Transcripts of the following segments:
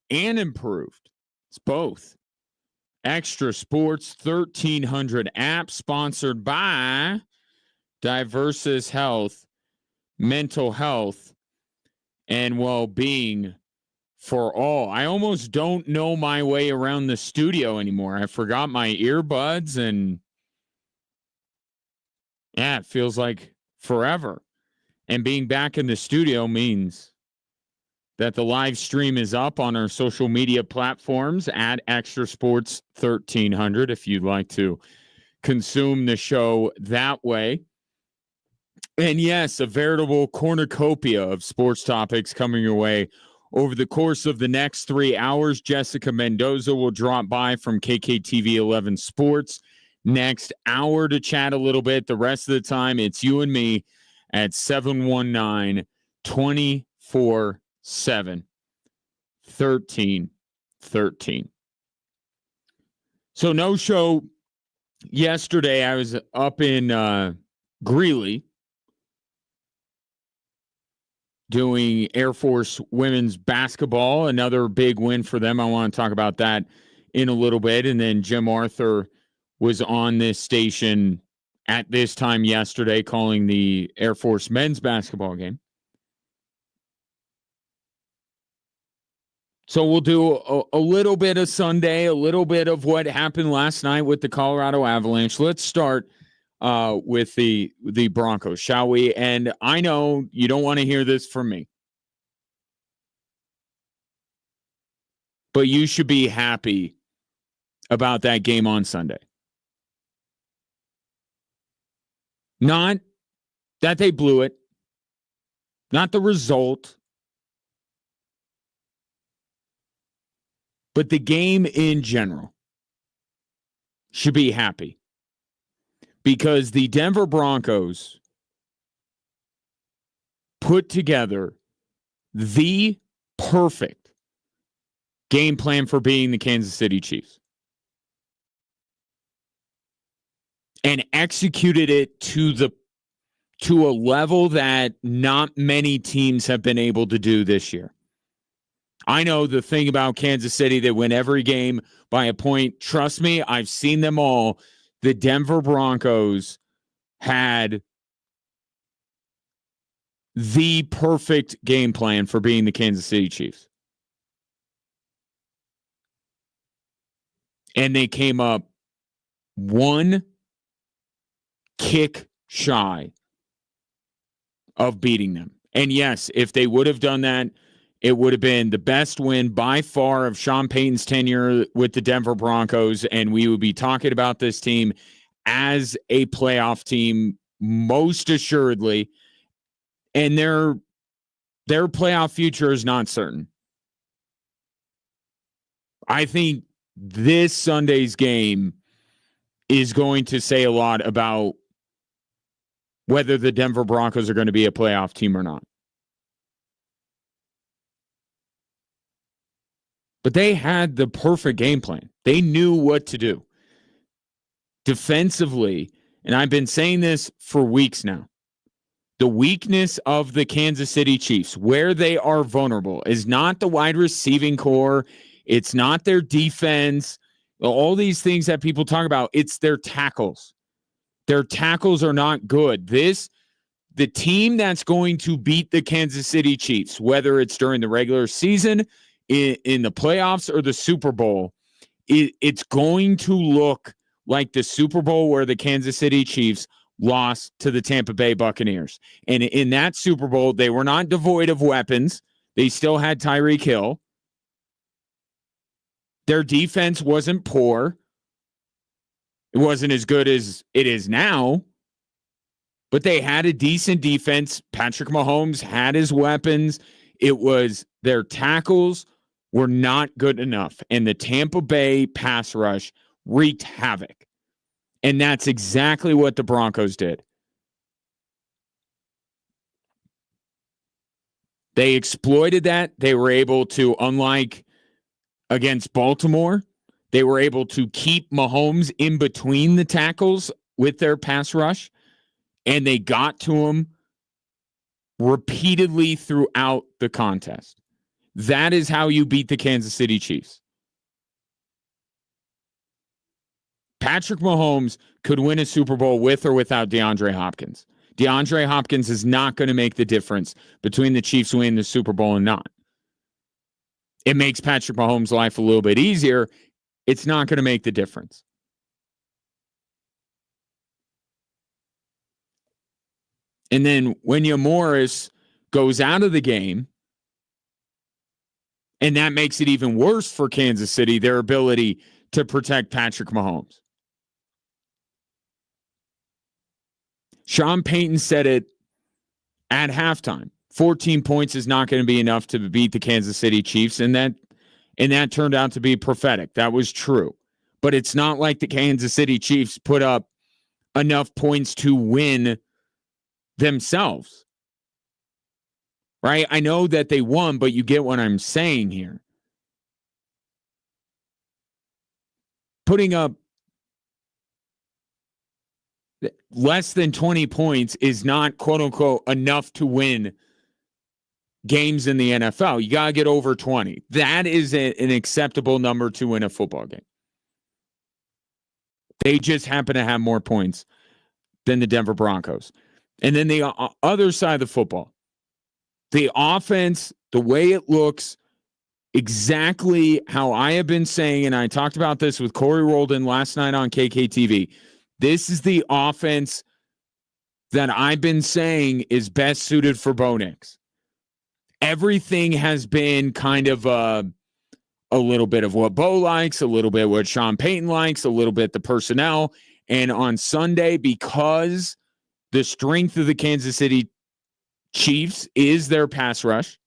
and improved. It's both. Extra Sports 1300 app sponsored by Diversus Health, mental health, and well-being for all. I almost don't know my way around the studio anymore. I forgot my earbuds, and it feels like forever. And being back in the studio means that the live stream is up on our social media platforms at Extra Sports 1300 if you'd like to consume the show that way. And yes, a veritable cornucopia of sports topics coming your way over the course of the next 3 hours. Jessica Mendoza will drop by from KKTV 11 Sports next hour to chat a little bit. The rest of the time, it's you and me at 719-24-7, 1313. So no show yesterday. I was up in Greeley doing Air Force women's basketball. Another big win for them. I want to talk about that in a little bit. And then Jim Arthur was on this station at this time yesterday calling the Air Force men's basketball game. So we'll do a little bit of Sunday, a little bit of what happened last night with the Colorado Avalanche. Let's start with the Broncos, shall we? And I know you don't want to hear this from me, but you should be happy about that game on Sunday. Not that they blew it, not the result, but the game in general should be happy. Because the Denver Broncos put together the perfect game plan for being the Kansas City Chiefs and executed it to a level that not many teams have been able to do this year. I know the thing about Kansas City, they win every game by a point. Trust me, I've seen them all. The Denver Broncos had the perfect game plan for being the Kansas City Chiefs. And they came up one kick shy of beating them. And yes, if they would have done that, it would have been the best win by far of Sean Payton's tenure with the Denver Broncos, and we would be talking about this team as a playoff team, most assuredly, and their playoff future is not certain. I think this Sunday's game is going to say a lot about whether the Denver Broncos are going to be a playoff team or not. But they had the perfect game plan. They knew what to do. Defensively, and I've been saying this for weeks now, the weakness of the Kansas City Chiefs, where they are vulnerable, is not the wide receiving core. It's not their defense. All these things that people talk about, it's their tackles. Their tackles are not good. The team that's going to beat the Kansas City Chiefs, whether it's during the regular season, in the playoffs, or the Super Bowl, it's going to look like the Super Bowl where the Kansas City Chiefs lost to the Tampa Bay Buccaneers. And in that Super Bowl, they were not devoid of weapons. They still had Tyreek Hill. Their defense wasn't poor. It wasn't as good as it is now, but they had a decent defense. Patrick Mahomes had his weapons. It was their tackles were not good enough, and the Tampa Bay pass rush wreaked havoc. And that's exactly what the Broncos did. They exploited that. They were able to, unlike against Baltimore, they were able to keep Mahomes in between the tackles with their pass rush, and they got to him repeatedly throughout the contest. That is how you beat the Kansas City Chiefs. Patrick Mahomes could win a Super Bowl with or without DeAndre Hopkins. DeAndre Hopkins is not going to make the difference between the Chiefs winning the Super Bowl and not. It makes Patrick Mahomes' life a little bit easier. It's not going to make the difference. And then Wanya Morris goes out of the game, and that makes it even worse for Kansas City, their ability to protect Patrick Mahomes. Sean Payton said it at halftime. 14 points is not going to be enough to beat the Kansas City Chiefs, and that turned out to be prophetic. That was true. But it's not like the Kansas City Chiefs put up enough points to win themselves. Right? I know that they won, but you get what I'm saying here. Putting up less than 20 points is not, quote unquote, enough to win games in the NFL. You got to get over 20. That is an acceptable number to win a football game. They just happen to have more points than the Denver Broncos. And then the other side of the football, the offense, the way it looks, exactly how I have been saying, and I talked about this with Corey Roldan last night on KKTV. This is the offense that I've been saying is best suited for Bo Nix. Everything has been kind of a little bit of what Bo likes, a little bit what Sean Payton likes, a little bit the personnel. And on Sunday, because the strength of the Kansas City Chiefs is their pass rush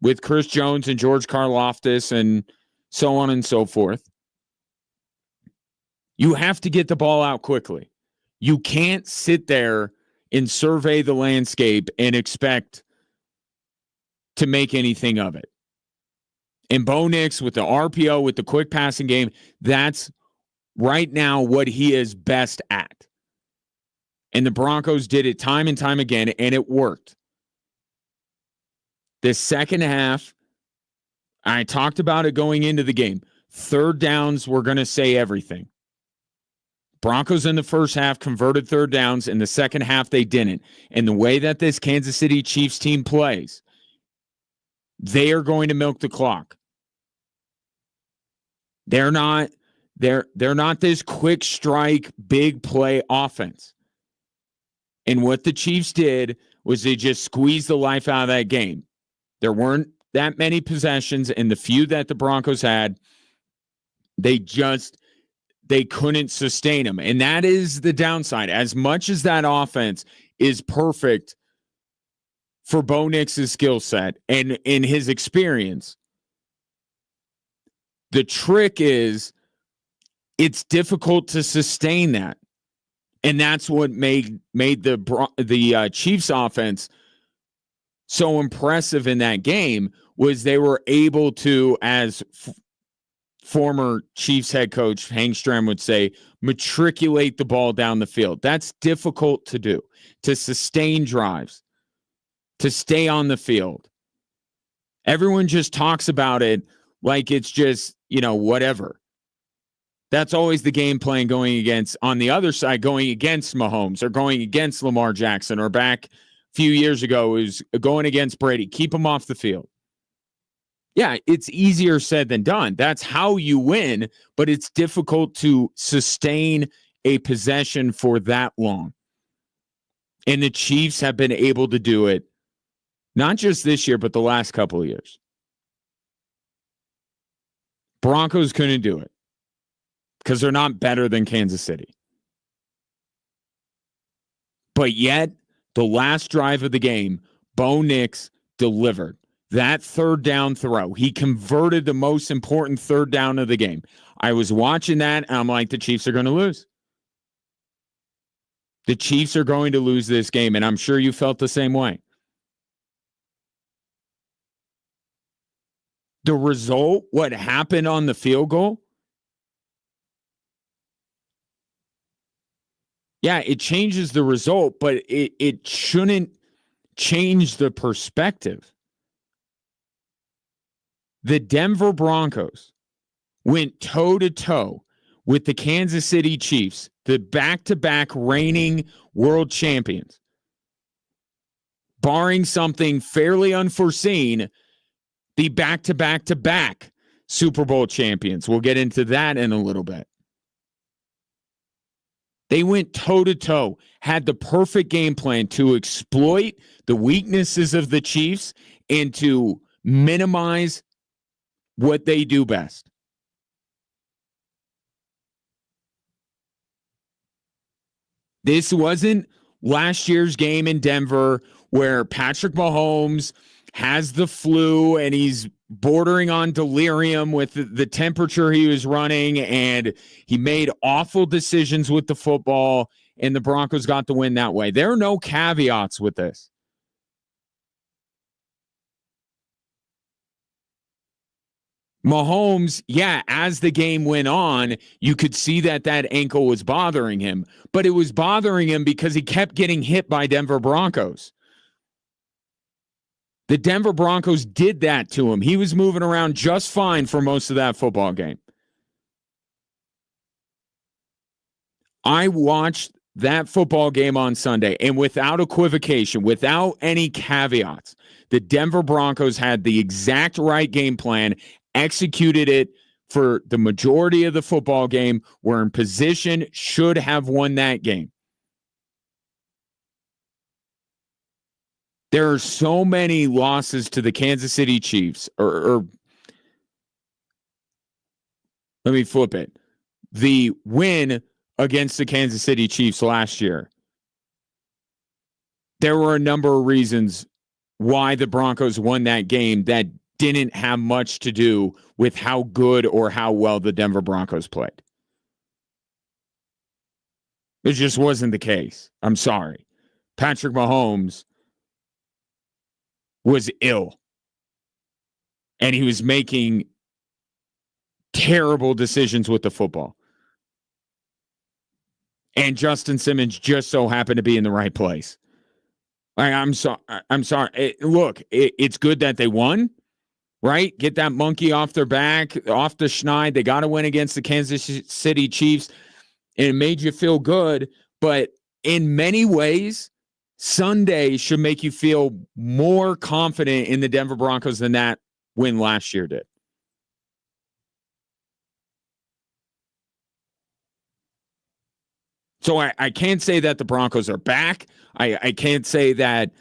with Chris Jones and George Karlaftis and so on and so forth, you have to get the ball out quickly. You can't sit there and survey the landscape and expect to make anything of it. And Bo Nix with the RPO, with the quick passing game, that's right now what he is best at. And the Broncos did it time and time again, and it worked. The second half, I talked about it going into the game. Third downs were going to say everything. Broncos in the first half converted third downs. In the second half, they didn't. And the way that this Kansas City Chiefs team plays, they are going to milk the clock. They're not this quick strike, big play offense. And what the Chiefs did was they just squeezed the life out of that game. There weren't that many possessions, and the few that the Broncos had, they couldn't sustain them. And that is the downside. As much as that offense is perfect for Bo Nix's skill set and in his experience, the trick is it's difficult to sustain that. And that's what made the Chiefs offense so impressive in that game, was they were able to, as former Chiefs head coach Hank Stram would say, matriculate the ball down the field. That's difficult to do, to sustain drives, to stay on the field. Everyone just talks about it like it's just, whatever. That's always the game plan going against, on the other side, going against Mahomes or going against Lamar Jackson, or back a few years ago is going against Brady. Keep him off the field. Yeah, it's easier said than done. That's how you win, but it's difficult to sustain a possession for that long. And the Chiefs have been able to do it, not just this year, but the last couple of years. Broncos couldn't do it because they're not better than Kansas City. But yet, the last drive of the game, Bo Nix delivered. That third down throw, he converted the most important third down of the game. I was watching that, and I'm like, the Chiefs are going to lose. The Chiefs are going to lose this game, and I'm sure you felt the same way. The result, what happened on the field goal, yeah, it changes the result, but it shouldn't change the perspective. The Denver Broncos went toe-to-toe with the Kansas City Chiefs, the back-to-back reigning world champions. Barring something fairly unforeseen, the back-to-back-to-back Super Bowl champions. We'll get into that in a little bit. They went toe-to-toe, had the perfect game plan to exploit the weaknesses of the Chiefs and to minimize what they do best. This wasn't last year's game in Denver where Patrick Mahomes has the flu and he's bordering on delirium with the temperature he was running, and he made awful decisions with the football, and the Broncos got the win that way. There are no caveats with this. Mahomes, yeah, as the game went on, you could see that ankle was bothering him, but it was bothering him because he kept getting hit by Denver Broncos. The Denver Broncos did that to him. He was moving around just fine for most of that football game. I watched that football game on Sunday, and without equivocation, without any caveats, the Denver Broncos had the exact right game plan, executed it for the majority of the football game, were in position, should have won that game. There are so many losses to the Kansas City Chiefs, or let me flip it. The win against the Kansas City Chiefs last year, there were a number of reasons why the Broncos won that game that didn't have much to do with how good or how well the Denver Broncos played. It just wasn't the case. I'm sorry. Patrick Mahomes was ill, and he was making terrible decisions with the football. And Justin Simmons just so happened to be in the right place. I'm sorry. Look, it's good that they won, right? Get that monkey off their back, off the schneid. They got to win against the Kansas City Chiefs, and it made you feel good. But in many ways, Sunday should make you feel more confident in the Denver Broncos than that win last year did. So I can't say that the Broncos are back. I can't say that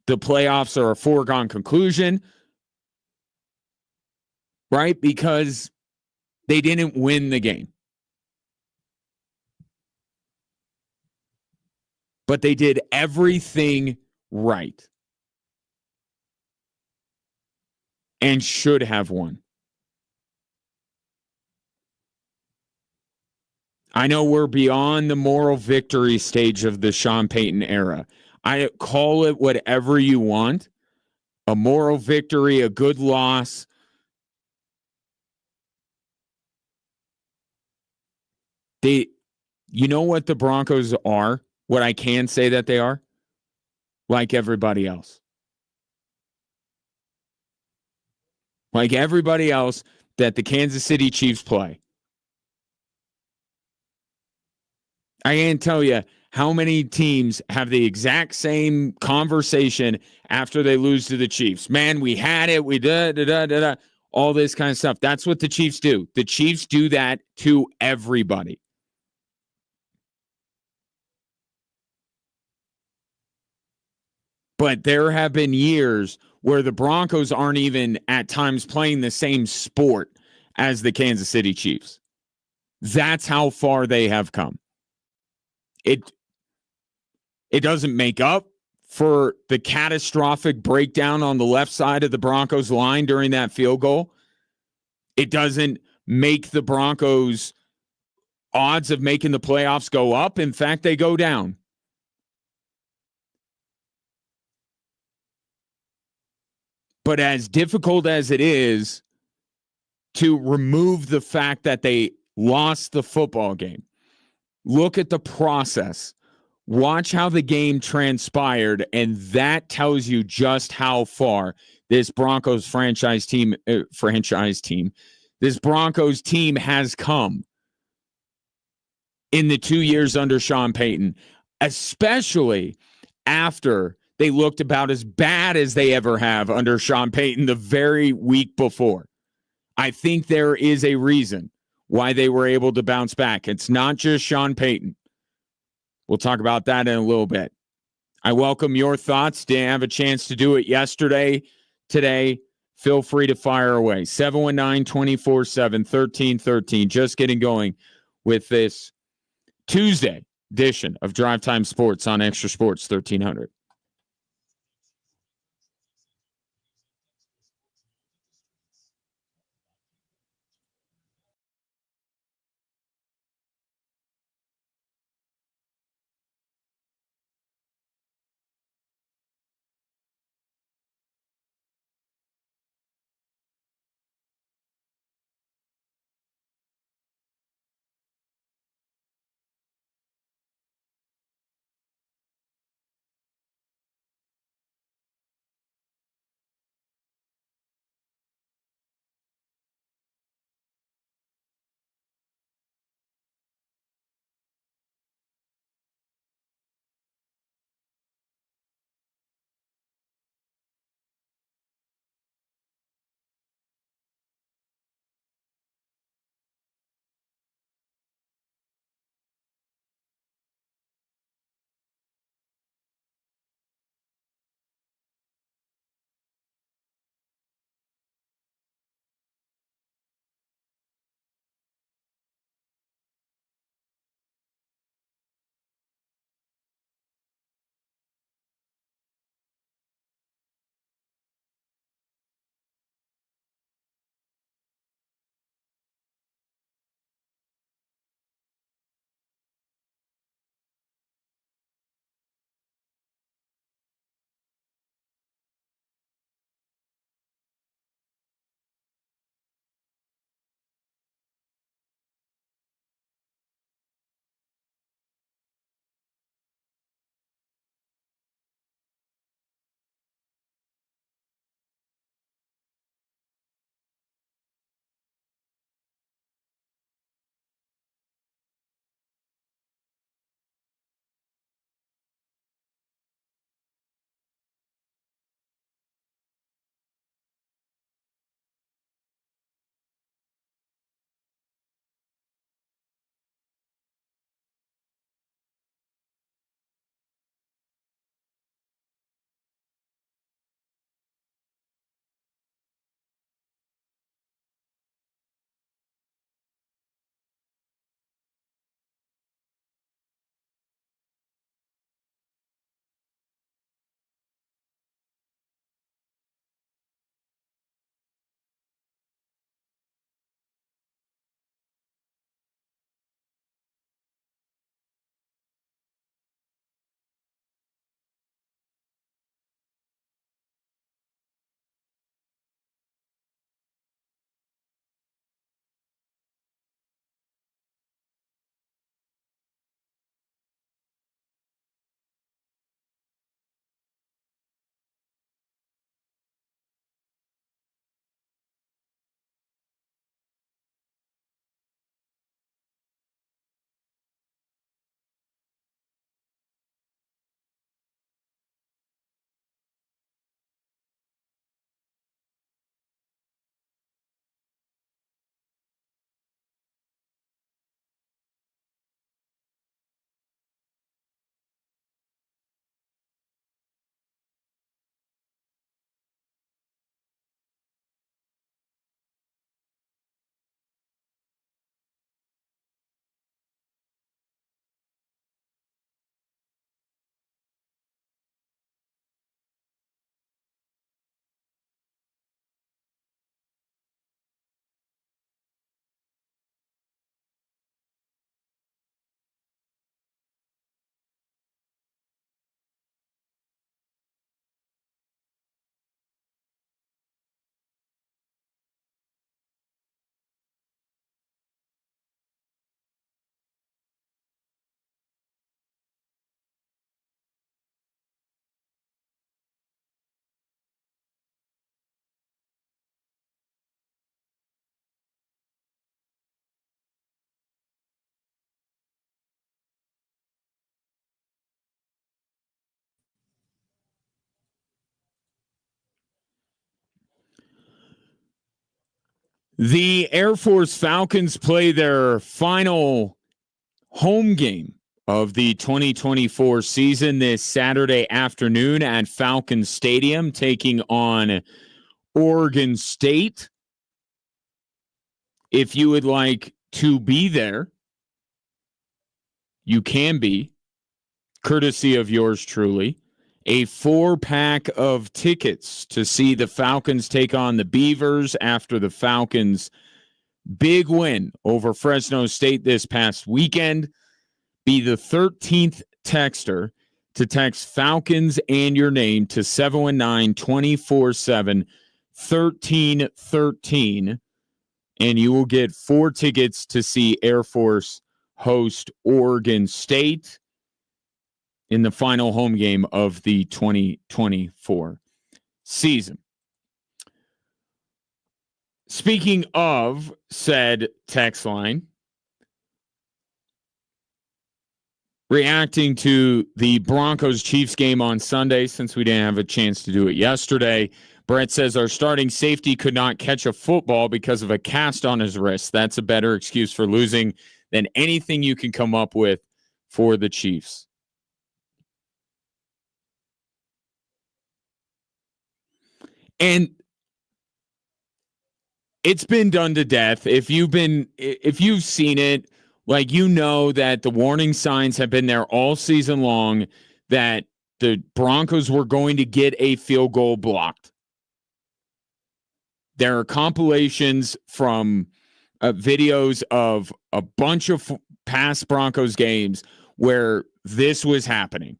the playoffs are a foregone conclusion, right? Because they didn't win the game. But they did everything right and should have won. I know we're beyond the moral victory stage of the Sean Payton era. I call it whatever you want. A moral victory, a good loss. You know what the Broncos are? What I can say that they are? Like everybody else. Like everybody else that the Kansas City Chiefs play. I can't tell you how many teams have the exact same conversation after they lose to the Chiefs. Man, we had it. We da all this kind of stuff. That's what the Chiefs do. The Chiefs do that to everybody. But there have been years where the Broncos aren't even at times playing the same sport as the Kansas City Chiefs. That's how far they have come. It doesn't make up for the catastrophic breakdown on the left side of the Broncos line during that field goal. It doesn't make the Broncos' odds of making the playoffs go up. In fact, they go down. But as difficult as it is to remove the fact that they lost the football game, look at the process. Watch how the game transpired, and that tells you just how far this Broncos franchise team, this Broncos team has come in the 2 years under Sean Payton, especially after they looked about as bad as they ever have under Sean Payton the very week before. I think there is a reason why they were able to bounce back. It's not just Sean Payton. We'll talk about that in a little bit. I welcome your thoughts. Didn't have a chance to do it yesterday. Today, feel free to fire away. 719-247-1313. Just getting going with this Tuesday edition of Drive Time Sports on Extra Sports 1300. The Air Force Falcons play their final home game of the 2024 season this Saturday afternoon at Falcon Stadium, taking on Oregon State. If you would like to be there, you can be, courtesy of yours truly. A 4-pack of tickets to see the Falcons take on the Beavers after the Falcons' big win over Fresno State this past weekend. Be the 13th texter to text Falcons and your name to 719-247-1313, and you will get 4 tickets to see Air Force host Oregon State in the final home game of the 2024 season. Speaking of said text line, reacting to the Broncos-Chiefs game on Sunday, since we didn't have a chance to do it yesterday, Brett says our starting safety could not catch a football because of a cast on his wrist. That's a better excuse for losing than anything you can come up with for the Chiefs. And it's been done to death. If you've seen it, like, you know that the warning signs have been there all season long that the Broncos were going to get a field goal blocked. There are compilations from videos of a bunch of past Broncos games where this was happening.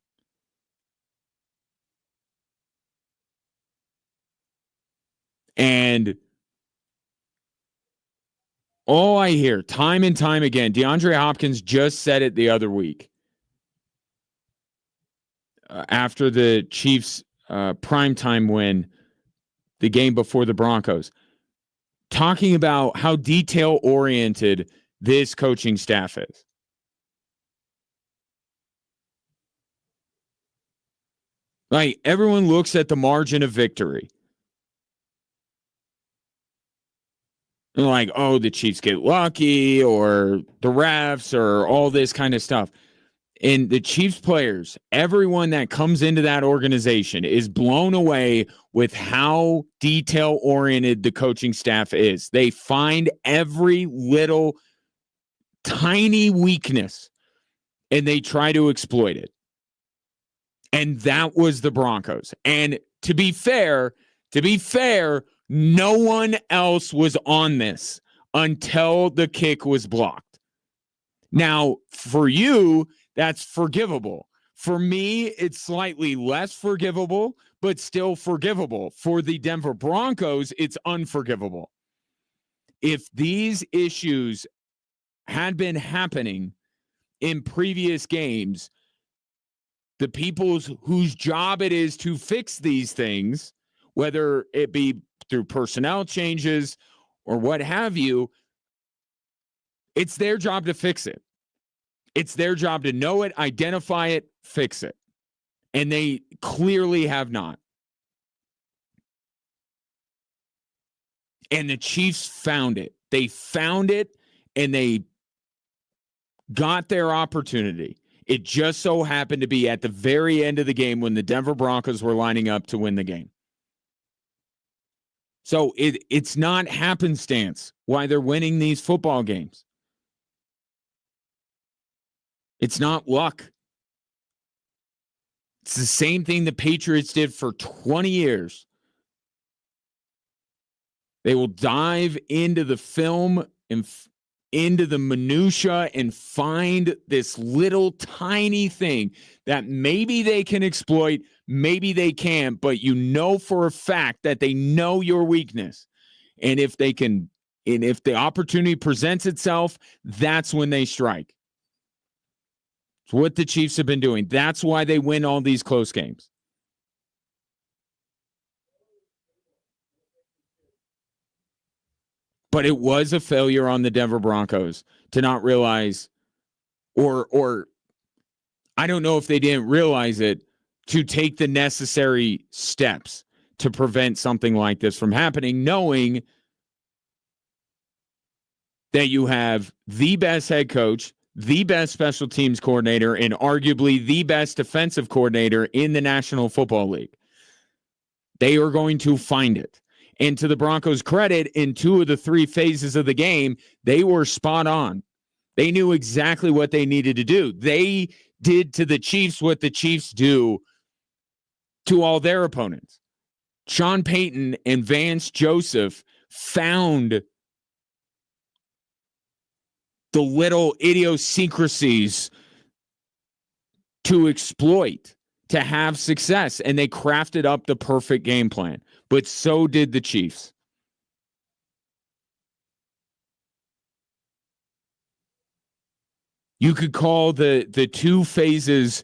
And all I hear time and time again, DeAndre Hopkins just said it the other week after the Chiefs' primetime win, the game before the Broncos, talking about how detail-oriented this coaching staff is. Like, everyone looks at the margin of victory. And like, oh, the Chiefs get lucky, or the refs, or all this kind of stuff. And the Chiefs players, everyone that comes into that organization is blown away with how detail-oriented the coaching staff is. They find every little tiny weakness and they try to exploit it. And that was the Broncos. And to be fair, no one else was on this until the kick was blocked. Now, for you, that's forgivable. For me, it's slightly less forgivable, but still forgivable. For the Denver Broncos, it's unforgivable. If these issues had been happening in previous games, the people whose job it is to fix these things, whether it be through personnel changes or what have you, it's their job to fix it. It's their job to know it, identify it, fix it. And they clearly have not. And the Chiefs found it. They found it, and they got their opportunity. It just so happened to be at the very end of the game when the Denver Broncos were lining up to win the game. So it's not happenstance why they're winning these football games. It's not luck. It's the same thing the Patriots did for 20 years. They will dive into the film and into the minutia and find this little tiny thing that maybe they can exploit, maybe they can't, but you know for a fact that they know your weakness. And if they can, and if the opportunity presents itself, that's when they strike. It's what the Chiefs have been doing. That's why they win all these close games. But it was a failure on the Denver Broncos to not realize, or I don't know if they didn't realize it, to take the necessary steps to prevent something like this from happening, knowing that you have the best head coach, the best special teams coordinator, and arguably the best defensive coordinator in the National Football League. They are going to find it. And to the Broncos' credit, in 2 of the 3 phases of the game, they were spot on. They knew exactly what they needed to do. They did to the Chiefs what the Chiefs do to all their opponents. Sean Payton and Vance Joseph found the little idiosyncrasies to exploit, to have success, and they crafted up the perfect game plan. But so did the Chiefs. You could call the 2 phases,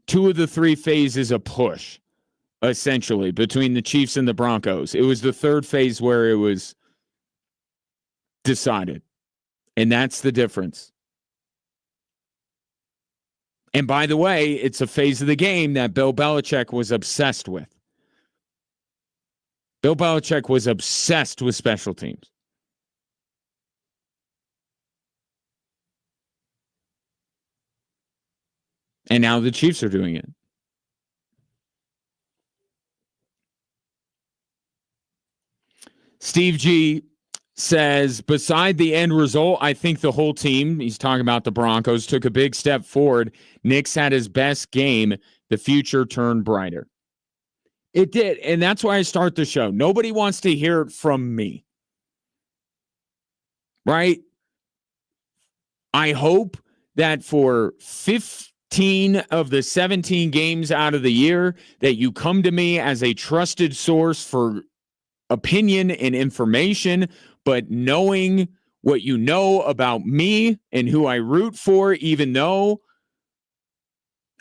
2 of the 3 phases a push, essentially, between the Chiefs and the Broncos. It was the 3rd phase where it was decided. And that's the difference. And by the way, it's a phase of the game that Bill Belichick was obsessed with. Bill Belichick was obsessed with special teams. And now the Chiefs are doing it. Steve G says, beside the end result, I think the whole team, he's talking about the Broncos, took a big step forward. Nick's had his best game. The future turned brighter. It did, and that's why I start the show. Nobody wants to hear it from me. Right? I hope that for 15 of the 17 games out of the year that you come to me as a trusted source for opinion and information, but knowing what you know about me and who I root for, even though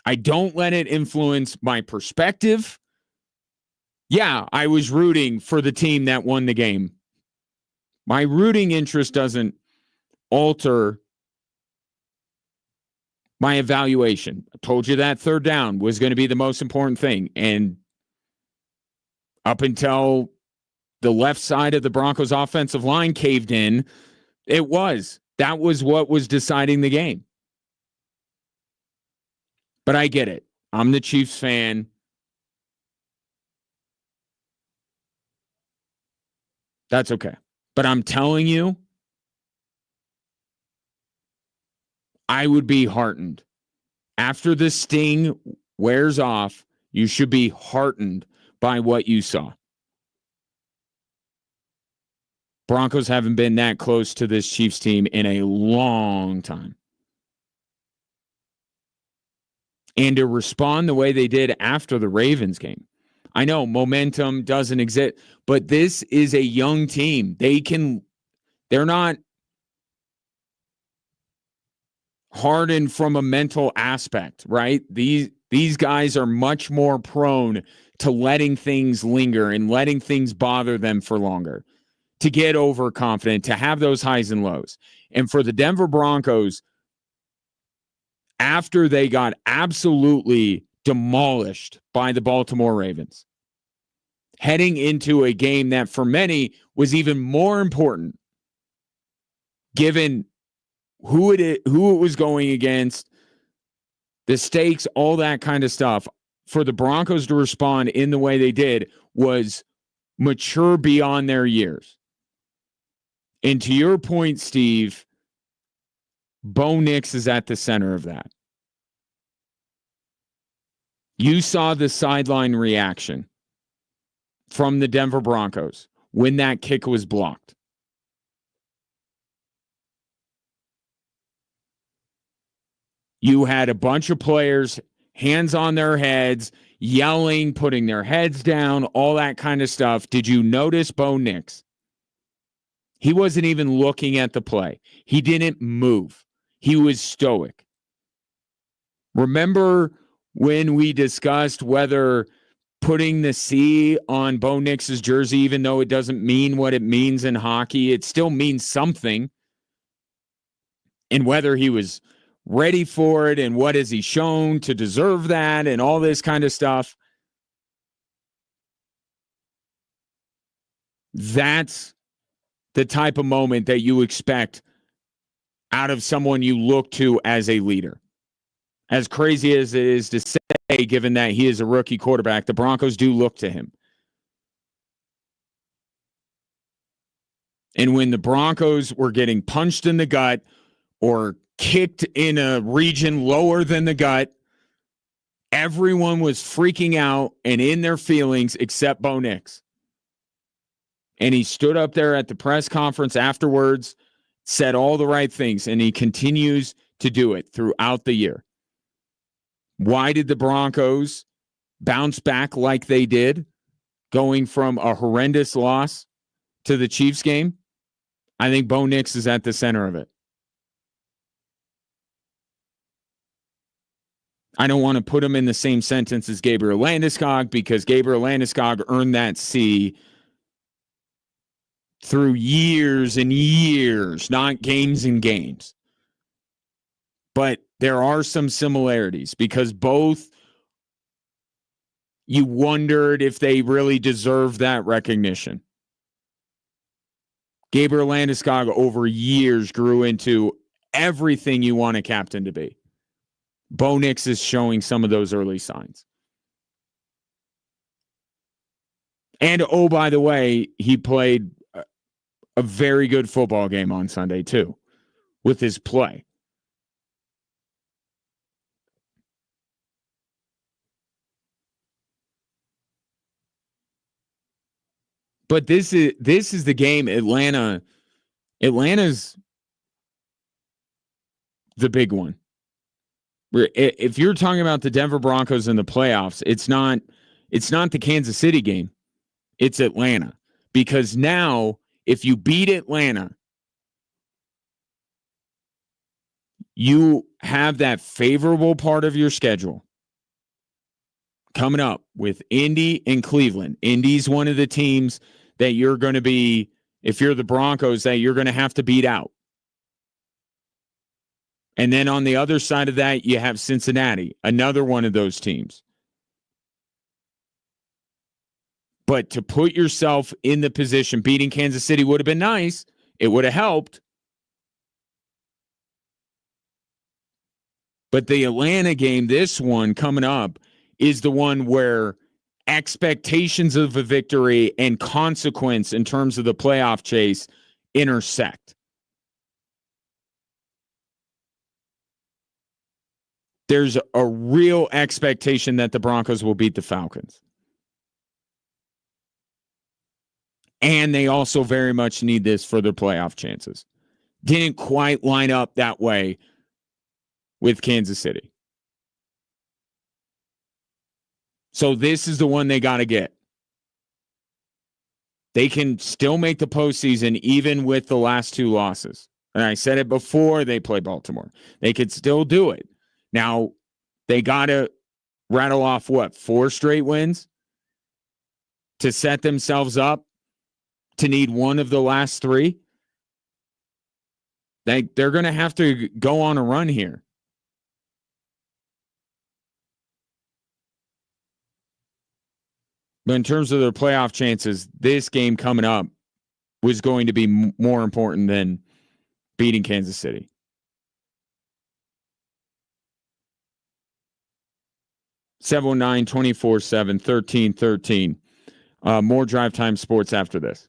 I don't let it influence my perspective. Yeah, I was rooting for the team that won the game. My rooting interest doesn't alter my evaluation. I told you that 3rd down was going to be the most important thing. And up until the left side of the Broncos offensive line caved in, it was. That was what was deciding the game. But I get it. I'm the Chiefs fan. That's okay. But I'm telling you, I would be heartened. After the sting wears off, you should be heartened by what you saw. Broncos haven't been that close to this Chiefs team in a long time. And to respond the way they did after the Ravens game. I know momentum doesn't exist, but this is a young team. They're not hardened from a mental aspect, right? These guys are much more prone to letting things linger and letting things bother them for longer, to get overconfident, to have those highs and lows. And for the Denver Broncos, after they got absolutely demolished by the Baltimore Ravens, heading into a game that for many was even more important, given who it was going against, the stakes, all that kind of stuff. For the Broncos to respond in the way they did was mature beyond their years. And to your point, Steve, Bo Nix is at the center of that. You saw the sideline reaction from the Denver Broncos when that kick was blocked. You had a bunch of players, hands on their heads, yelling, putting their heads down, all that kind of stuff. Did you notice Bo Nix? He wasn't even looking at the play. He didn't move. He was stoic. Remember when we discussed whether putting the C on Bo Nix's jersey, even though it doesn't mean what it means in hockey, it still means something. And whether he was ready for it and what has he shown to deserve that and all this kind of stuff. That's the type of moment that you expect out of someone you look to as a leader. As crazy as it is to say, given that he is a rookie quarterback, the Broncos do look to him. And when the Broncos were getting punched in the gut or kicked in a region lower than the gut, everyone was freaking out and in their feelings except Bo Nix. And he stood up there at the press conference afterwards, said all the right things, and he continues to do it throughout the year. Why did the Broncos bounce back like they did, going from a horrendous loss to the Chiefs game? I think Bo Nix is at the center of it. I don't want to put him in the same sentence as Gabriel Landeskog because Gabriel Landeskog earned that C through years and years, not games and games. But there are some similarities because both, you wondered if they really deserve that recognition. Gabriel Landeskog over years grew into everything you want a captain to be. Bo Nix is showing some of those early signs. And, oh, by the way, he played a very good football game on Sunday, too, with his play. But this is the game. Atlanta's the big one. If you're talking about the Denver Broncos in the playoffs, it's not the Kansas City game. It's Atlanta. Because now, if you beat Atlanta, you have that favorable part of your schedule coming up with Indy and Cleveland. Indy's one of the teams that you're going to be, if you're the Broncos, that you're going to have to beat out. And then on the other side of that, you have Cincinnati, another one of those teams. But to put yourself in the position, beating Kansas City would have been nice. It would have helped. But the Atlanta game, this one coming up, is the one where expectations of a victory and consequence in terms of the playoff chase intersect. There's a real expectation that the Broncos will beat the Falcons. And they also very much need this for their playoff chances. Didn't quite line up that way with Kansas City. So this is the one they got to get. They can still make the postseason even with the last two losses. And I said it before they play Baltimore. They could still do it. Now, they got to rattle off, 4 straight wins to set themselves up to need one of the last 3. They're going to have to go on a run here. But in terms of their playoff chances, this game coming up was going to be more important than beating Kansas City. 719-247-1313. More Drive Time Sports after this.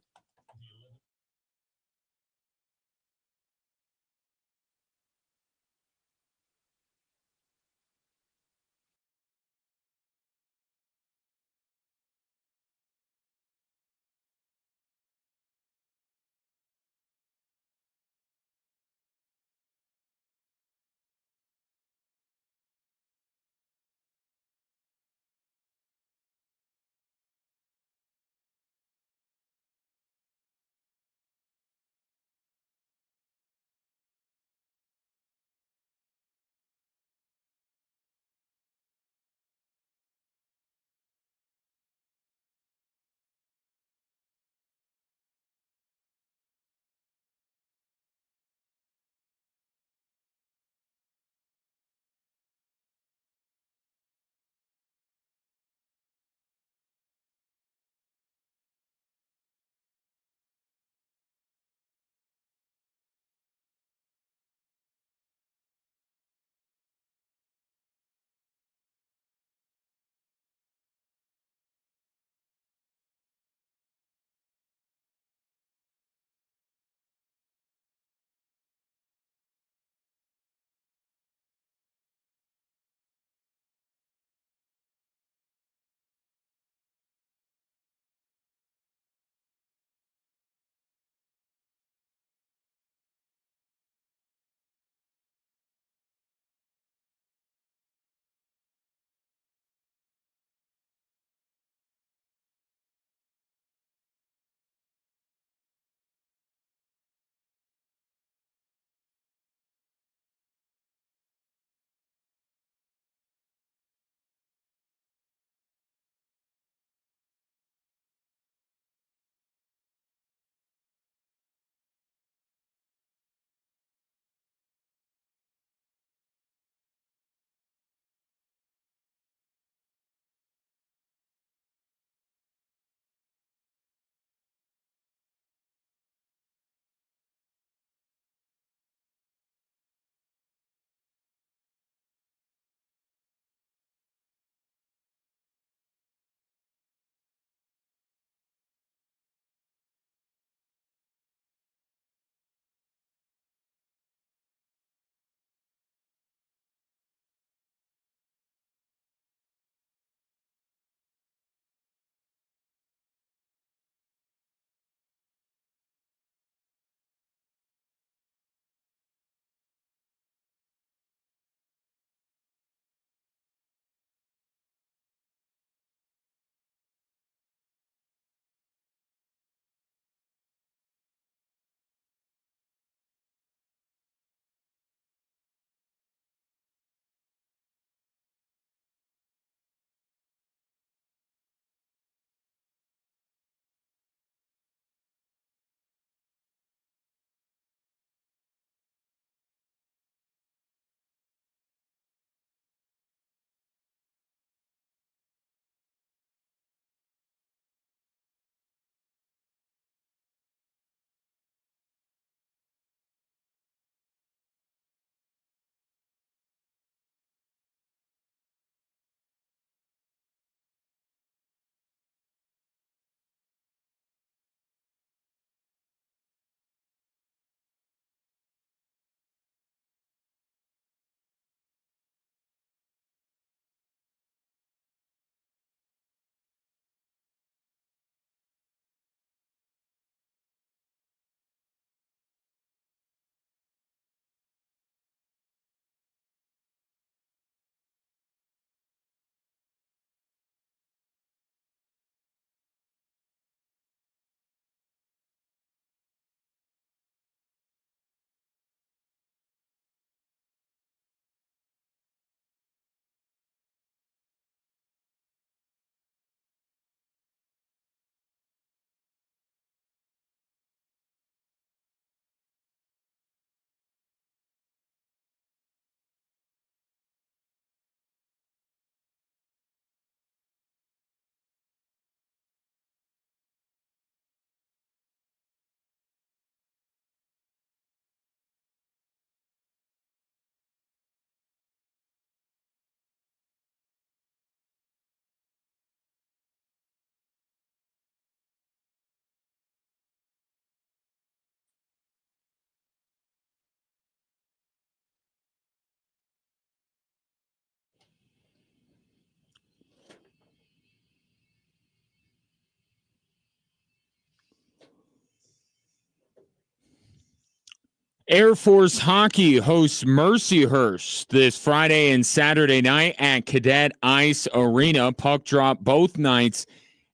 Air Force Hockey hosts Mercyhurst this Friday and Saturday night at Cadet Ice Arena. Puck drop both nights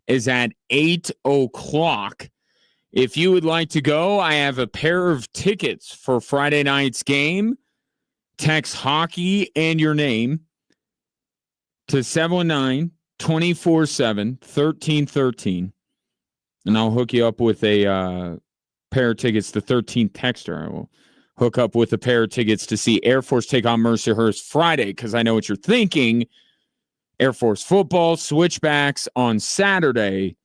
is at 8 o'clock. If you would like to go, I have a pair of tickets for Friday night's game. Text hockey and your name to 719-247-1313, and I'll hook you up with a pair of tickets. The 13th texter, I will hook up with a pair of tickets to see Air Force take on Mercyhurst Friday, because I know what you're thinking. Air Force football, Switchbacks on Saturday.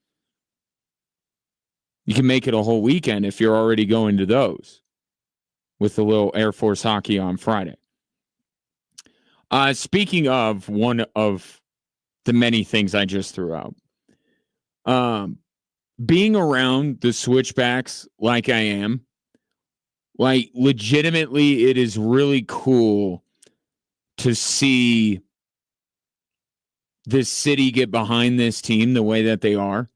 You can make it a whole weekend if you're already going to those with a little Air Force hockey on Friday. Speaking of one of the many things I just threw out, being around the Switchbacks like I am, like legitimately, it is really cool to see this city get behind this team the way that they are.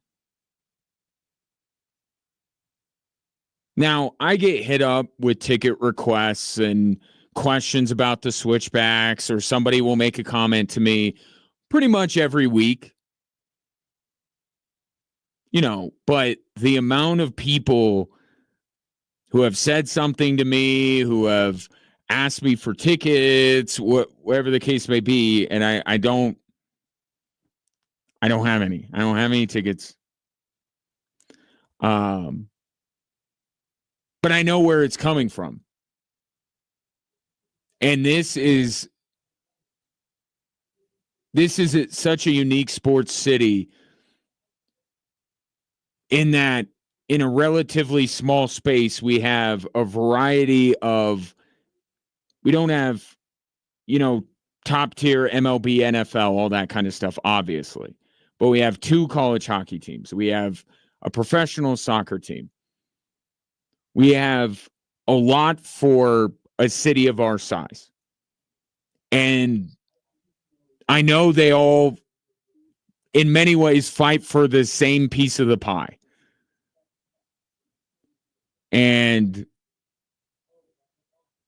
Now, I get hit up with ticket requests and questions about the Switchbacks, or somebody will make a comment to me pretty much every week. You know, but the amount of people who have said something to me, who have asked me for tickets, whatever the case may be, and I don't have any. I don't have any tickets. But I know where it's coming from. And this is such a unique sports city, in that in a relatively small space, we have a variety of, we don't have, top tier MLB, NFL, all that kind of stuff, obviously. But we have 2 college hockey teams. We have a professional soccer team. We have a lot for a city of our size. And I know they all, in many ways, fight for the same piece of the pie. And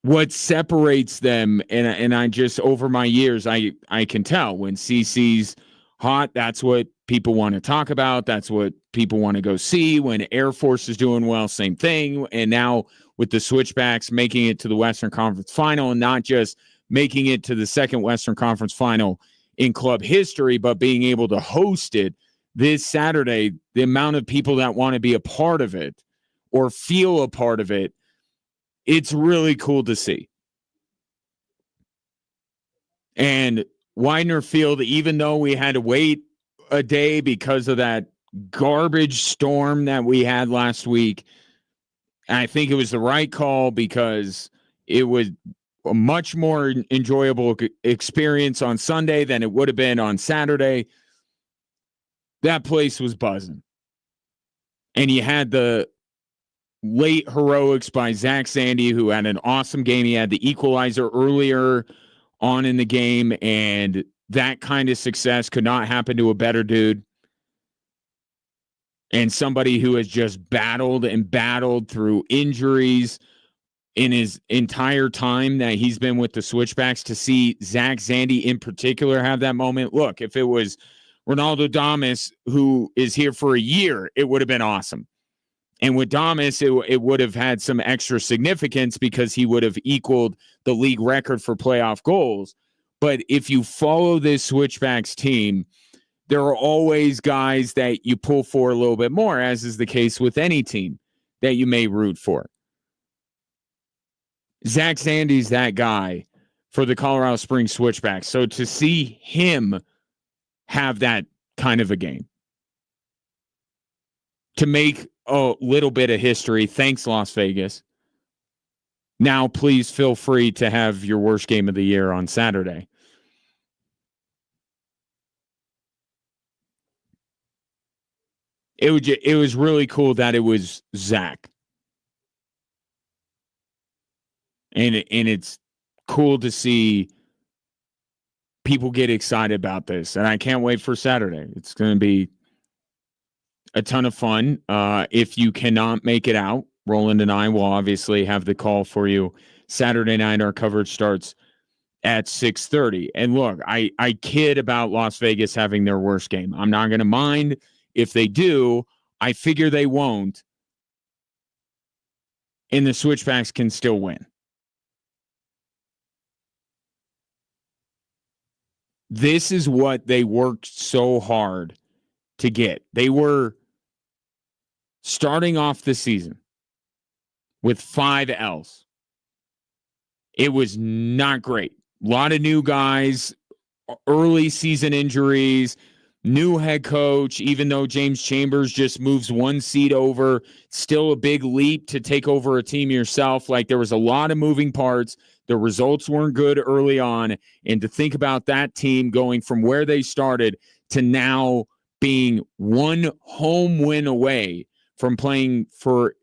what separates them, and I just, over my years, I can tell when CC's hot, that's what people want to talk about. That's what people want to go see. When Air Force is doing well, same thing. And now with the Switchbacks making it to the Western Conference Final, and not just making it to the second Western Conference Final in club history, but being able to host it this Saturday, the amount of people that want to be a part of it or feel a part of it, it's really cool to see. And Widener Field, even though we had to wait a day because of that garbage storm that we had last week, I think it was the right call, because it was a much more enjoyable experience on Sunday than it would have been on Saturday. That place was buzzing. And you had the late heroics by Zach Sandy, who had an awesome game. He had the equalizer earlier on in the game, and that kind of success could not happen to a better dude. And somebody who has just battled through injuries in his entire time that he's been with the Switchbacks. To see Zach Sandy in particular have that moment. Look, if it was Ronaldo Damas, who is here for a year, it would have been awesome. And with Damas, it would have had some extra significance, because he would have equaled the league record for playoff goals. But if you follow this Switchbacks team, there are always guys that you pull for a little bit more, as is the case with any team that you may root for. Zach Sandy's that guy for the Colorado Springs Switchbacks. So to see him have that kind of a game, to make a little bit of history, thanks Las Vegas. Now, please feel free to have your worst game of the year on Saturday. It was really cool that it was Zach. And it's cool to see people get excited about this. And I can't wait for Saturday. It's going to be a ton of fun. If you cannot make it out, Roland and I will obviously have the call for you Saturday night. Our coverage starts at 6:30. And look, I kid about Las Vegas having their worst game. I'm not going to mind if they do. I figure they won't. And the Switchbacks can still win. This is what they worked so hard to get. They were starting off the season with 5 L's. It was not great. A lot of new guys, early season injuries, new head coach, even though James Chambers just moves one seat over, still a big leap to take over a team yourself. Like, there was a lot of moving parts. The results weren't good early on. And to think about that team going from where they started to now being one home win away from playing for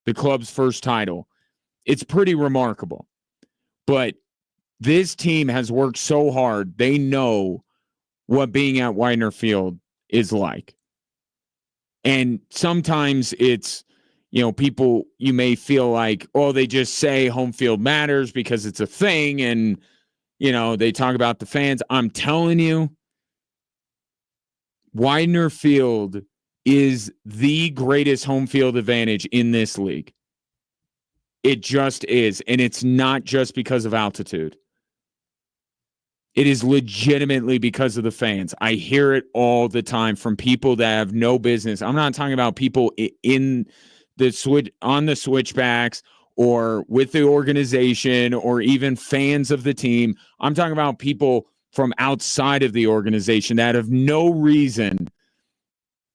the club's first title, it's pretty remarkable. But this team has worked so hard. They know what being at Widener Field is like. And sometimes it's, people, you may feel like, oh, they just say home field matters because it's a thing. And, they talk about the fans. I'm telling you, Widener Field is the greatest home field advantage in this league. It just is. And it's not just because of altitude. It is legitimately because of the fans. I hear it all the time from people that have no business. I'm not talking about people in the on the Switchbacks or with the organization or even fans of the team. I'm talking about people from outside of the organization that have no reason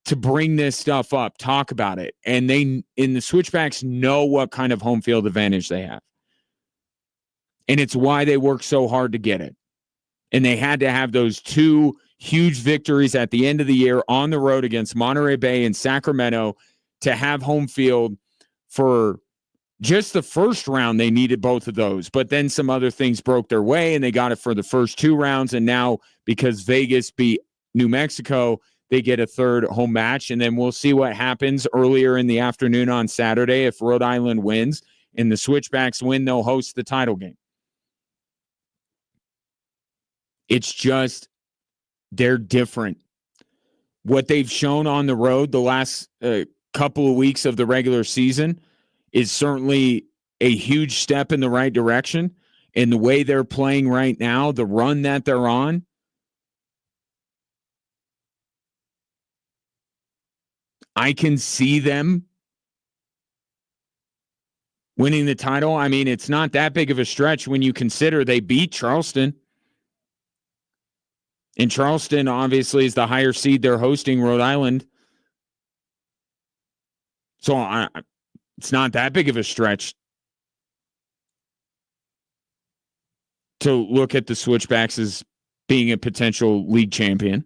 to bring this stuff up, talk about it. And they, in the Switchbacks, know what kind of home field advantage they have. And it's why they work so hard to get it. And they had to have those 2 huge victories at the end of the year on the road against Monterey Bay and Sacramento to have home field for just the first round. They needed both of those, but then some other things broke their way and they got it for the first 2 rounds. And now, because Vegas beat New Mexico, they get a third home match. And then we'll see what happens earlier in the afternoon on Saturday. If Rhode Island wins and the Switchbacks win, they'll host the title game. It's just, they're different. What they've shown on the road the last couple of weeks of the regular season is certainly a huge step in the right direction. And the way they're playing right now, the run that they're on, I can see them winning the title. I mean, it's not that big of a stretch when you consider they beat Charleston. And Charleston, obviously, is the higher seed. They're hosting Rhode Island. So it's not that big of a stretch to look at the Switchbacks as being a potential league champion.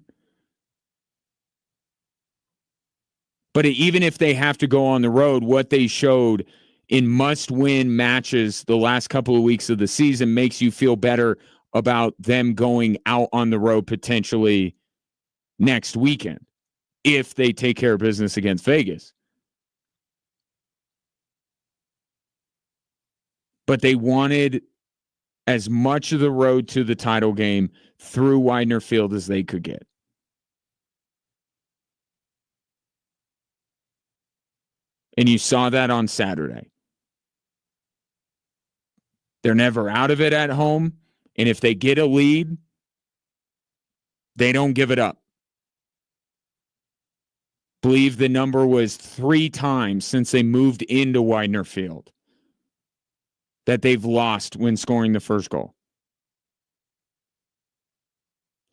But even if they have to go on the road, what they showed in must-win matches the last couple of weeks of the season makes you feel better about them going out on the road potentially next weekend if they take care of business against Vegas. But they wanted as much of the road to the title game through Widener Field as they could get. And you saw that on Saturday. They're never out of it at home. And if they get a lead, they don't give it up. Believe the number was 3 times since they moved into Widener Field that they've lost when scoring the first goal.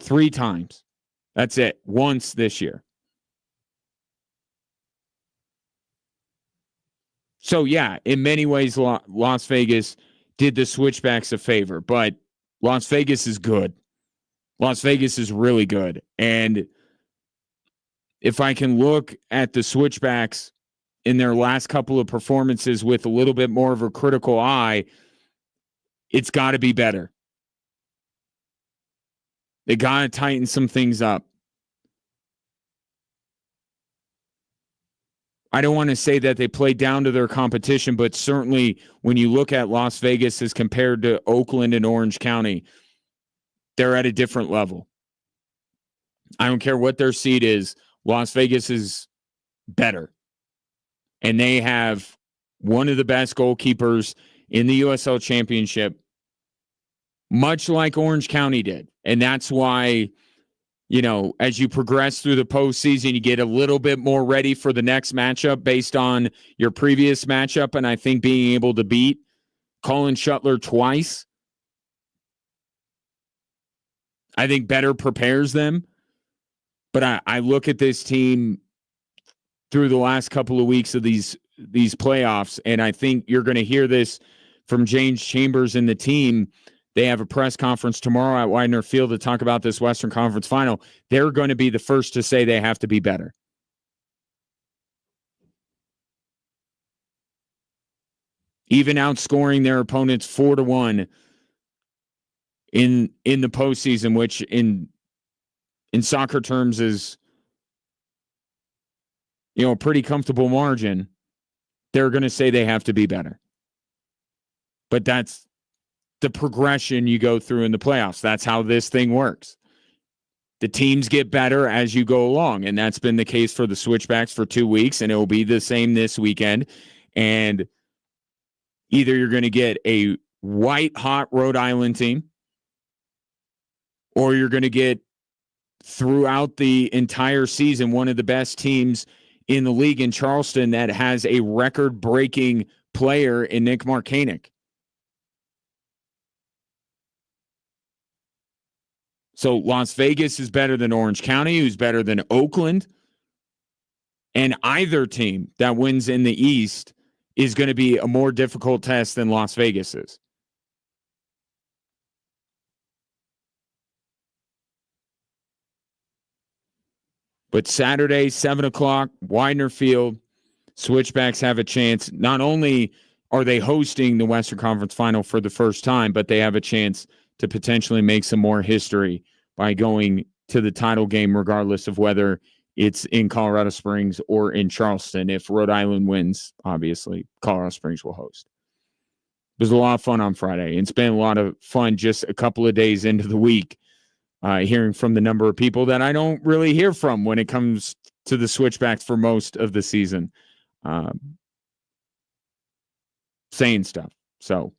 3 times. That's it. Once this year. So, yeah, in many ways, Las Vegas did the Switchbacks a favor, but Las Vegas is good. Las Vegas is really good. And if I can look at the Switchbacks in their last couple of performances with a little bit more of a critical eye, it's got to be better. They got to tighten some things up. I don't want to say that they played down to their competition, but certainly when you look at Las Vegas as compared to Oakland and Orange County, they're at a different level. I don't care what their seed is. Las Vegas is better. And they have one of the best goalkeepers in the USL Championship, much like Orange County did. And that's why, as you progress through the postseason, you get a little bit more ready for the next matchup based on your previous matchup. And I think being able to beat Colin Shuttler twice, I think better prepares them. But I look at this team through the last couple of weeks of these playoffs, and I think you're going to hear this from James Chambers and the team. They have a press conference tomorrow at Widener Field to talk about this Western Conference final. They're going to be the first to say they have to be better. Even outscoring their opponents 4-1 in the postseason, which in soccer terms is a pretty comfortable margin. They're going to say they have to be better. But that's the progression you go through in the playoffs. That's how this thing works. The teams get better as you go along, and that's been the case for the Switchbacks for 2 weeks, and it will be the same this weekend. And either you're going to get a white-hot Rhode Island team, or you're going to get, throughout the entire season, one of the best teams in the league in Charleston that has a record-breaking player in Nick Markanek. So Las Vegas is better than Orange County, who's better than Oakland. And either team that wins in the East is going to be a more difficult test than Las Vegas is. But Saturday, 7 o'clock, Widener Field, Switchbacks have a chance. Not only are they hosting the Western Conference Final for the first time, but they have a chance to potentially make some more history by going to the title game, regardless of whether it's in Colorado Springs or in Charleston. If Rhode Island wins, obviously, Colorado Springs will host. It was a lot of fun on Friday. It's been a lot of fun just a couple of days into the week, hearing from the number of people that I don't really hear from when it comes to the Switchbacks for most of the season, saying stuff. So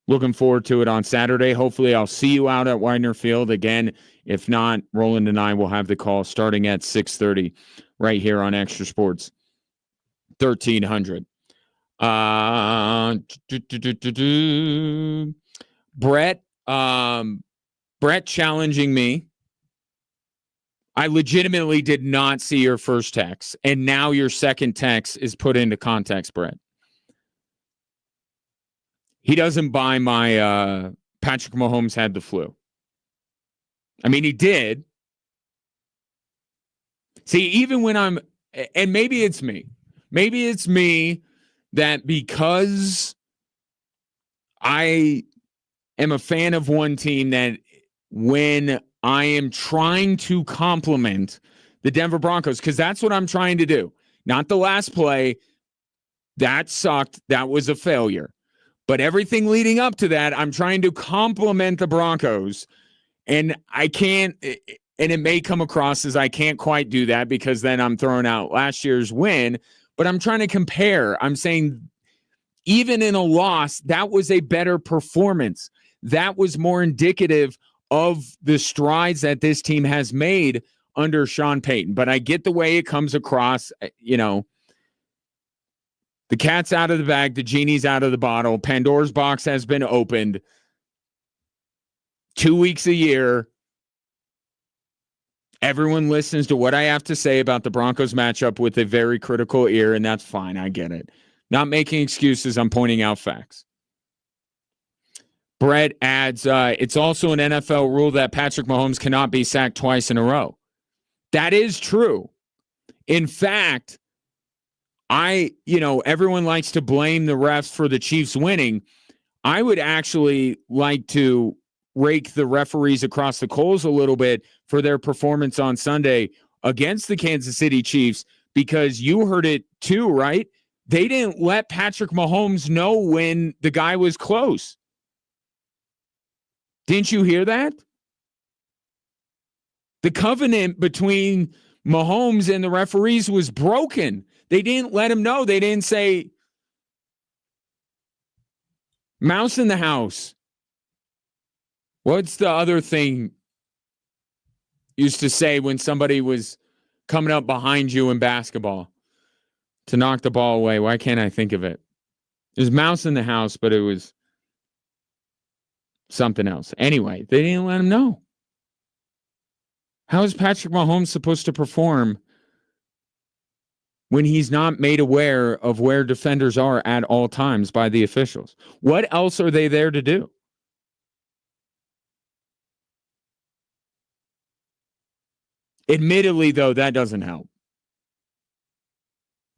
looking forward to it on Saturday. Hopefully I'll see you out at Widener Field. Again, if not, Roland and I will have the call starting at 6:30 right here on Extra Sports 1300. Brett challenging me. I legitimately did not see your first text, and now your second text is put into context, Brett. He doesn't buy my Patrick Mahomes had the flu. I mean, he did. See, even when and maybe it's me that because I am a fan of one team, that when I am trying to compliment the Denver Broncos, because that's what I'm trying to do. Not the last play. That sucked. That was a failure. But everything leading up to that, I'm trying to compliment the Broncos. And I can't, and it may come across as I can't quite do that because then I'm throwing out last year's win. But I'm trying to compare. I'm saying even in a loss, that was a better performance. That was more indicative of the strides that this team has made under Sean Payton. But I get the way it comes across, the cat's out of the bag, the genie's out of the bottle. Pandora's box has been opened. 2 weeks a year, everyone listens to what I have to say about the Broncos matchup with a very critical ear, and that's fine. I get it. Not making excuses. I'm pointing out facts. Brett adds, it's also an NFL rule that Patrick Mahomes cannot be sacked twice in a row. That is true. In fact, everyone likes to blame the refs for the Chiefs winning. I would actually like to rake the referees across the coals a little bit for their performance on Sunday against the Kansas City Chiefs, because you heard it too, right? They didn't let Patrick Mahomes know when the guy was close. Didn't you hear that? The covenant between Mahomes and the referees was broken. They didn't let him know. They didn't say, mouse in the house. What's the other thing used to say when somebody was coming up behind you in basketball to knock the ball away? Why can't I think of it? It was mouse in the house, but it was something else. Anyway, they didn't let him know. How is Patrick Mahomes supposed to perform when he's not made aware of where defenders are at all times by the officials? What else are they there to do? Admittedly, though, that doesn't help.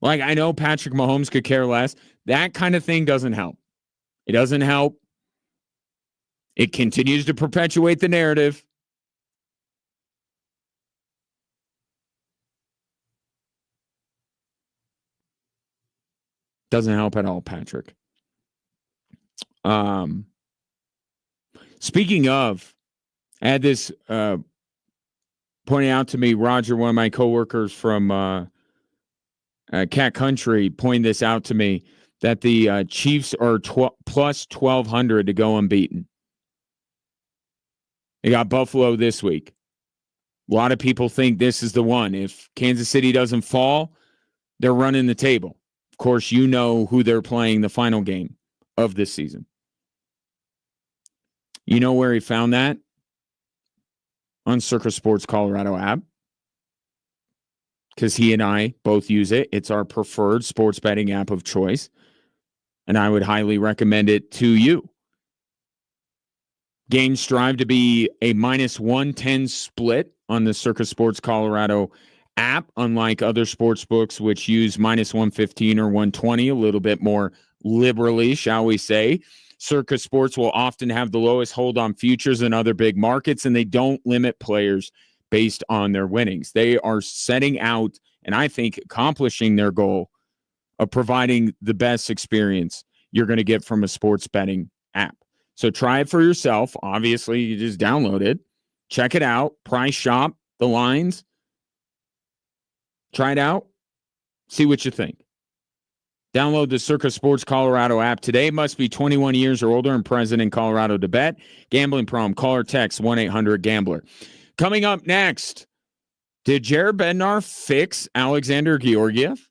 Like, I know Patrick Mahomes could care less. That kind of thing doesn't help. It doesn't help. It continues to perpetuate the narrative. Doesn't help at all, Patrick. Speaking of, I had this pointing out to me, Roger, one of my coworkers from Cat Country, pointed this out to me, that the Chiefs are plus 1,200 to go unbeaten. They got Buffalo this week. A lot of people think this is the one. If Kansas City doesn't fall, they're running the table. Of course, you know who they're playing the final game of this season. You know where he found that? On Circa Sports Colorado app. Because he and I both use it. It's our preferred sports betting app of choice. And I would highly recommend it to you. Games strive to be a minus 110 split on the Circa Sports Colorado app, unlike other sports books which use minus 115 or 120, a little bit more liberally, shall we say. Circa Sports will often have the lowest hold on futures in other big markets, and they don't limit players based on their winnings. They are setting out, and I think accomplishing their goal of providing the best experience you're going to get from a sports betting app. So try it for yourself. Obviously, you just download it. Check it out. Price shop the lines. Try it out. See what you think. Download the Circa Sports Colorado app today. Must be 21 years or older and present in Colorado to bet. Gambling problem. Call or text 1-800-GAMBLER. Coming up next, did Jared Bednar fix Alexander Georgiev?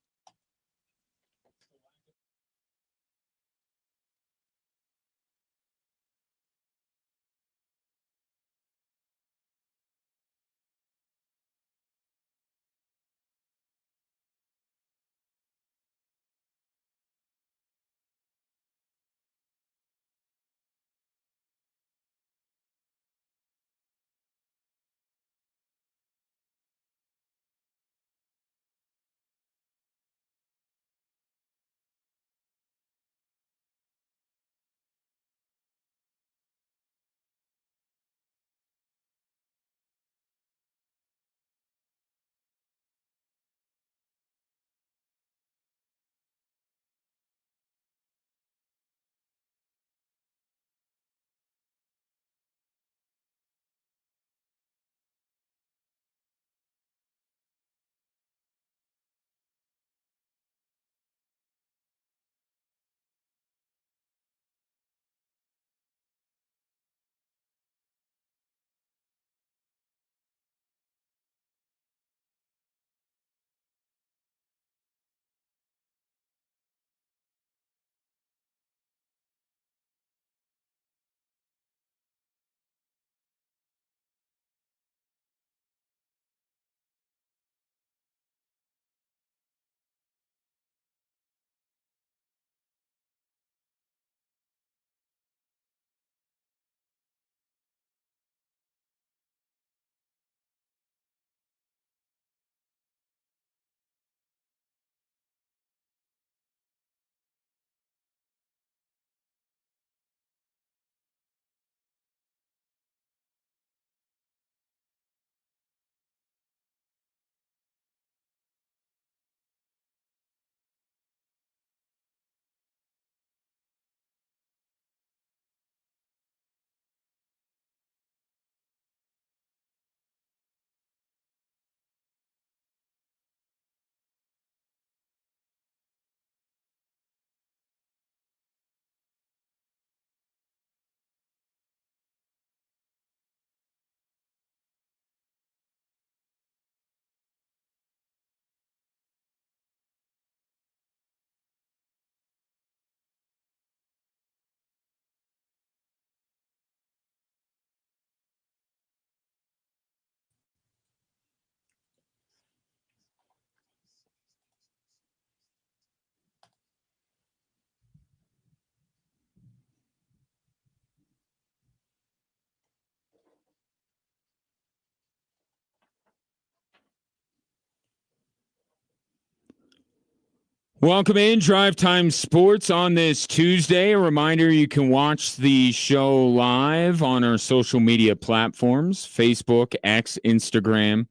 Welcome in Drive Time Sports on this Tuesday. A reminder, you can watch the show live on our social media platforms, Facebook, X, Instagram,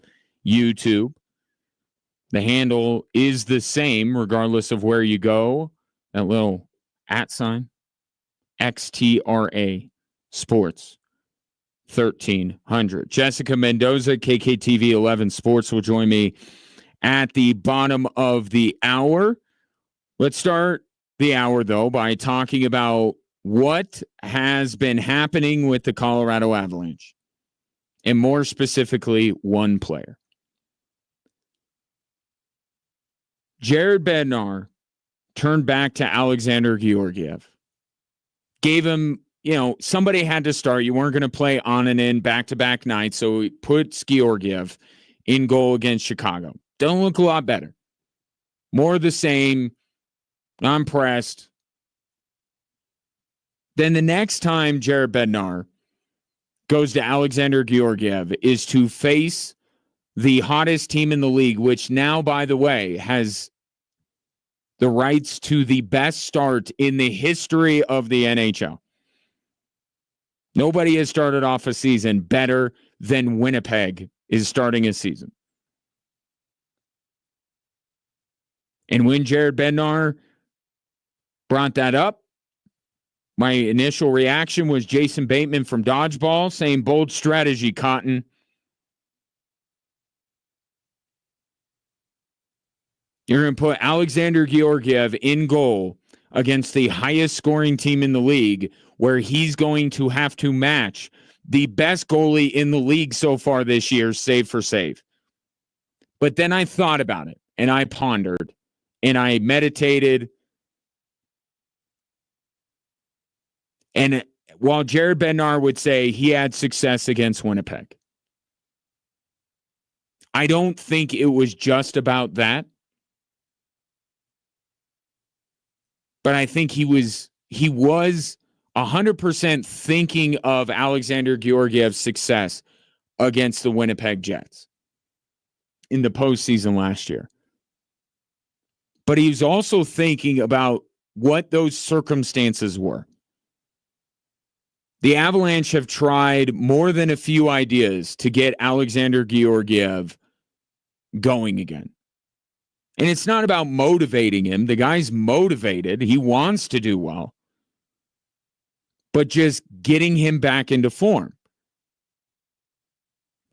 YouTube. The handle is the same regardless of where you go. That little @ XTRA Sports 1300. Jessica Mendoza, KKTV 11 Sports, will join me at the bottom of the hour. Let's start the hour, though, by talking about what has been happening with the Colorado Avalanche, and more specifically, one player. Jared Bednar turned back to Alexander Georgiev. Gave him, somebody had to start. You weren't going to play on and in back-to-back nights, so he puts Georgiev in goal against Chicago. Don't look a lot better. More of the same. I'm pressed. Then the next time Jared Bednar goes to Alexander Georgiev is to face the hottest team in the league, which now, by the way, has the rights to the best start in the history of the NHL. Nobody has started off a season better than Winnipeg is starting a season. And when Jared Bednar brought that up, my initial reaction was Jason Bateman from Dodgeball saying, bold strategy, Cotton. You're going to put Alexander Georgiev in goal against the highest scoring team in the league, where he's going to have to match the best goalie in the league so far this year, save for save. But then I thought about it, and I pondered, and I meditated. And while Jared Bednar would say he had success against Winnipeg, I don't think it was just about that. But I think he was 100% thinking of Alexander Georgiev's success against the Winnipeg Jets in the postseason last year. But he was also thinking about what those circumstances were. The Avalanche have tried more than a few ideas to get Alexander Georgiev going again. And it's not about motivating him. The guy's motivated. He wants to do well. But just getting him back into form.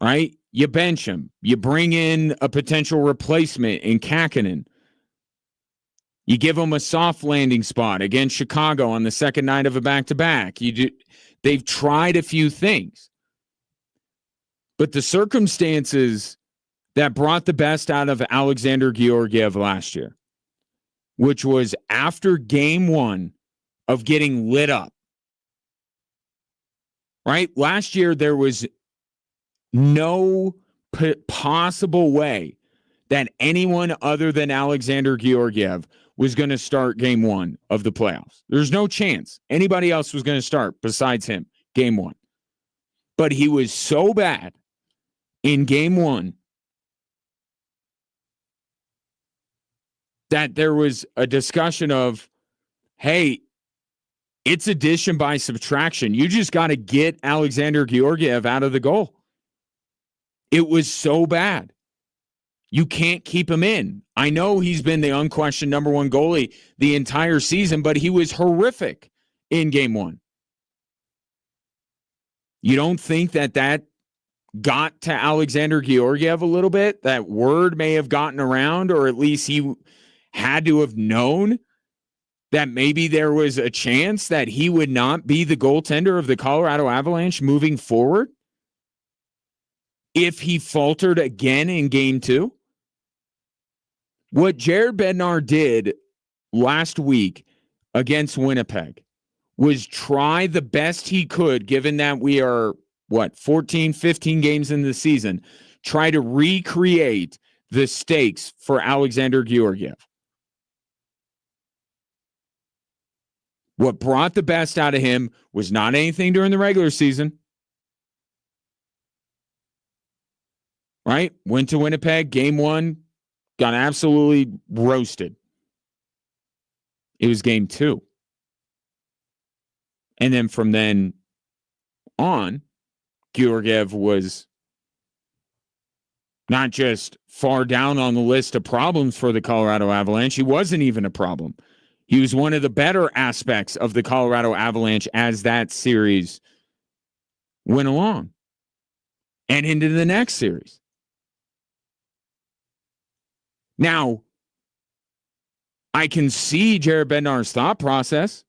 Right? You bench him. You bring in a potential replacement in Kakkonen. You give him a soft landing spot against Chicago on the second night of a back-to-back. They've tried a few things. But the circumstances that brought the best out of Alexander Georgiev last year, which was after game one of getting lit up. Right? Last year, there was no possible way that anyone other than Alexander Georgiev was going to start game one of the playoffs. There's no chance anybody else was going to start besides him game one. But he was so bad in game one that there was a discussion of, hey, it's addition by subtraction. You just got to get Alexander Georgiev out of the goal. It was so bad. You can't keep him in. I know he's been the unquestioned number one goalie the entire season, but he was horrific in game one. You don't think that got to Alexander Georgiev a little bit? That word may have gotten around, or at least he had to have known that maybe there was a chance that he would not be the goaltender of the Colorado Avalanche moving forward if he faltered again in game two. What Jared Bednar did last week against Winnipeg was try the best he could, given that we are, 14, 15 games into the season, try to recreate the stakes for Alexander Georgiev. What brought the best out of him was not anything during the regular season. Right? Went to Winnipeg, game one, got absolutely roasted. It was game 2. And then from then on, Georgiev was not just far down on the list of problems for the Colorado Avalanche. He wasn't even a problem. He was one of the better aspects of the Colorado Avalanche as that series went along and into the next series. Now, I can see Jared Bednar's thought process,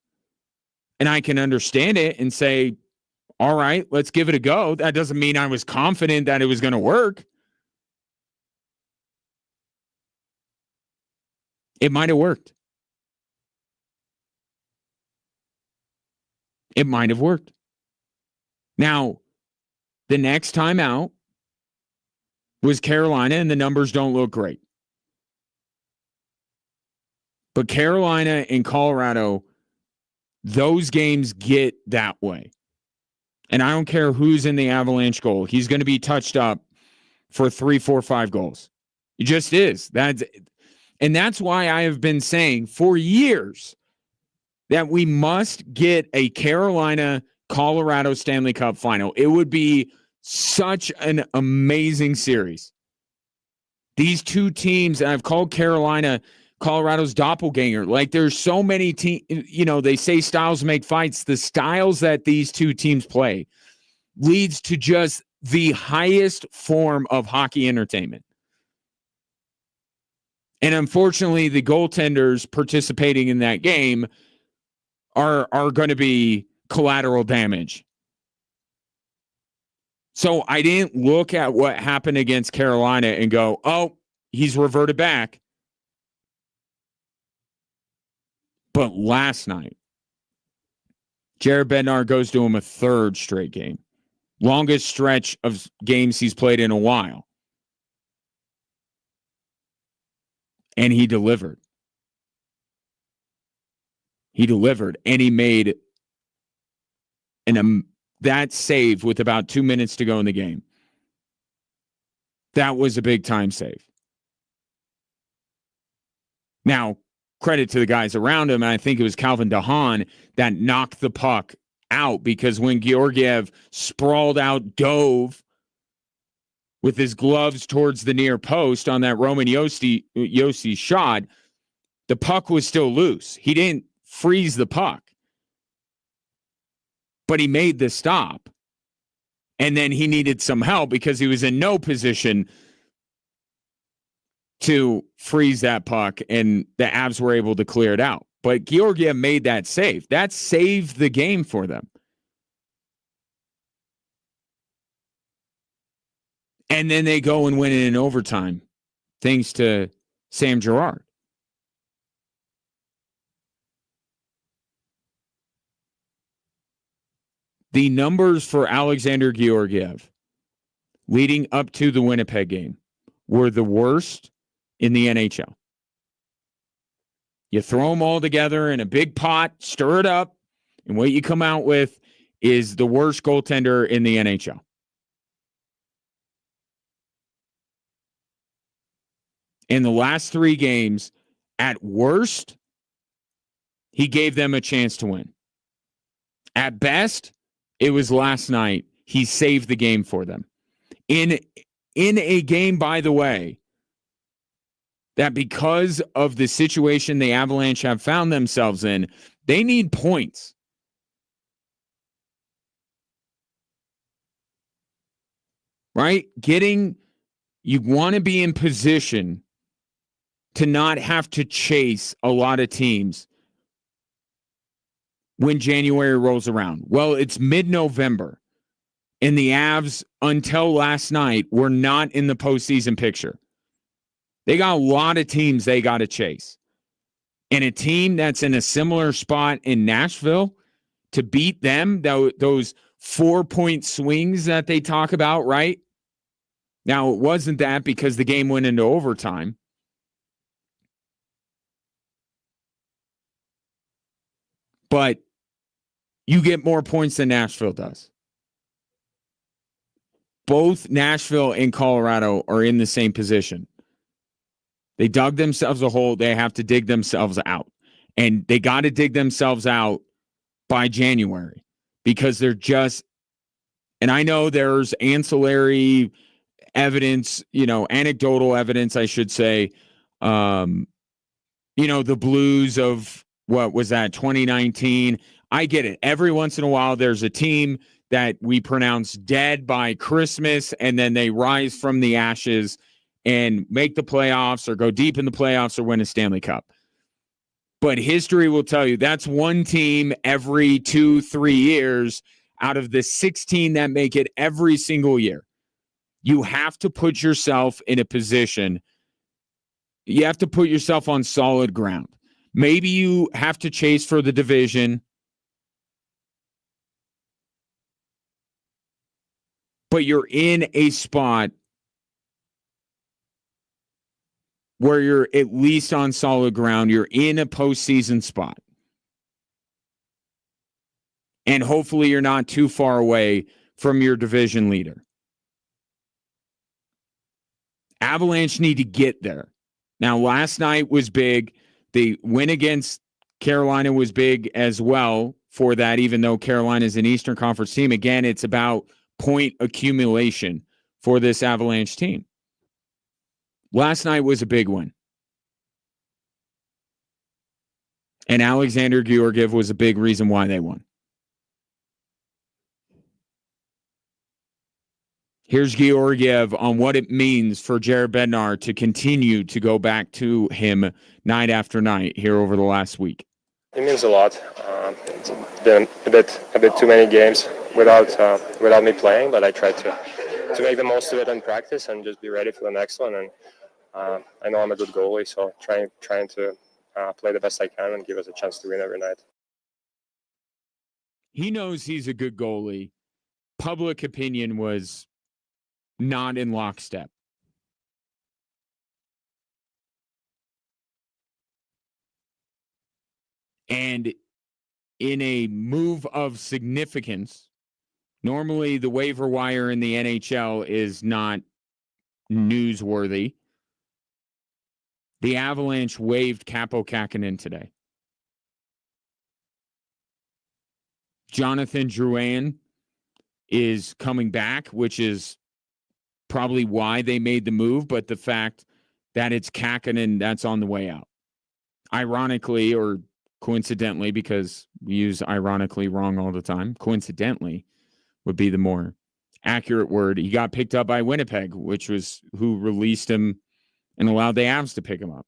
and I can understand it and say, all right, let's give it a go. That doesn't mean I was confident that it was going to work. It might have worked. It might have worked. Now, the next time out was Carolina, and the numbers don't look great. But Carolina and Colorado, those games get that way. And I don't care who's in the Avalanche goal. He's going to be touched up for 3, 4, 5 goals. It just is. And that's why I have been saying for years that we must get a Carolina-Colorado Stanley Cup final. It would be such an amazing series. These two teams, and I've called Carolina Colorado's doppelganger. Like, there's so many teams, they say styles make fights. The styles that these two teams play leads to just the highest form of hockey entertainment. And unfortunately, the goaltenders participating in that game are going to be collateral damage. So I didn't look at what happened against Carolina and go, oh, he's reverted back. But last night, Jared Bednar goes to him a third straight game. Longest stretch of games he's played in a while. And he delivered. He delivered. And he made that save with about 2 minutes to go in the game. That was a big time save. Now, credit to the guys around him. And I think it was Calvin DeHaan that knocked the puck out, because when Georgiev sprawled out, dove with his gloves towards the near post on that Roman Josi shot, the puck was still loose. He didn't freeze the puck, but he made the stop. And then he needed some help because he was in no position to freeze that puck, and the Avs were able to clear it out. But Georgiev made that save. That saved the game for them. And then they go and win it in overtime, thanks to Sam Girard. The numbers for Alexander Georgiev leading up to the Winnipeg game were the worst in the NHL. You throw them all together in a big pot, stir it up, and what you come out with is the worst goaltender in the NHL. In the last 3 games, at worst, he gave them a chance to win. At best, it was last night. He saved the game for them. In a game, by the way, that because of the situation the Avalanche have found themselves in, they need points. Right? You want to be in position to not have to chase a lot of teams when January rolls around. Well, it's mid-November, and the Avs, until last night, were not in the postseason picture. They got a lot of teams they got to chase. And a team that's in a similar spot in Nashville, to beat them, those 4-point swings that they talk about, right? Now, it wasn't that because the game went into overtime. But you get more points than Nashville does. Both Nashville and Colorado are in the same position. They dug themselves a hole. They have to dig themselves out. And they got to dig themselves out by January because they're just, and I know there's ancillary evidence, anecdotal evidence, I should say, the blues of what was that, 2019. I get it. Every once in a while, there's a team that we pronounce dead by Christmas, and then they rise from the ashes and make the playoffs or go deep in the playoffs or win a Stanley Cup. But history will tell you that's one team every 2-3 years out of the 16 that make it every single year. You have to put yourself in a position. You have to put yourself on solid ground. Maybe you have to chase for the division, but you're in a spot where you're at least on solid ground. You're in a postseason spot. And hopefully you're not too far away from your division leader. Avalanche need to get there. Now, last night was big. The win against Carolina was big as well for that, even though Carolina is an Eastern Conference team. Again, it's about point accumulation for this Avalanche team. Last night was a big win. And Alexander Georgiev was a big reason why they won. Here's Georgiev on what it means for Jared Bednar to continue to go back to him night after night here over the last week. It means a lot. It's been a bit too many games without me playing, but I try to make the most of it in practice and just be ready for the next one. And I know I'm a good goalie, so trying to play the best I can and give us a chance to win every night. He knows he's a good goalie. Public opinion was not in lockstep. And in a move of significance, normally the waiver wire in the NHL is not newsworthy. The Avalanche waived Kaapo Kähkönen today. Jonathan Drouin is coming back, which is probably why they made the move, but the fact that it's Kähkönen that's on the way out. Ironically, or coincidentally, because we use ironically wrong all the time, coincidentally would be the more accurate word. He got picked up by Winnipeg, which was who released him and allowed the Avs to pick him up.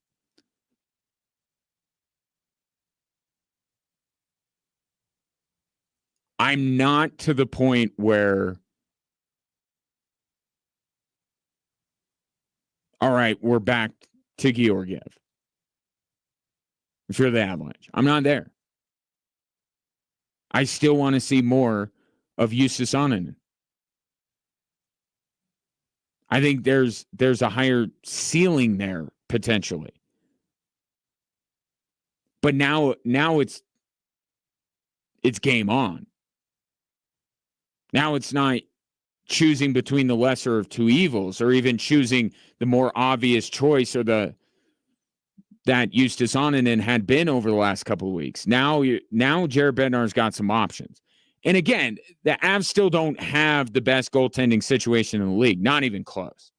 I'm not to the point where, all right, we're back to Georgiev. If you're the Avalanche, I'm not there. I still want to see more of Justus Annunen. I think there's a higher ceiling there potentially. But now it's game on. Now it's not choosing between the lesser of two evils or even choosing the more obvious choice or that Justus Annunen had been over the last couple of weeks. Now Jared Bednar's got some options. And again, the Avs still don't have the best goaltending situation in the league, not even close.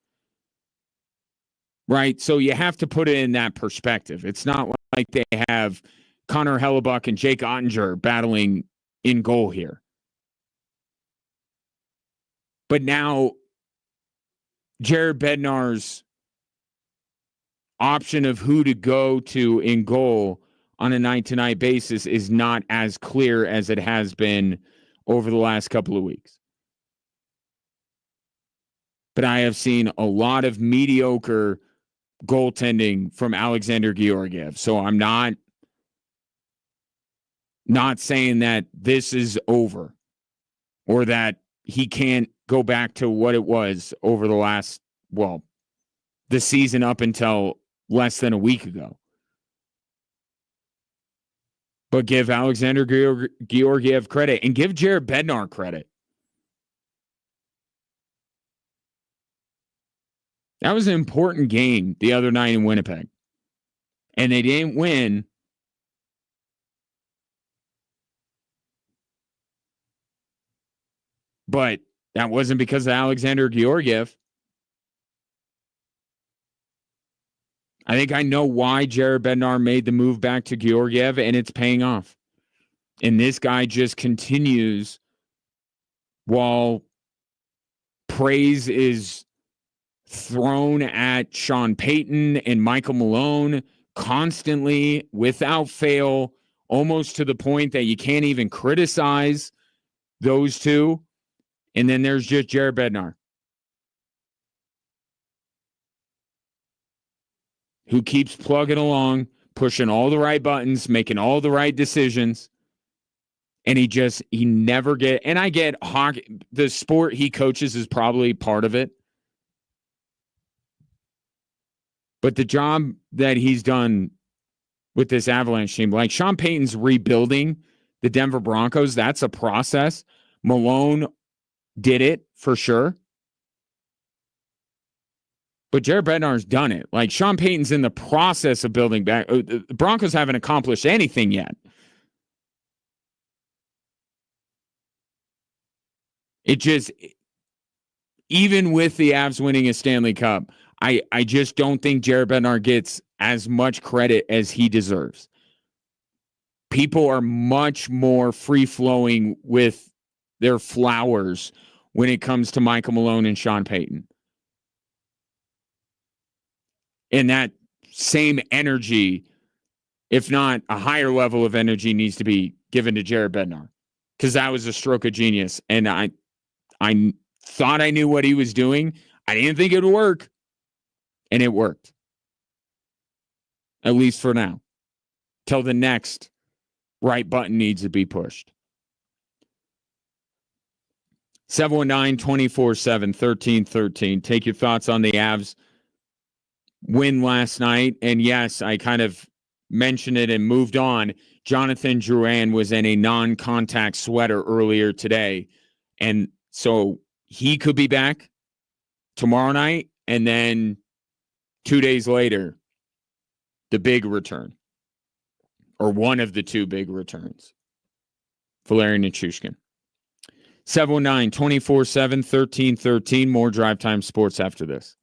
Right? So you have to put it in that perspective. It's not like they have Connor Hellebuck and Jake Ottinger battling in goal here. But now Jared Bednar's option of who to go to in goal on a night-to-night basis is not as clear as it has been over the last couple of weeks. But I have seen a lot of mediocre goaltending from Alexander Georgiev. So I'm not saying that this is over or that he can't go back to what it was over the last, the season up until less than a week ago. But give Alexander Georgiev credit and give Jared Bednar credit. That was an important game the other night in Winnipeg. And they didn't win But that wasn't because of Alexander Georgiev. I think I know why Jared Bednar made the move back to Georgiev, and it's paying off. And this guy just continues while praise is thrown at Sean Payton and Michael Malone constantly, without fail, almost to the point that you can't even criticize those two. And then there's just Jared Bednar, who keeps plugging along, pushing all the right buttons, making all the right decisions. And he never and I get hockey, the sport he coaches is probably part of it. But the job that he's done with this Avalanche team, like Sean Payton's rebuilding the Denver Broncos, that's a process. Malone did it for sure. But Jared Bednar's done it. Like Sean Payton's in the process of building back. The Broncos haven't accomplished anything yet. It just, even with the Avs winning a Stanley Cup, I just don't think Jared Bednar gets as much credit as he deserves. People are much more free-flowing with their flowers when it comes to Michael Malone and Sean Payton. And that same energy, if not a higher level of energy, needs to be given to Jared Bednar, because that was a stroke of genius. And I thought I knew what he was doing. I didn't think it would work. And it worked. At least for now. Till the next right button needs to be pushed. 719-247-1313. Take your thoughts on the Avs win last night. And yes, I kind of mentioned it and moved on. Jonathan Drouin was in a non-contact sweater earlier today. And so he could be back tomorrow night. And then 2 days later, the big return, or one of the two big returns, Valeri Nichushkin. 719-247-1313. More Drive Time Sports after this.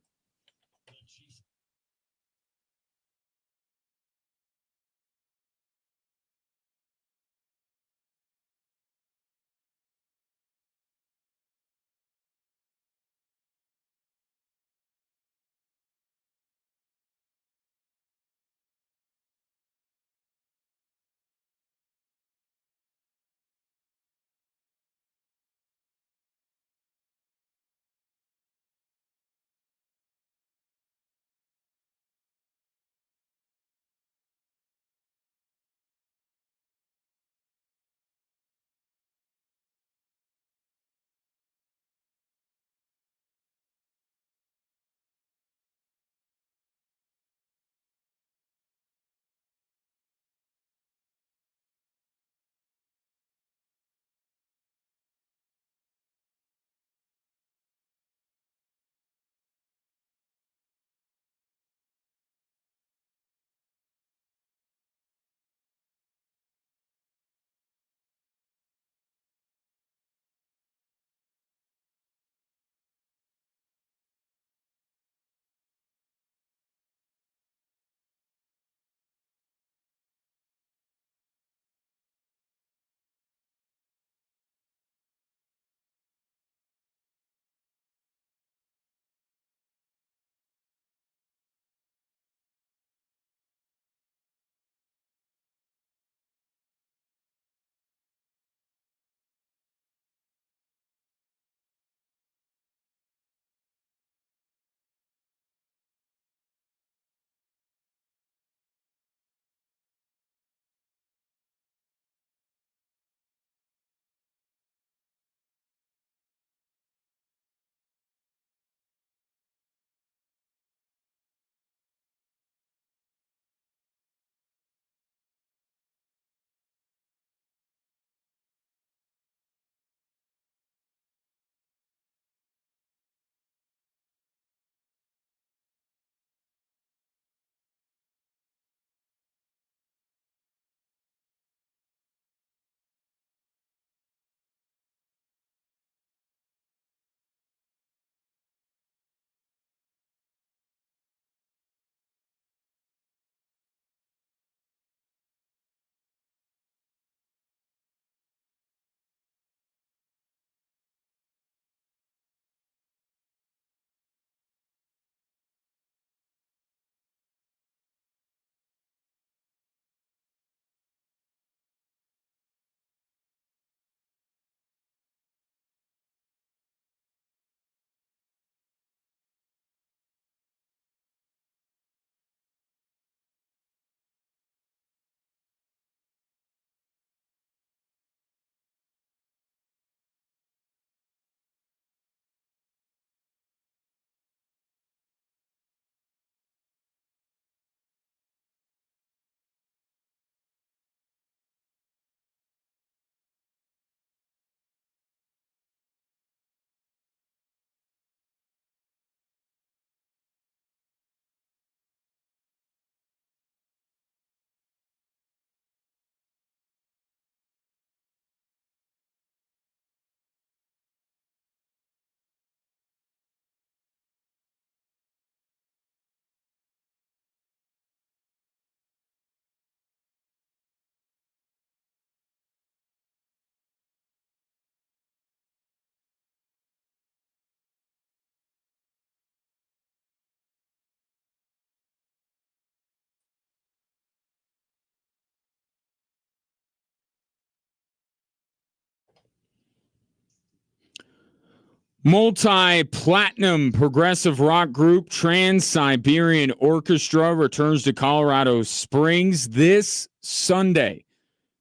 Multi-platinum progressive rock group Trans-Siberian Orchestra returns to Colorado Springs this Sunday,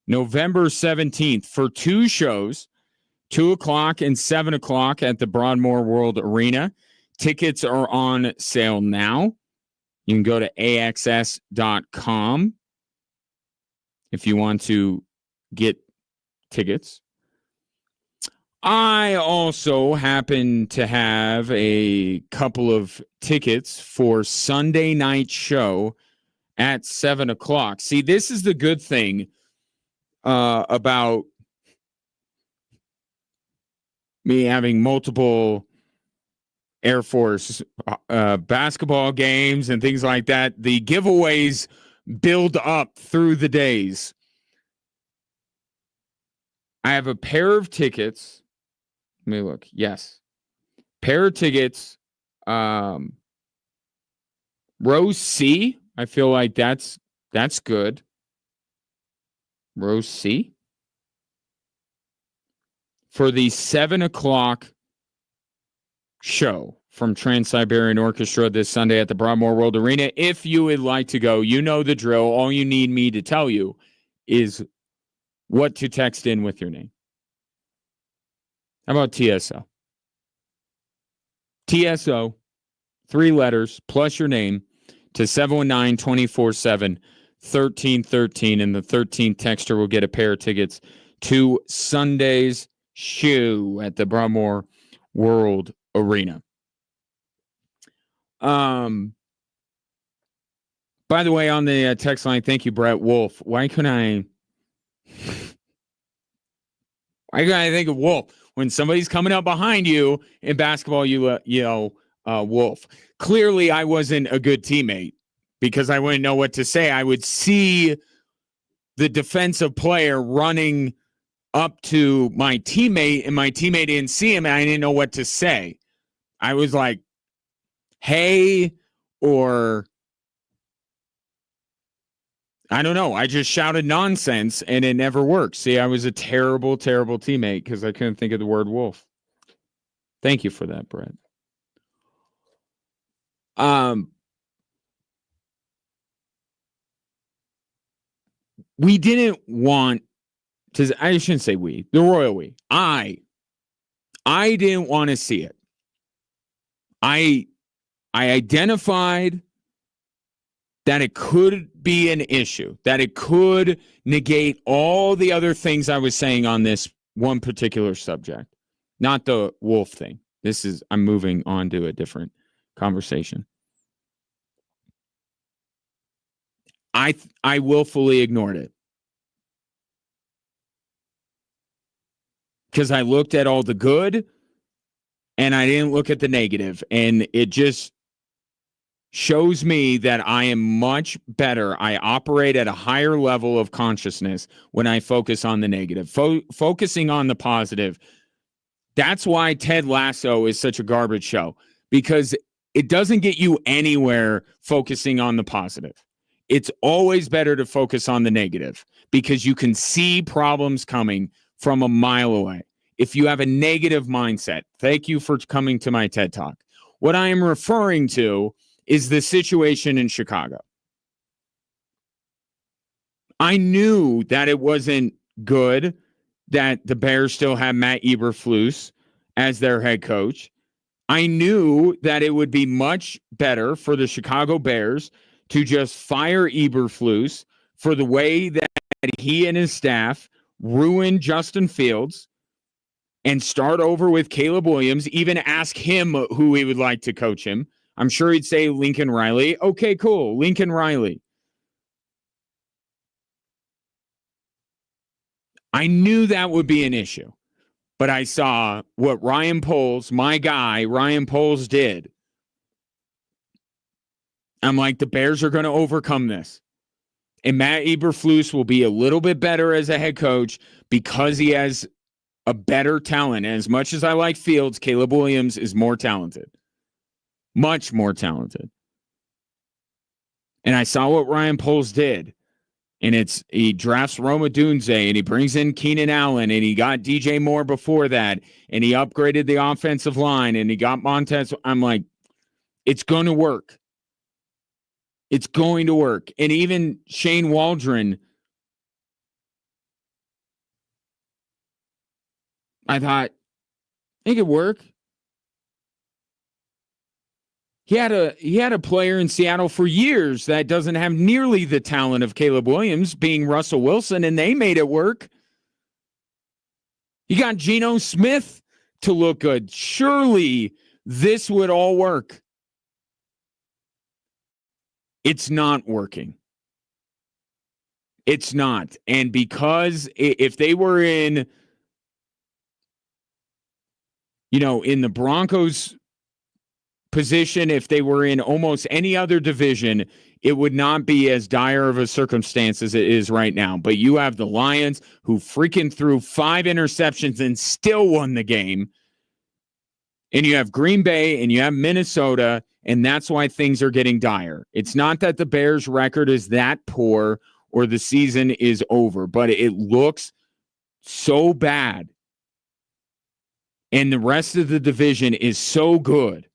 November 17th, for 2 shows, 2 o'clock and 7 o'clock at the Broadmoor World Arena. Tickets are on sale now. You can go to axs.com if you want to get tickets. I also happen to have a couple of tickets for Sunday night show at 7 o'clock. See, this is the good thing about me having multiple Air Force basketball games and things like that. The giveaways build up through the days. I have a pair of tickets. Let me look. Yes. Pair of tickets. Row C. I feel like that's good. Row C. For the 7 o'clock show from Trans-Siberian Orchestra this Sunday at the Broadmoor World Arena. If you would like to go, you know the drill. All you need me to tell you is what to text in with your name. How about TSO? TSO, 3 letters, plus your name, to 719-247-1313, and the 13th texter will get a pair of tickets to Sunday's show at the Broadmoor World Arena. By the way, on the text line, thank you, Brett Wolf. Why couldn't I think of Wolf? When somebody's coming up behind you in basketball, you yell Wolf. Clearly, I wasn't a good teammate because I wouldn't know what to say. I would see the defensive player running up to my teammate, and my teammate didn't see him, and I didn't know what to say. I was like, hey, or I don't know. I just shouted nonsense, and it never worked. See, I was a terrible, terrible teammate because I couldn't think of the word wolf. Thank you for that, Brett. We didn't want to, I shouldn't say we, the royal we. I didn't want to see it. I identified that it could be an issue, that it could negate all the other things I was saying on this one particular subject, not the wolf thing. I'm moving on to a different conversation. I willfully ignored it because I looked at all the good and I didn't look at the negative, and it just shows me that I am much better. I operate at a higher level of consciousness when I focus on the negative. Focusing on the positive. That's why Ted Lasso is such a garbage show, because it doesn't get you anywhere focusing on the positive. It's always better to focus on the negative because you can see problems coming from a mile away. If you have a negative mindset, thank you for coming to my TED Talk. What I am referring to is the situation in Chicago. I knew that it wasn't good that the Bears still have Matt Eberflus as their head coach. I knew that it would be much better for the Chicago Bears to just fire Eberflus for the way that he and his staff ruined Justin Fields and start over with Caleb Williams, even ask him who he would like to coach him. I'm sure he'd say Lincoln Riley. Okay, cool. Lincoln Riley. I knew that would be an issue, but I saw what Ryan Poles, my guy, Ryan Poles did. I'm like, the Bears are going to overcome this. And Matt Eberflus will be a little bit better as a head coach because he has a better talent. And as much as I like Fields, Caleb Williams is more talented. Much more talented. And I saw what Ryan Poles did. And he drafts Roma Dunze, and he brings in Keenan Allen, and he got DJ Moore before that, and he upgraded the offensive line, and he got Montez. I'm like, it's going to work. It's going to work. And even Shane Waldron, I thought, it could work. He had a player in Seattle for years that doesn't have nearly the talent of Caleb Williams, being Russell Wilson, and they made it work. You got Geno Smith to look good. Surely this would all work. It's not working. It's not. And because if they were in the Broncos position, if they were in almost any other division, it would not be as dire of a circumstance as it is right now. But you have the Lions, who freaking threw 5 interceptions and still won the game. And you have Green Bay and you have Minnesota, and that's why things are getting dire. It's not that the Bears' record is that poor or the season is over, but it looks so bad. And the rest of the division is so good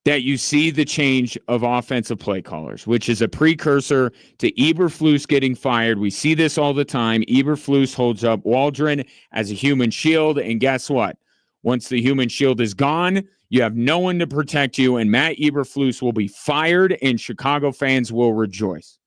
that you see the change of offensive play callers, which is a precursor to Eberflus getting fired. We see this all the time. Eberflus holds up Waldron as a human shield, and guess what? Once the human shield is gone, you have no one to protect you, and Matt Eberflus will be fired, and Chicago fans will rejoice.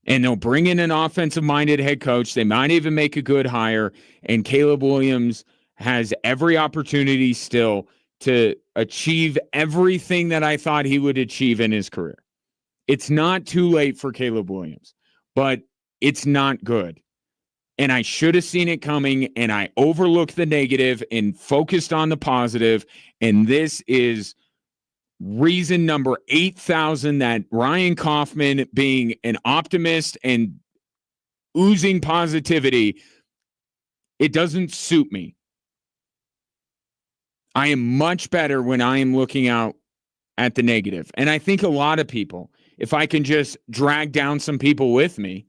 And they'll bring in an offensive-minded head coach. They might even make a good hire. And Caleb Williams has every opportunity still to achieve everything that I thought he would achieve in his career. It's not too late for Caleb Williams, but it's not good. And I should have seen it coming, and I overlooked the negative and focused on the positive. And this is reason number 8,000 that Ryan Kaufman, being an optimist and oozing positivity, it doesn't suit me. I am much better when I am looking out at the negative. And I think a lot of people, if I can just drag down some people with me,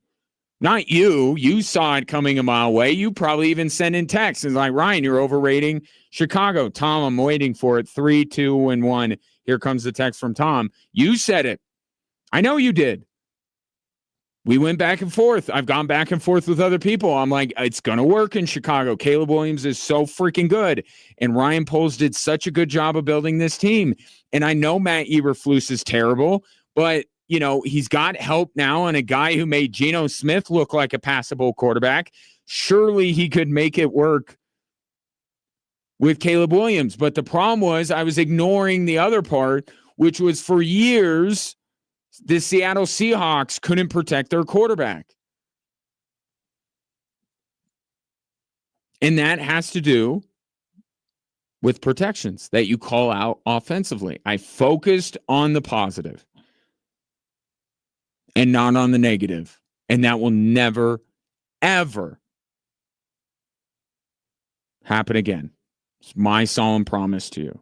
not you saw it coming a mile away. You probably even sent in texts and like, Ryan, you're overrating Chicago. Tom, I'm waiting for it. 3, 2, and 1. Here comes the text from Tom. You said it. I know you did. We went back and forth. I've gone back and forth with other people. I'm like, it's going to work in Chicago. Caleb Williams is so freaking good. And Ryan Poles did such a good job of building this team. And I know Matt Eberflus is terrible, but, he's got help now, and a guy who made Geno Smith look like a passable quarterback. Surely he could make it work with Caleb Williams. But the problem was I was ignoring the other part, which was for years, the Seattle Seahawks couldn't protect their quarterback. And that has to do with protections that you call out offensively. I focused on the positive and not on the negative. And that will never, ever happen again. It's my solemn promise to you.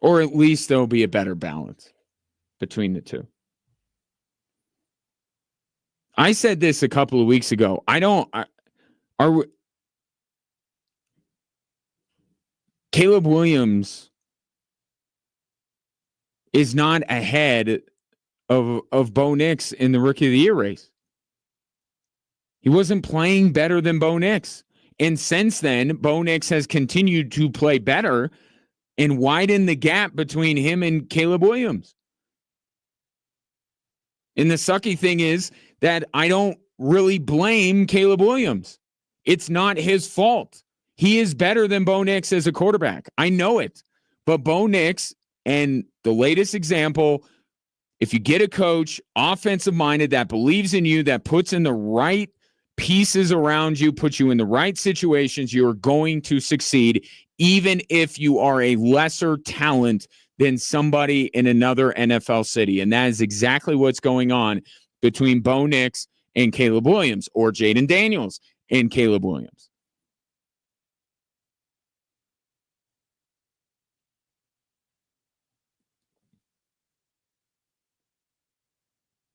Or at least there'll be a better balance between the two. I said this a couple of weeks ago. Caleb Williams is not ahead of Bo Nix in the Rookie of the Year race. He wasn't playing better than Bo Nix. And since then, Bo Nix has continued to play better and widen the gap between him and Caleb Williams. And the sucky thing is that I don't really blame Caleb Williams. It's not his fault. He is better than Bo Nix as a quarterback. I know it. But Bo Nix, and the latest example, if you get a coach, offensive-minded, that believes in you, that puts in the right pieces around you, puts you in the right situations, you're going to succeed, even if you are a lesser talent than somebody in another NFL city. And that is exactly what's going on between Bo Nix and Caleb Williams, or Jaden Daniels and Caleb Williams.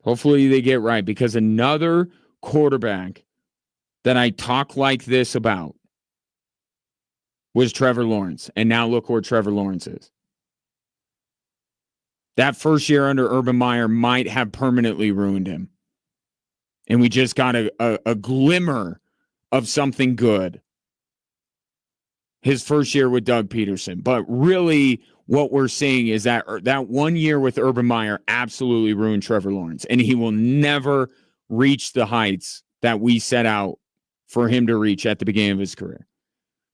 Hopefully they get right, because another quarterback that I talk like this about was Trevor Lawrence. And now look where Trevor Lawrence is. That first year under Urban Meyer might have permanently ruined him. And we just got a glimmer of something good his first year with Doug Peterson. But really what we're seeing is that 1 year with Urban Meyer absolutely ruined Trevor Lawrence. And he will never reach the heights that we set out for him to reach at the beginning of his career.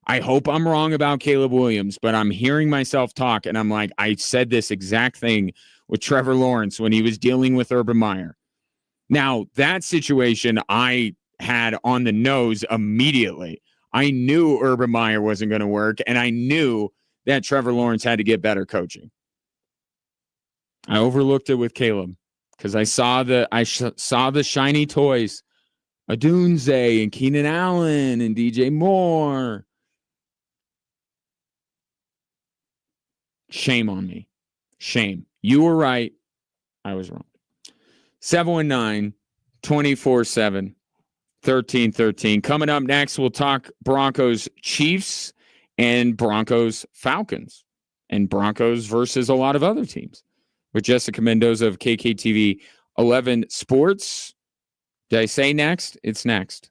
I hope I'm wrong about Caleb Williams, but I'm hearing myself talk, and I'm like, I said this exact thing with Trevor Lawrence when he was dealing with Urban Meyer. Now, that situation I had on the nose immediately. I knew Urban Meyer wasn't going to work, and I knew that Trevor Lawrence had to get better coaching. I overlooked it with Caleb because I saw the shiny toys, Adunze and Keenan Allen and DJ Moore. Shame on me. Shame. You were right. I was wrong. 719 24/7 1313. Coming up next, we'll talk Broncos Chiefs and Broncos Falcons and Broncos versus a lot of other teams with Jessica Mendoza of KKTV 11 Sports. Did I say next? It's next.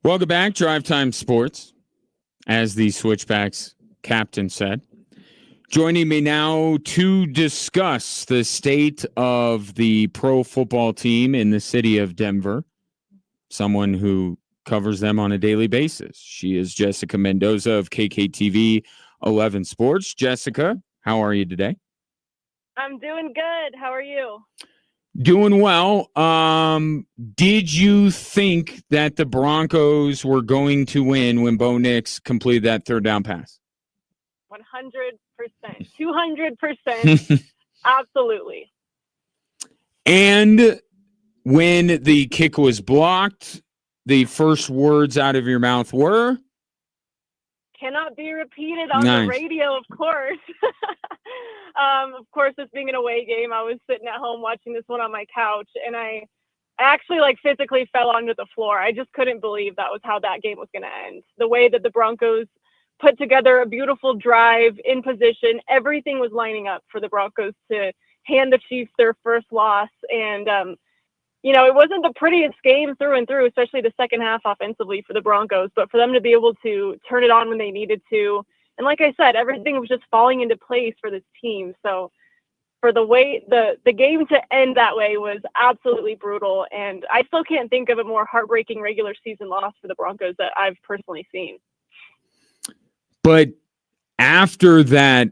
Welcome back, Drive Time Sports. As the Switchbacks captain said, Joining me now to discuss the state of the pro football team in the city of Denver, someone who covers them on a daily basis. She is Jessica Mendoza of KKTV 11 Sports. Jessica, how are you today? I'm doing good. How are you? Doing well. Did you think that the Broncos were going to win when Bo Nix completed that third down pass? 100%. 200%. Absolutely. And when the kick was blocked, the first words out of your mouth were? Cannot be repeated on the radio, of course. Of course, this being an away game, I was sitting at home watching this one on my couch, and I actually physically fell onto the floor. I just couldn't believe that was how that game was going to end. The way that the Broncos put together a beautiful drive in position, everything was lining up for the Broncos to hand the Chiefs their first loss. And, it wasn't the prettiest game through and through, especially the second half offensively for the Broncos, but for them to be able to turn it on when they needed to. And like I said, everything was just falling into place for this team. So for the way the game to end that way was absolutely brutal. And I still can't think of a more heartbreaking regular season loss for the Broncos that I've personally seen. But after that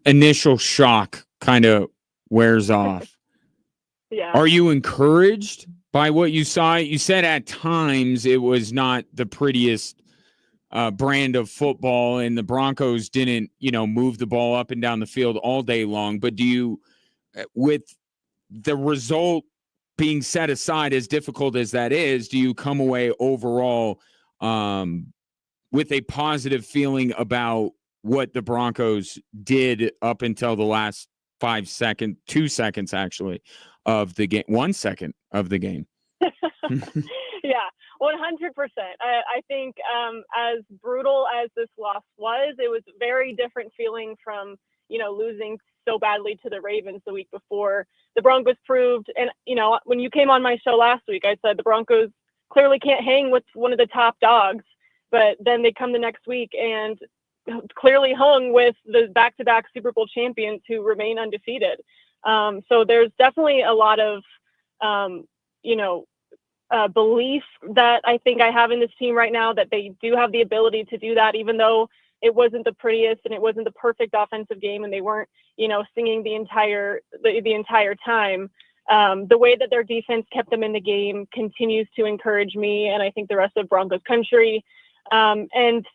initial shock kind of wears off, yeah. Are you encouraged by what you saw? You said at times it was not the prettiest brand of football, and the Broncos didn't, move the ball up and down the field all day long. But do you, with the result being set aside, as difficult as that is, do you come away overall with a positive feeling about what the Broncos did up until the last 2 seconds actually of the game, 1 second of the game? Yeah, 100%. I think as brutal as this loss was, it was very different feeling from, losing so badly to the Ravens the week before. The Broncos proved, and, when you came on my show last week, I said the Broncos clearly can't hang with one of the top dogs, but then they come the next week and clearly hung with the back-to-back Super Bowl champions who remain undefeated. So there's definitely a lot of, belief that I think I have in this team right now, that they do have the ability to do that, even though it wasn't the prettiest and it wasn't the perfect offensive game and they weren't, singing the entire time. The way that their defense kept them in the game continues to encourage me, and I think the rest of Broncos country. And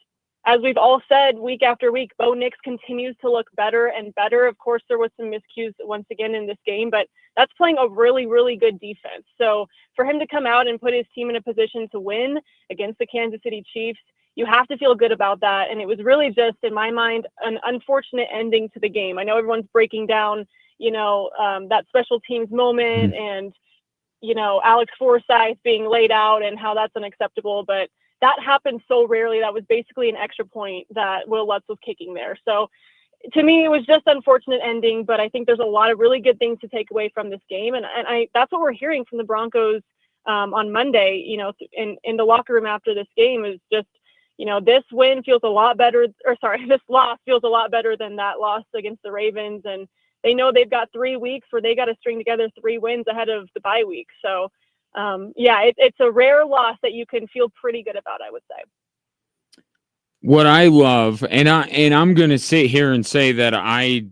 as we've all said week after week, Bo Nix continues to look better and better. Of course, there was some miscues once again in this game, but that's playing a really, really good defense. So for him to come out and put his team in a position to win against the Kansas City Chiefs, you have to feel good about that. And it was really just, in my mind, an unfortunate ending to the game. I know everyone's breaking down, that special teams moment and, Alex Forsyth being laid out and how that's unacceptable, but that happened so rarely. That was basically an extra point that Will Lutz was kicking there. So to me, it was just unfortunate ending, but I think there's a lot of really good things to take away from this game. And that's what we're hearing from the Broncos on Monday, in the locker room after this game, is just, this win feels a lot better, this loss feels a lot better than that loss against the Ravens. And they know they've got 3 weeks where they got to string together 3 wins ahead of the bye week. So it's a rare loss that you can feel pretty good about, I would say. What I love, and I'm going to sit here and say that I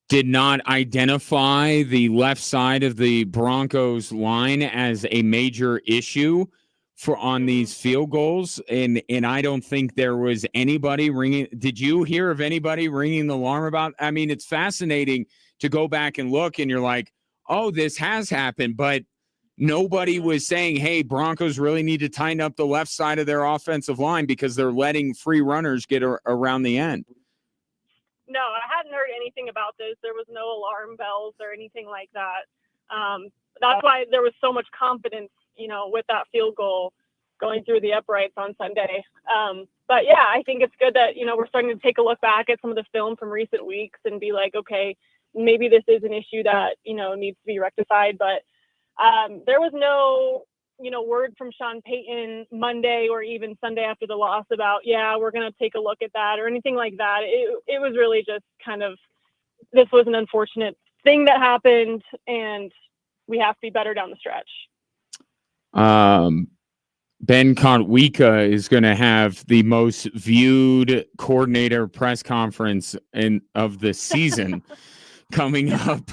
did not identify the left side of the Broncos line as a major issue on these field goals, and I don't think there was anybody ringing. Did you hear of anybody ringing the alarm about? I mean, it's fascinating to go back and look, and you're like, oh, this has happened, but nobody was saying, hey, Broncos really need to tighten up the left side of their offensive line because they're letting free runners get around the end. No, I hadn't heard anything about this. There was no alarm bells or anything like that. That's why there was so much confidence, with that field goal going through the uprights on Sunday. But yeah, I think it's good that, we're starting to take a look back at some of the film from recent weeks and be like, okay, maybe this is an issue that, needs to be rectified. But there was no word from Sean Payton Monday or even Sunday after the loss about, we're going to take a look at that or anything like that. It was really just kind of, this was an unfortunate thing that happened, and we have to be better down the stretch. Ben Kontwika is going to have the most viewed coordinator press conference of the season coming up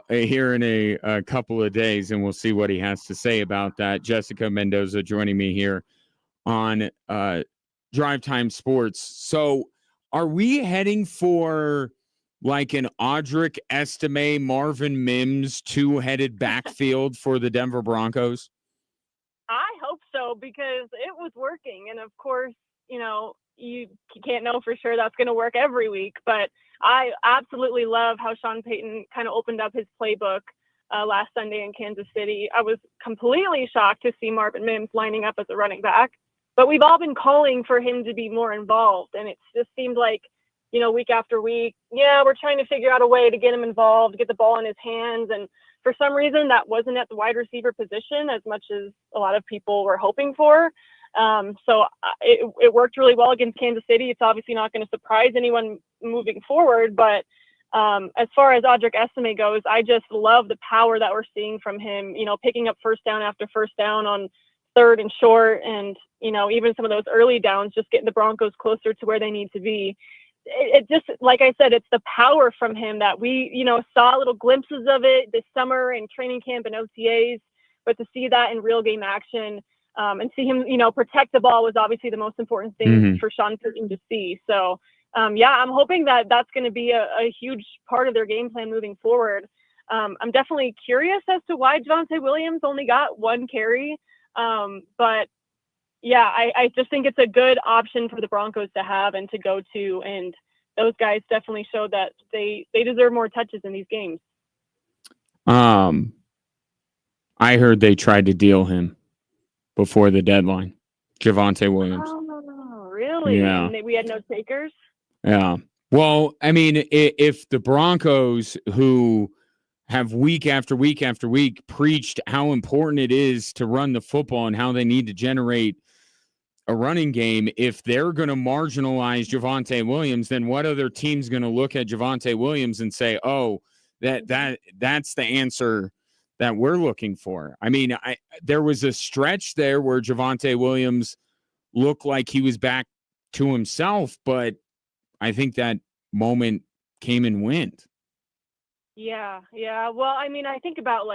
here in a couple of days, and we'll see what he has to say about that. Jessica Mendoza joining me here on Drive Time Sports. So are we heading for like an Audric Estime, Marvin Mims two-headed backfield for the Denver Broncos? I hope so, because it was working. And of course, you can't know for sure that's going to work every week, but I absolutely love how Sean Payton kind of opened up his playbook last Sunday in Kansas City. I was completely shocked to see Marvin Mims lining up as a running back, but we've all been calling for him to be more involved. And it just seemed like, week after week, we're trying to figure out a way to get him involved, get the ball in his hands. And for some reason, that wasn't at the wide receiver position as much as a lot of people were hoping for. So it worked really well against Kansas City. It's obviously not going to surprise anyone moving forward, but as far as Audric Estime goes, I just love the power that we're seeing from him, picking up first down after first down on third and short, and, even some of those early downs, just getting the Broncos closer to where they need to be. It just, like I said, it's the power from him that we, saw little glimpses of it this summer in training camp and OTAs, but to see that in real game action and see him, protect the ball was obviously the most important thing for Sean Payton to see. So, I'm hoping that that's going to be a huge part of their game plan moving forward. I'm definitely curious as to why Javonte Williams only got one carry. But I just think it's a good option for the Broncos to have and to go to. And those guys definitely showed that they deserve more touches in these games. I heard they tried to deal him before the deadline, Javonte Williams. Oh, really? Yeah. And we had no takers? Yeah. Well, I mean, if the Broncos, who have week after week after week preached how important it is to run the football and how they need to generate a running game, if they're going to marginalize Javonte Williams, then what other team's going to look at Javonte Williams and say, oh, that's the answer that we're looking for? I mean, there was a stretch there where Javonte Williams looked like he was back to himself, but I think that moment came and went. Yeah. Well, I mean, I think about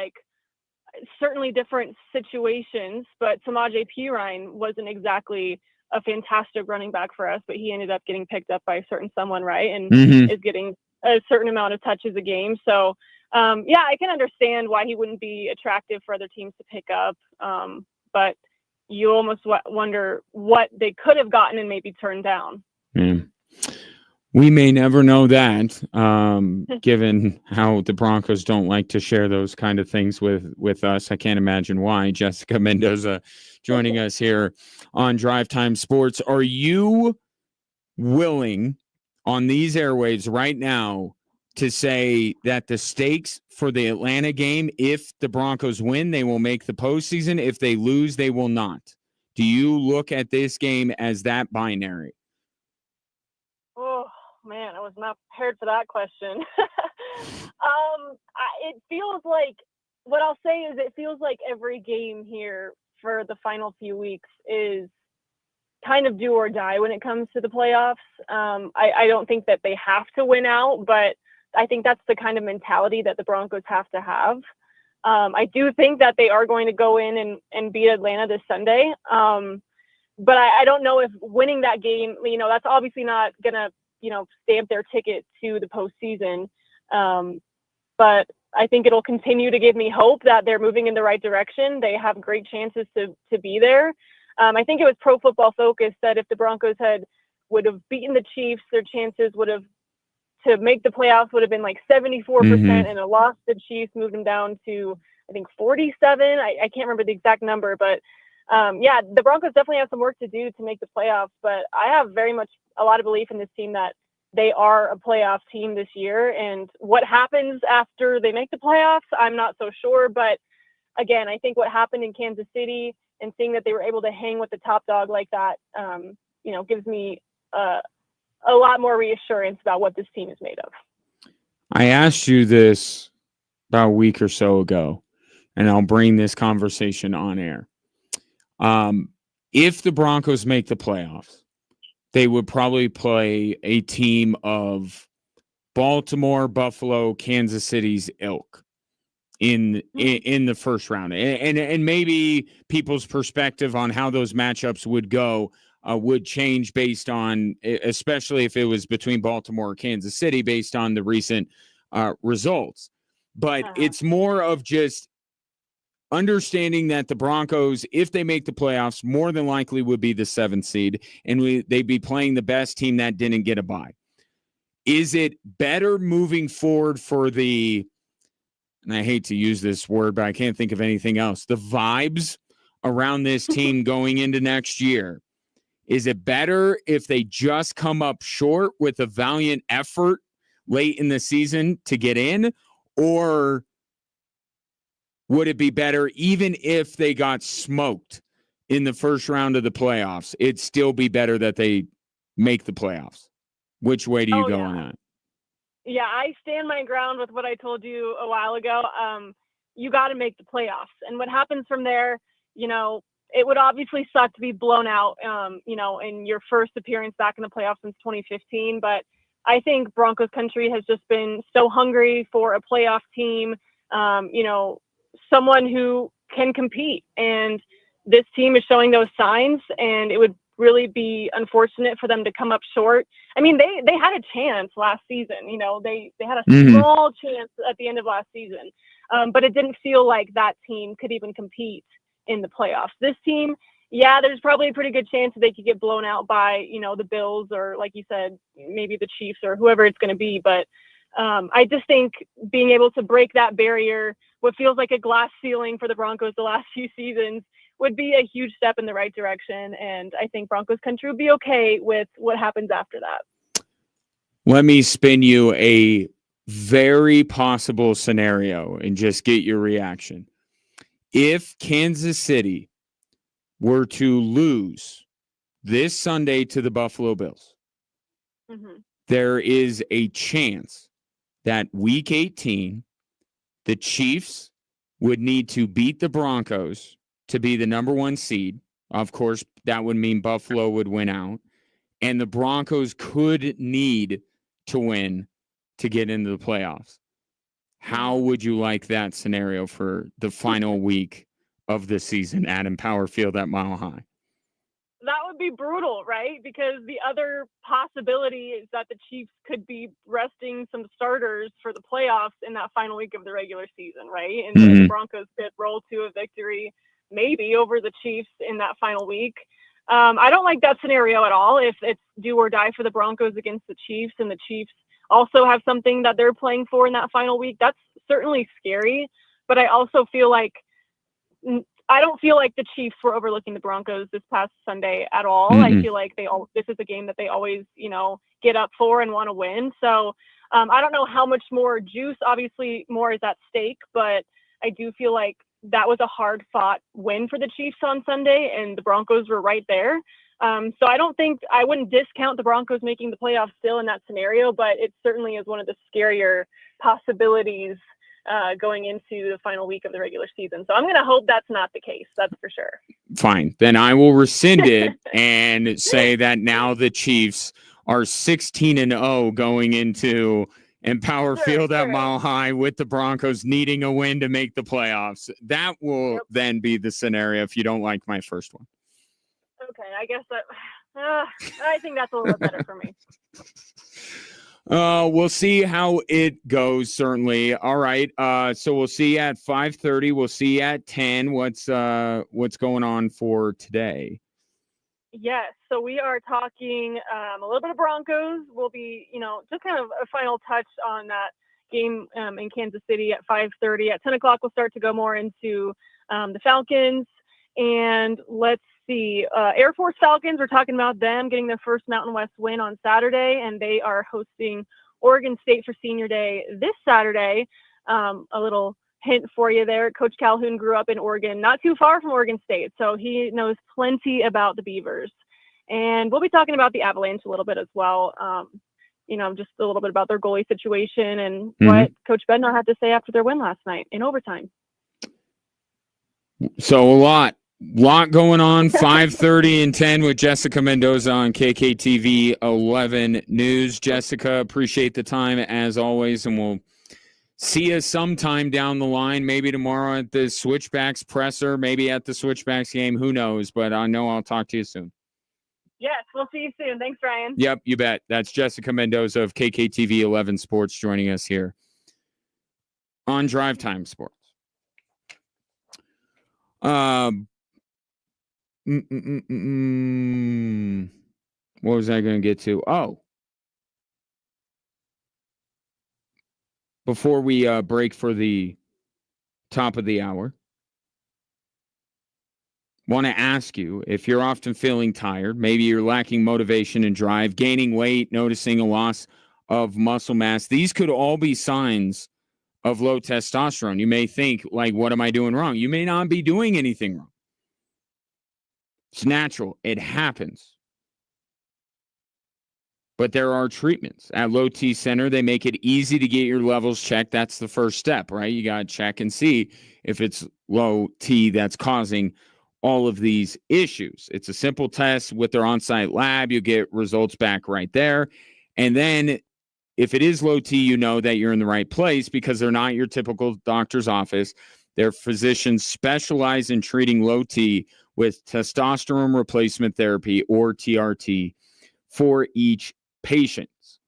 certainly different situations, but Samaje Perine wasn't exactly a fantastic running back for us, but he ended up getting picked up by a certain someone, right? And is getting a certain amount of touches a game. So, I can understand why he wouldn't be attractive for other teams to pick up. But you almost wonder what they could have gotten and maybe turned down. Yeah. We may never know that, given how the Broncos don't like to share those kind of things with us. I can't imagine why. Jessica Mendoza joining us here on Drive Time Sports. Are you willing on these airwaves right now to say that the stakes for the Atlanta game, if the Broncos win, they will make the postseason? If they lose, they will not. Do you look at this game as that binary? Oh, man, I was not prepared for that question. It feels like, what I'll say is it feels like every game here for the final few weeks is kind of do or die when it comes to the playoffs. I don't think that they have to win out, but I think that's the kind of mentality that the Broncos have to have. I do think that they are going to go in and beat Atlanta this Sunday. But I don't know if winning that game, that's obviously not going to, stamp their ticket to the postseason. But I think it'll continue to give me hope that they're moving in the right direction. They have great chances to be there. I think it was Pro Football Focus that if the Broncos would have beaten the Chiefs, their chances to make the playoffs would have been like 74%, and a loss to the Chiefs moved them down to, I think, 47. I can't remember the exact number, but the Broncos definitely have some work to do to make the playoffs, but I have very much a lot of belief in this team that they are a playoff team this year. And what happens after they make the playoffs, I'm not so sure, but again, I think what happened in Kansas City and seeing that they were able to hang with the top dog like that, gives me a lot more reassurance about what this team is made of. I asked you this about a week or so ago, and I'll bring this conversation on air. If the Broncos make the playoffs, they would probably play a team of Baltimore, Buffalo, Kansas City's ilk in the first round, and maybe people's perspective on how those matchups would go would change based on, especially if it was between Baltimore or Kansas City, based on the recent results. But it's more of just understanding that the Broncos, if they make the playoffs, more than likely would be the 7th seed, and they'd be playing the best team that didn't get a bye. Is it better moving forward for the, and I hate to use this word, but I can't think of anything else, the vibes around this team going into next year? Is it better if they just come up short with a valiant effort late in the season to get in, or would it be better even if they got smoked in the first round of the playoffs? It'd still be better that they make the playoffs. Which way do you go on that? Yeah, I stand my ground with what I told you a while ago. You got to make the playoffs. And what happens from there, it would obviously suck to be blown out, in your first appearance back in the playoffs since 2015. But I think Broncos country has just been so hungry for a playoff team, someone who can compete. And this team is showing those signs, and it would really be unfortunate for them to come up short. I mean, they had a chance last season. They had a small chance at the end of last season, but it didn't feel like that team could even compete in the playoffs. This team, there's probably a pretty good chance that they could get blown out by, the Bills, or like you said, maybe the Chiefs, or whoever it's going to be. But I just think being able to break that barrier, what feels like a glass ceiling for the Broncos the last few seasons, would be a huge step in the right direction. And I think Broncos country would be okay with what happens after that. Let me spin you a very possible scenario and just get your reaction. If Kansas City were to lose this Sunday to the Buffalo Bills, there is a chance that week 18, the Chiefs would need to beat the Broncos to be the number 1 seed. Of course, that would mean Buffalo would win out, and the Broncos could need to win to get into the playoffs. How would you like that scenario for the final week of the season, Adam Power Field at Mile High? That would be brutal, right? Because the other possibility is that the Chiefs could be resting some starters for the playoffs in that final week of the regular season, right? And then the Broncos could roll to a victory, maybe over the Chiefs in that final week. I don't like that scenario at all. If it's do or die for the Broncos against the Chiefs, and the Chiefs also have something that they're playing for in that final week, that's certainly scary. But I also feel like I don't feel like the Chiefs were overlooking the Broncos this past Sunday at all. I feel like this is a game that they always, get up for and want to win. So I don't know how much more juice, obviously more is at stake, but I do feel like that was a hard fought win for the Chiefs on Sunday, and the Broncos were right there. So I wouldn't discount the Broncos making the playoffs still in that scenario, but it certainly is one of the scarier possibilities going into the final week of the regular season. So I'm going to hope that's not the case. That's for sure. Fine. Then I will rescind it and say that now the Chiefs are 16-0 going into Empower Field at Mile High, with the Broncos needing a win to make the playoffs. That will then be the scenario if you don't like my first one. Okay, I guess I think that's a little bit better for me. We'll see how it goes, certainly. All right. So we'll see you at 5:30. We'll see you at 10. What's going on for today? Yes. So we are talking a little bit of Broncos. We'll be, just kind of a final touch on that game in Kansas City at 5:30. At 10 o'clock, we'll start to go more into the Falcons. And let's see, Air Force Falcons, we're talking about them getting their first Mountain West win on Saturday, and they are hosting Oregon State for Senior Day this Saturday. A little hint for you there. Coach Calhoun grew up in Oregon, not too far from Oregon State, so he knows plenty about the Beavers. And we'll be talking about the Avalanche a little bit as well. Just a little bit about their goalie situation and what Coach Bednar had to say after their win last night in overtime. So a lot going on. 5:30 and 10 with Jessica Mendoza on KKTV 11 News. Jessica, appreciate the time as always, and we'll see you sometime down the line, maybe tomorrow at the Switchbacks presser, maybe at the Switchbacks game. Who knows? But I know I'll talk to you soon. Yes, we'll see you soon. Thanks, Ryan. Yep, you bet. That's Jessica Mendoza of KKTV 11 Sports joining us here on Drive Time Sports. What was I going to get to? Oh. Before we break for the top of the hour, want to ask you if you're often feeling tired, maybe you're lacking motivation and drive, gaining weight, noticing a loss of muscle mass. These could all be signs of low testosterone. You may think, like, what am I doing wrong? You may not be doing anything wrong. It's natural. It happens. But there are treatments. At Low T Center, they make it easy to get your levels checked. That's the first step, right? You got to check and see if it's low T that's causing all of these issues. It's a simple test with their on-site lab. You get results back right there. And then if it is low T, you know that you're in the right place because they're not your typical doctor's office. Their physicians specialize in treating low T with testosterone replacement therapy, or TRT, for each patients.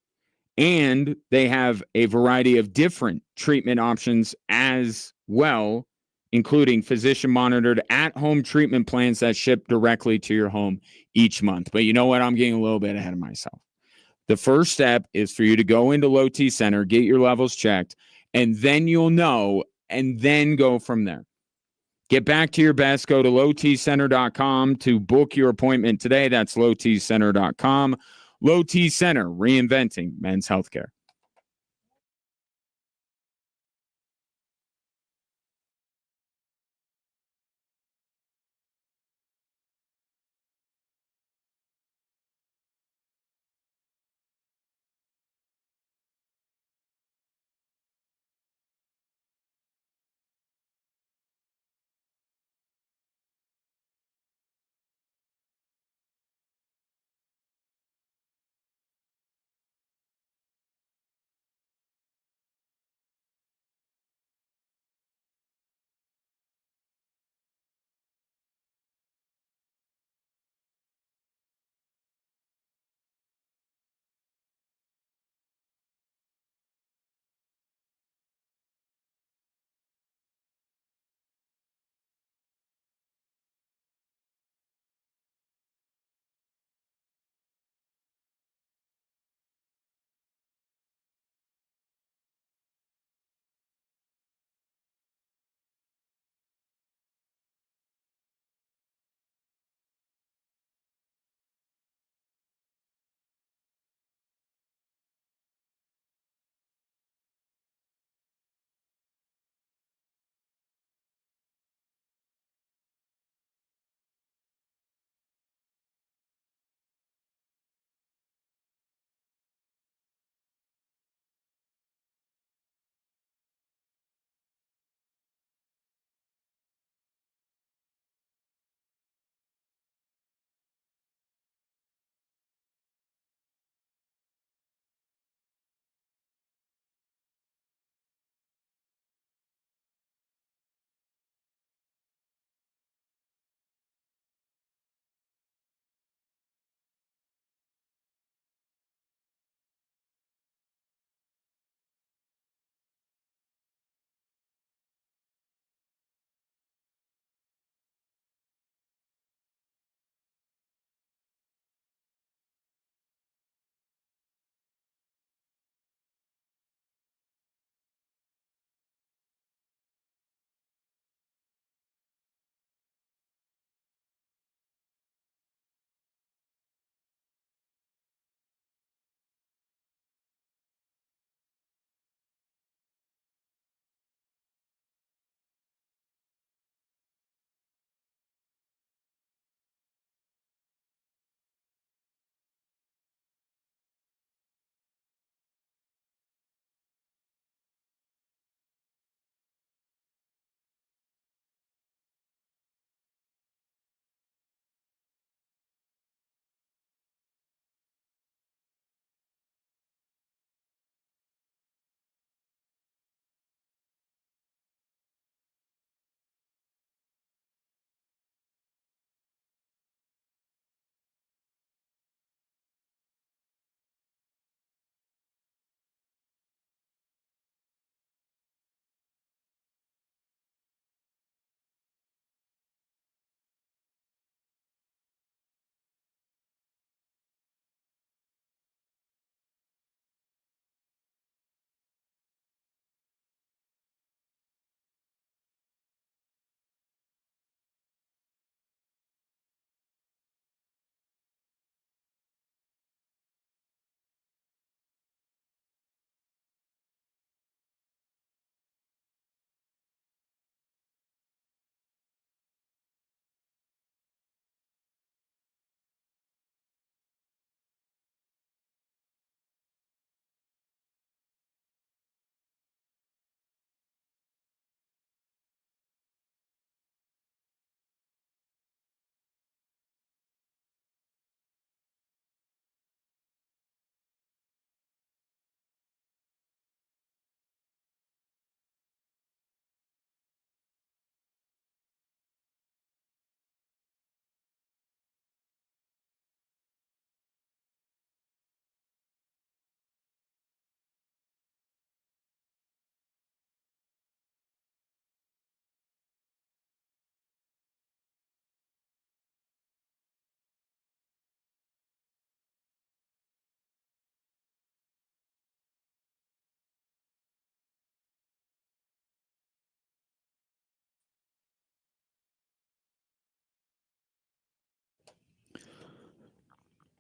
And they have a variety of different treatment options as well, including physician-monitored at-home treatment plans that ship directly to your home each month. But you know what? I'm getting a little bit ahead of myself. The first step is for you to go into Low T Center, get your levels checked, and then you'll know, and then go from there. Get back to your best. Go to lowtcenter.com to book your appointment today. That's lowtcenter.com. Low T Center, reinventing men's healthcare.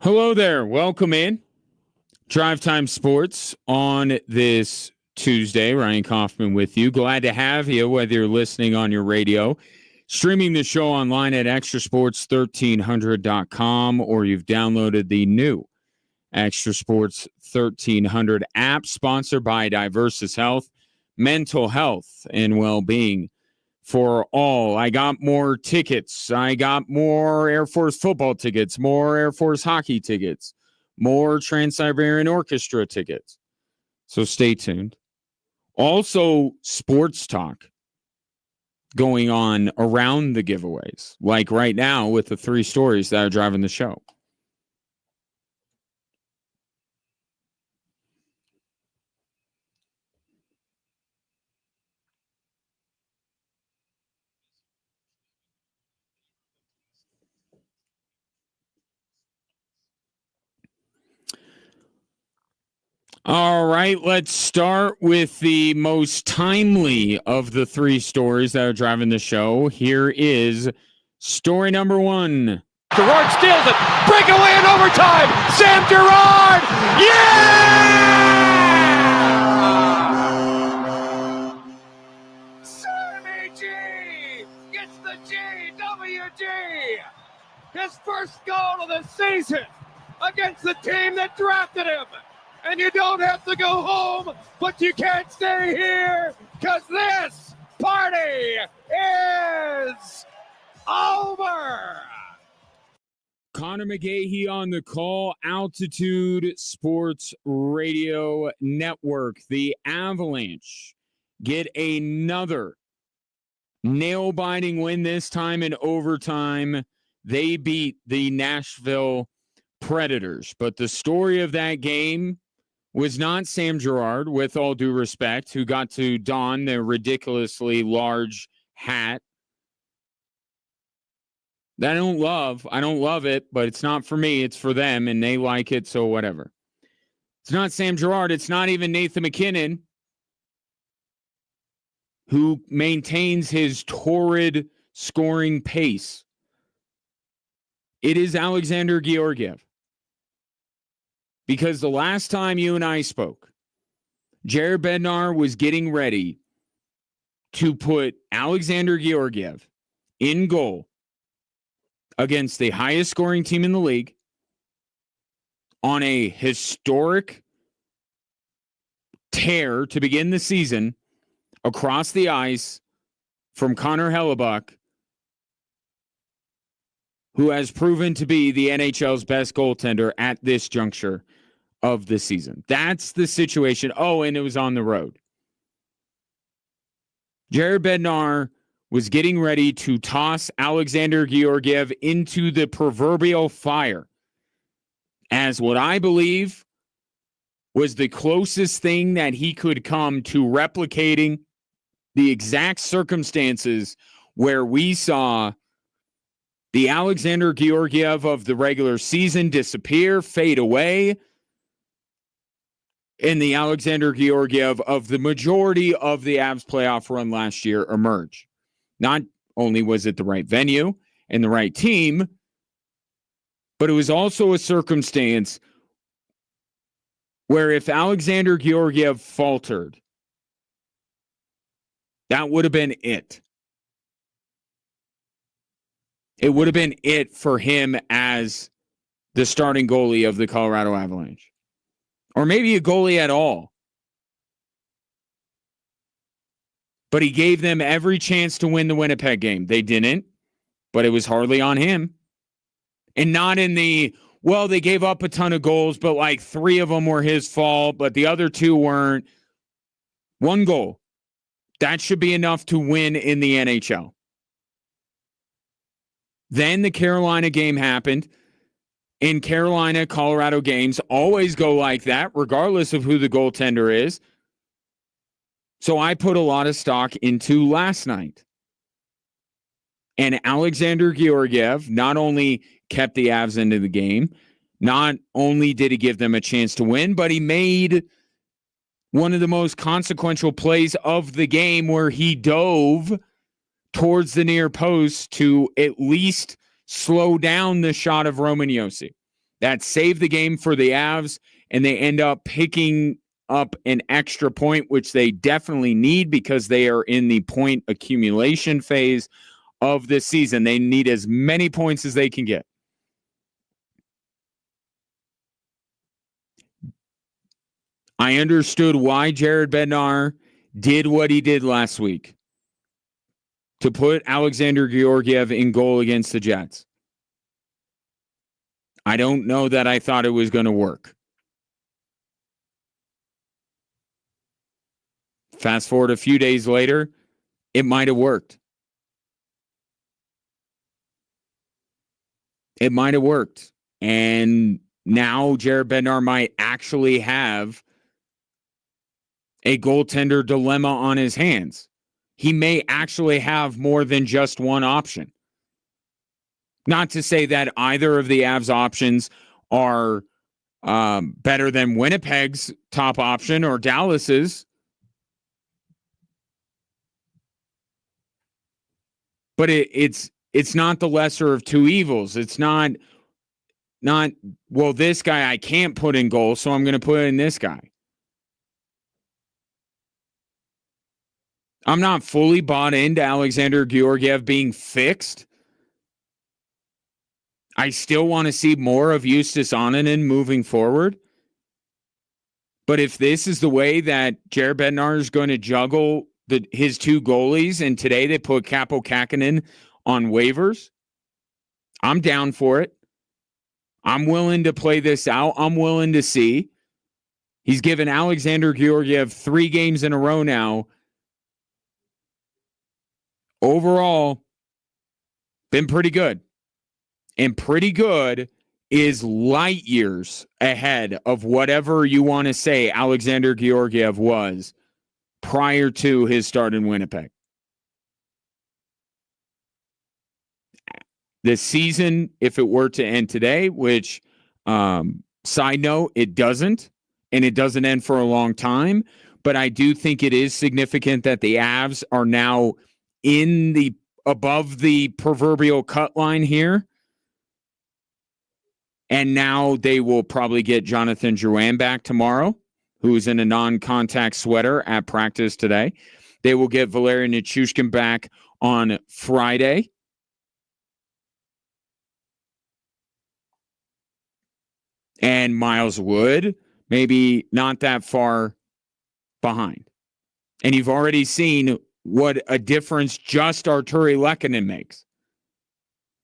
Hello there. Welcome in. Drive Time Sports on this Tuesday. Ryan Kaufman with you. Glad to have you, whether you're listening on your radio, streaming the show online at extrasports1300.com, or you've downloaded the new Extra Sports 1300 app, sponsored by Diversus Health, mental health and well-being for all. I got more tickets. I got more Air Force football tickets, more Air Force hockey tickets, more Trans-Siberian Orchestra tickets. So stay tuned. Also, sports talk going on around the giveaways, like right now with the 3 stories that are driving the show. All right, let's start with the most timely of the 3 stories that are driving the show. Here is story number 1. Gerard steals it. Breakaway in overtime. Sam Gerard. Yeah! Sammy G gets the GWG. His first goal of the season against the team that drafted him. And you don't have to go home, but you can't stay here, because this party is over. Connor McGahey on the call, Altitude Sports Radio Network. The Avalanche get another nail-biting win, this time in overtime. They beat the Nashville Predators. But the story of that game was not Sam Gerard, with all due respect, who got to don the ridiculously large hat that I don't love. I don't love it, but it's not for me. It's for them, and they like it, so whatever. It's not Sam Gerard. It's not even Nathan MacKinnon, who maintains his torrid scoring pace. It is Alexander Georgiev. Because the last time you and I spoke, Jared Bednar was getting ready to put Alexander Georgiev in goal against the highest scoring team in the league on a historic tear to begin the season across the ice from Connor Hellebuck, who has proven to be the NHL's best goaltender at this juncture of the season. That's the situation. Oh, and it was on the road. Jared Bednar was getting ready to toss Alexander Georgiev into the proverbial fire as what I believe was the closest thing that he could come to replicating the exact circumstances where we saw the Alexander Georgiev of the regular season disappear, fade away, and the Alexander Georgiev of the majority of the Avs playoff run last year emerge. Not only was it the right venue and the right team, but it was also a circumstance where if Alexander Georgiev faltered, that would have been it. It would have been it for him as the starting goalie of the Colorado Avalanche. Or maybe a goalie at all. But he gave them every chance to win the Winnipeg game. They didn't, but it was hardly on him. And not in the, well, they gave up a ton of goals, but like 3 of them were his fault, but the other 2 weren't. 1 goal. That should be enough to win in the NHL. Then the Carolina game happened. In Carolina, Colorado games always go like that, regardless of who the goaltender is. So I put a lot of stock into last night. And Alexander Georgiev not only kept the Avs into the game, not only did he give them a chance to win, but he made one of the most consequential plays of the game where he dove towards the near post to at least slow down the shot of Roman Josi. that saved the game for the Avs, and they end up picking up an extra point, which they definitely need because they are in the point accumulation phase of this season. They need as many points as they can get. I understood why Jared Bednar did what he did last week to put Alexander Georgiev in goal against the Jets. I don't know that I thought it was going to work. Fast forward a few days later, it might have worked. It might have worked. And now Jared Bednar might actually have a goaltender dilemma on his hands. He may actually have more than just one option. Not to say that either of the Avs options are better than Winnipeg's top option or Dallas's. But it's not the lesser of two evils. It's not, well, this guy I can't put in goal, so I'm going to put in this guy. I'm not fully bought into Alexander Georgiev being fixed. I still want to see more of Justus Annunen moving forward. But if this is the way that Jared Bednar is going to juggle his two goalies, and today they put Kaapo Kähkönen on waivers, I'm down for it. I'm willing to play this out. I'm willing to see. He's given Alexander Georgiev 3 games in a row now. Overall, been pretty good. And pretty good is light years ahead of whatever you want to say Alexander Georgiev was prior to his start in Winnipeg. The season, if it were to end today, which, side note, it doesn't, and it doesn't end for a long time, but I do think it is significant that the Avs are now above the proverbial cut line here. And now they will probably get Jonathan Drouin back tomorrow, who's in a non-contact sweater at practice today. They will get Valeri Nichushkin back on Friday. And Miles Wood, maybe not that far behind. And you've already seen what a difference just Arturi Lehkonen makes.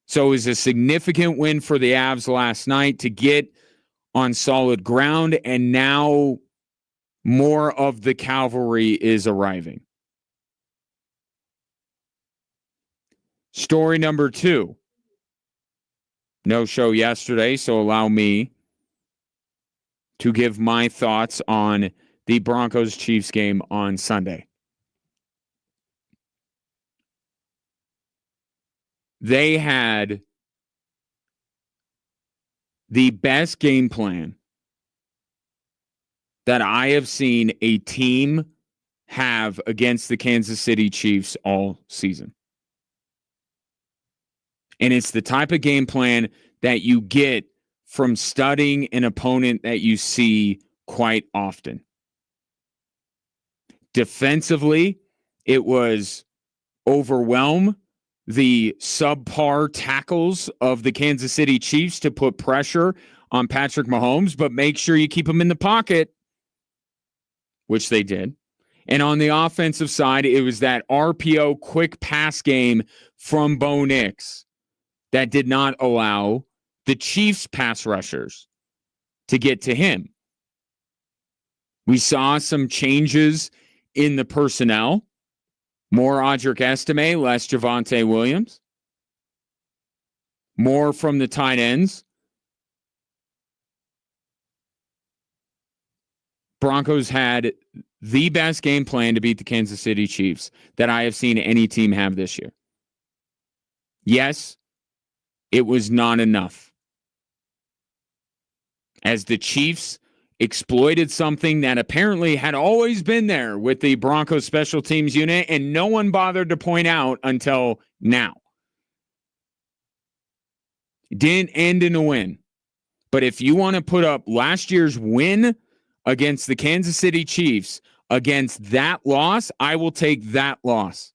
So it was a significant win for the Avs last night to get on solid ground, and now more of the cavalry is arriving. Story number 2. No show yesterday, so allow me to give my thoughts on the Broncos-Chiefs game on Sunday. They had the best game plan that I have seen a team have against the Kansas City Chiefs all season. And it's the type of game plan that you get from studying an opponent that you see quite often. Defensively, it was overwhelm the subpar tackles of the Kansas City Chiefs to put pressure on Patrick Mahomes, but make sure you keep him in the pocket, which they did. And on the offensive side, it was that RPO quick pass game from Bo Nix that did not allow the Chiefs pass rushers to get to him. We saw some changes in the personnel. More Audric Estime, less Javonte Williams. More from the tight ends. Broncos had the best game plan to beat the Kansas City Chiefs that I have seen any team have this year. Yes, it was not enough. As the Chiefs exploited something that apparently had always been there with the Broncos special teams unit, and no one bothered to point out until now. It didn't end in a win. But if you want to put up last year's win against the Kansas City Chiefs against that loss, I will take that loss.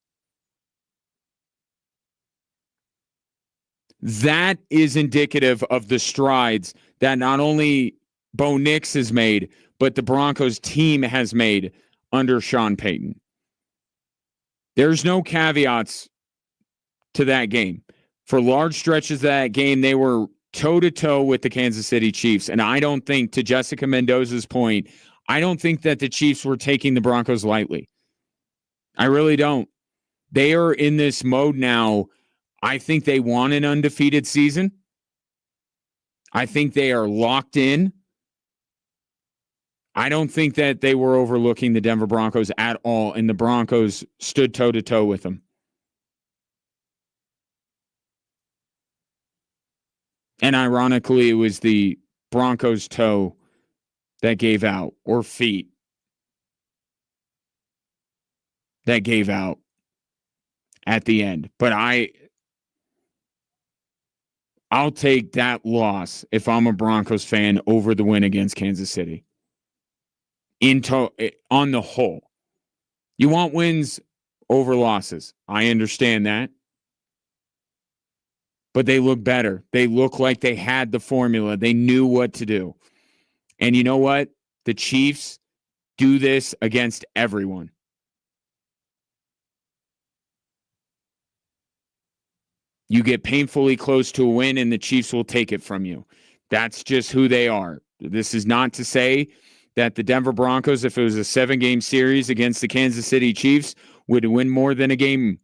That is indicative of the strides that not only Bo Nix has made, but the Broncos team has made under Sean Payton. There's no caveats to that game. For large stretches of that game, they were toe-to-toe with the Kansas City Chiefs. And I don't think, to Jessica Mendoza's point, I don't think that the Chiefs were taking the Broncos lightly. I really don't. They are in this mode now. I think they want an undefeated season. I think they are locked in. I don't think that they were overlooking the Denver Broncos at all, and the Broncos stood toe-to-toe with them. And ironically, it was the Broncos' toe that gave out, or feet that gave out at the end. But I'll take that loss if I'm a Broncos fan over the win against Kansas City. On the whole, you want wins over losses. I understand that. But they look better. They look like they had the formula. They knew what to do. And you know what? The Chiefs do this against everyone. You get painfully close to a win, and the Chiefs will take it from you. That's just who they are. This is not to say that the Denver Broncos, if it was a 7-game series against the Kansas City Chiefs, would win more than a game.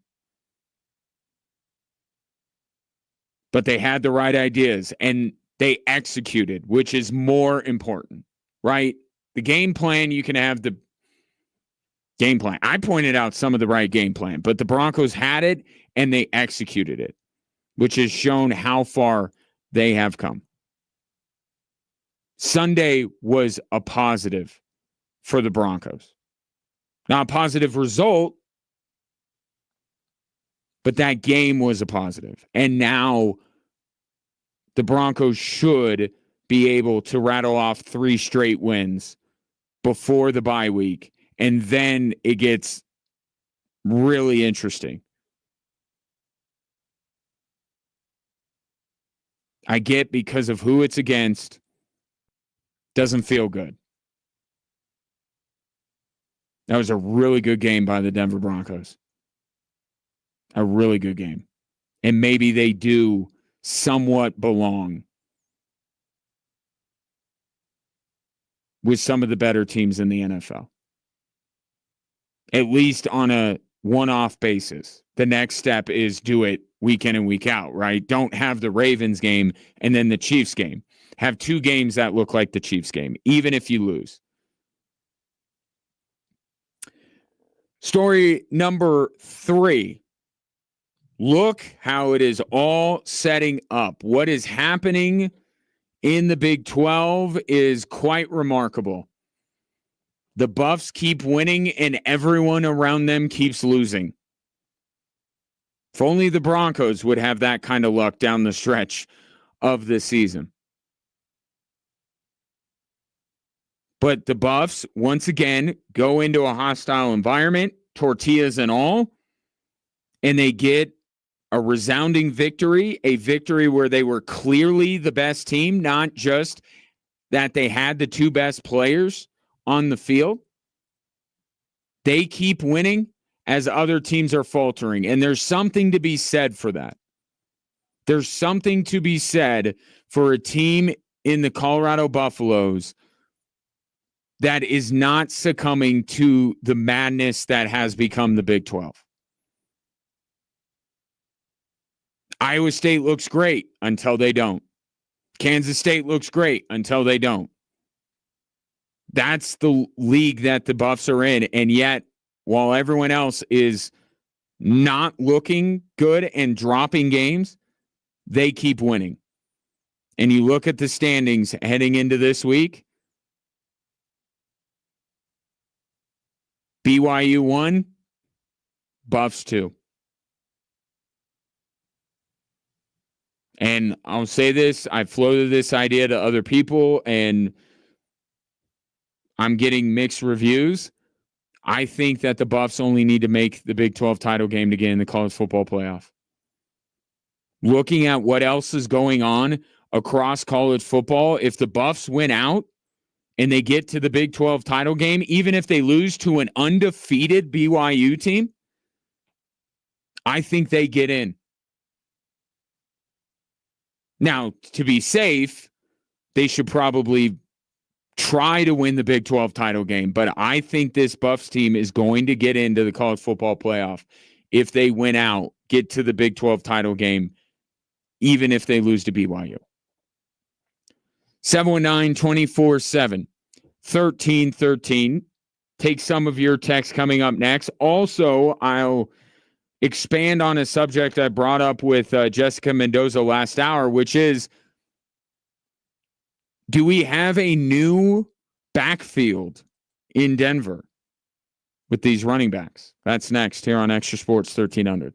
But they had the right ideas, and they executed, which is more important, right? The game plan, you can have the game plan. I pointed out some of the right game plan, but the Broncos had it, and they executed it, which has shown how far they have come. Sunday was a positive for the Broncos. Not a positive result, but that game was a positive. And now the Broncos should be able to rattle off 3 straight wins before the bye week. And then it gets really interesting. I get because of who it's against, doesn't feel good. That was a really good game by the Denver Broncos. A really good game. And maybe they do somewhat belong with some of the better teams in the NFL. At least on a one-off basis. The next step is do it week in and week out, right? Don't have the Ravens game and then the Chiefs game. Have 2 games that look like the Chiefs game, even if you lose. Story number 3. Look how it is all setting up. What is happening in the Big 12 is quite remarkable. The Buffs keep winning and everyone around them keeps losing. If only the Broncos would have that kind of luck down the stretch of the season. But the Buffs, once again, go into a hostile environment, tortillas and all, and they get a resounding victory, a victory where they were clearly the best team, not just that they had the 2 best players on the field. They keep winning as other teams are faltering, and there's something to be said for that. There's something to be said for a team in the Colorado Buffaloes that is not succumbing to the madness that has become the Big 12. Iowa State looks great until they don't. Kansas State looks great until they don't. That's the league that the Buffs are in. And yet, while everyone else is not looking good and dropping games, they keep winning. And you look at the standings heading into this week, BYU 1, Buffs 2. And I'll say this, I floated this idea to other people, and I'm getting mixed reviews. I think that the Buffs only need to make the Big 12 title game to get in the college football playoff. Looking at what else is going on across college football, if the Buffs win out and they get to the Big 12 title game, even if they lose to an undefeated BYU team, I think they get in. Now, to be safe, they should probably try to win the Big 12 title game, but I think this Buffs team is going to get into the college football playoff if they win out, get to the Big 12 title game, even if they lose to BYU. 719-24-7, 1313. Take some of your texts coming up next. Also, I'll expand on a subject I brought up with Jessica Mendoza last hour, which is, do we have a new backfield in Denver with these running backs? That's next here on Extra Sports 1300.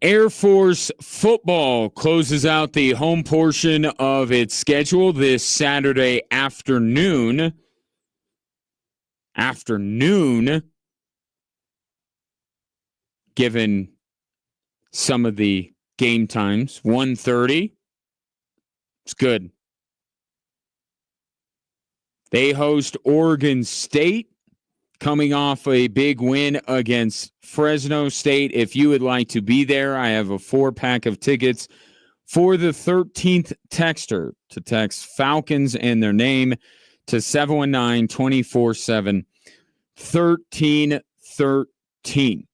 Air Force football closes out the home portion of its schedule this Saturday afternoon. Given some of the game times, 1:30. It's good. They host Oregon State, coming off a big win against Fresno State. If you would like to be there, I have a 4-pack of tickets for the 13th texter to text Falcons and their name to 719-247-1313.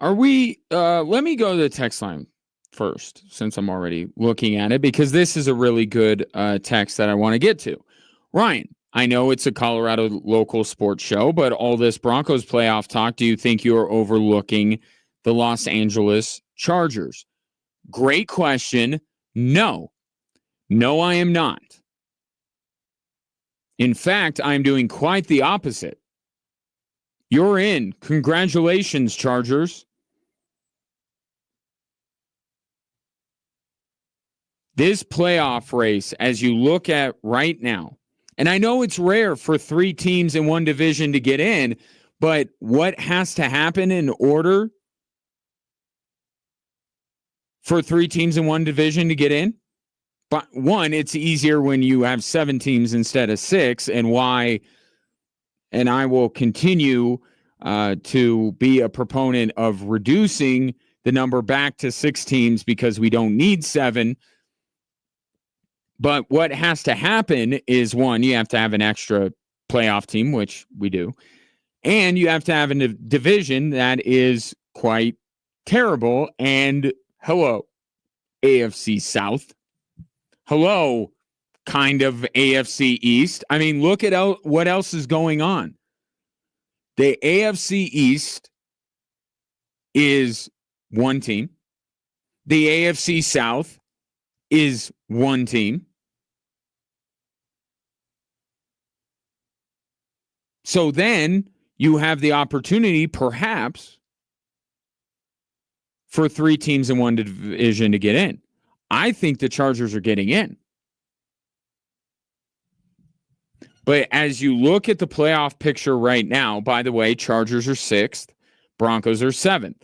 Let me go to the text line first, since I'm already looking at it, because this is a really good text that I want to get to. Ryan, I know it's a Colorado local sports show, but all this Broncos playoff talk, do you think you are overlooking the Los Angeles Chargers? Great question. No, I am not. In fact, I'm doing quite the opposite. You're in. Congratulations, Chargers. This playoff race, as you look at right now, and I know it's rare for 3 teams in one division to get in, but what has to happen in order for 3 teams in one division to get in? But one, it's easier when you have 7 teams instead of 6, and why, and I will continue to be a proponent of reducing the number back to 6 teams because we don't need 7. But what has to happen is, one, you have to have an extra playoff team, which we do. And you have to have a division that is quite terrible. And hello, AFC South. Hello, kind of AFC East. I mean, look at what else is going on. The AFC East is one team. The AFC South is one team. So then you have the opportunity, perhaps, for 3 teams in one division to get in. I think the Chargers are getting in. But as you look at the playoff picture right now, by the way, Chargers are 6th, Broncos are 7th.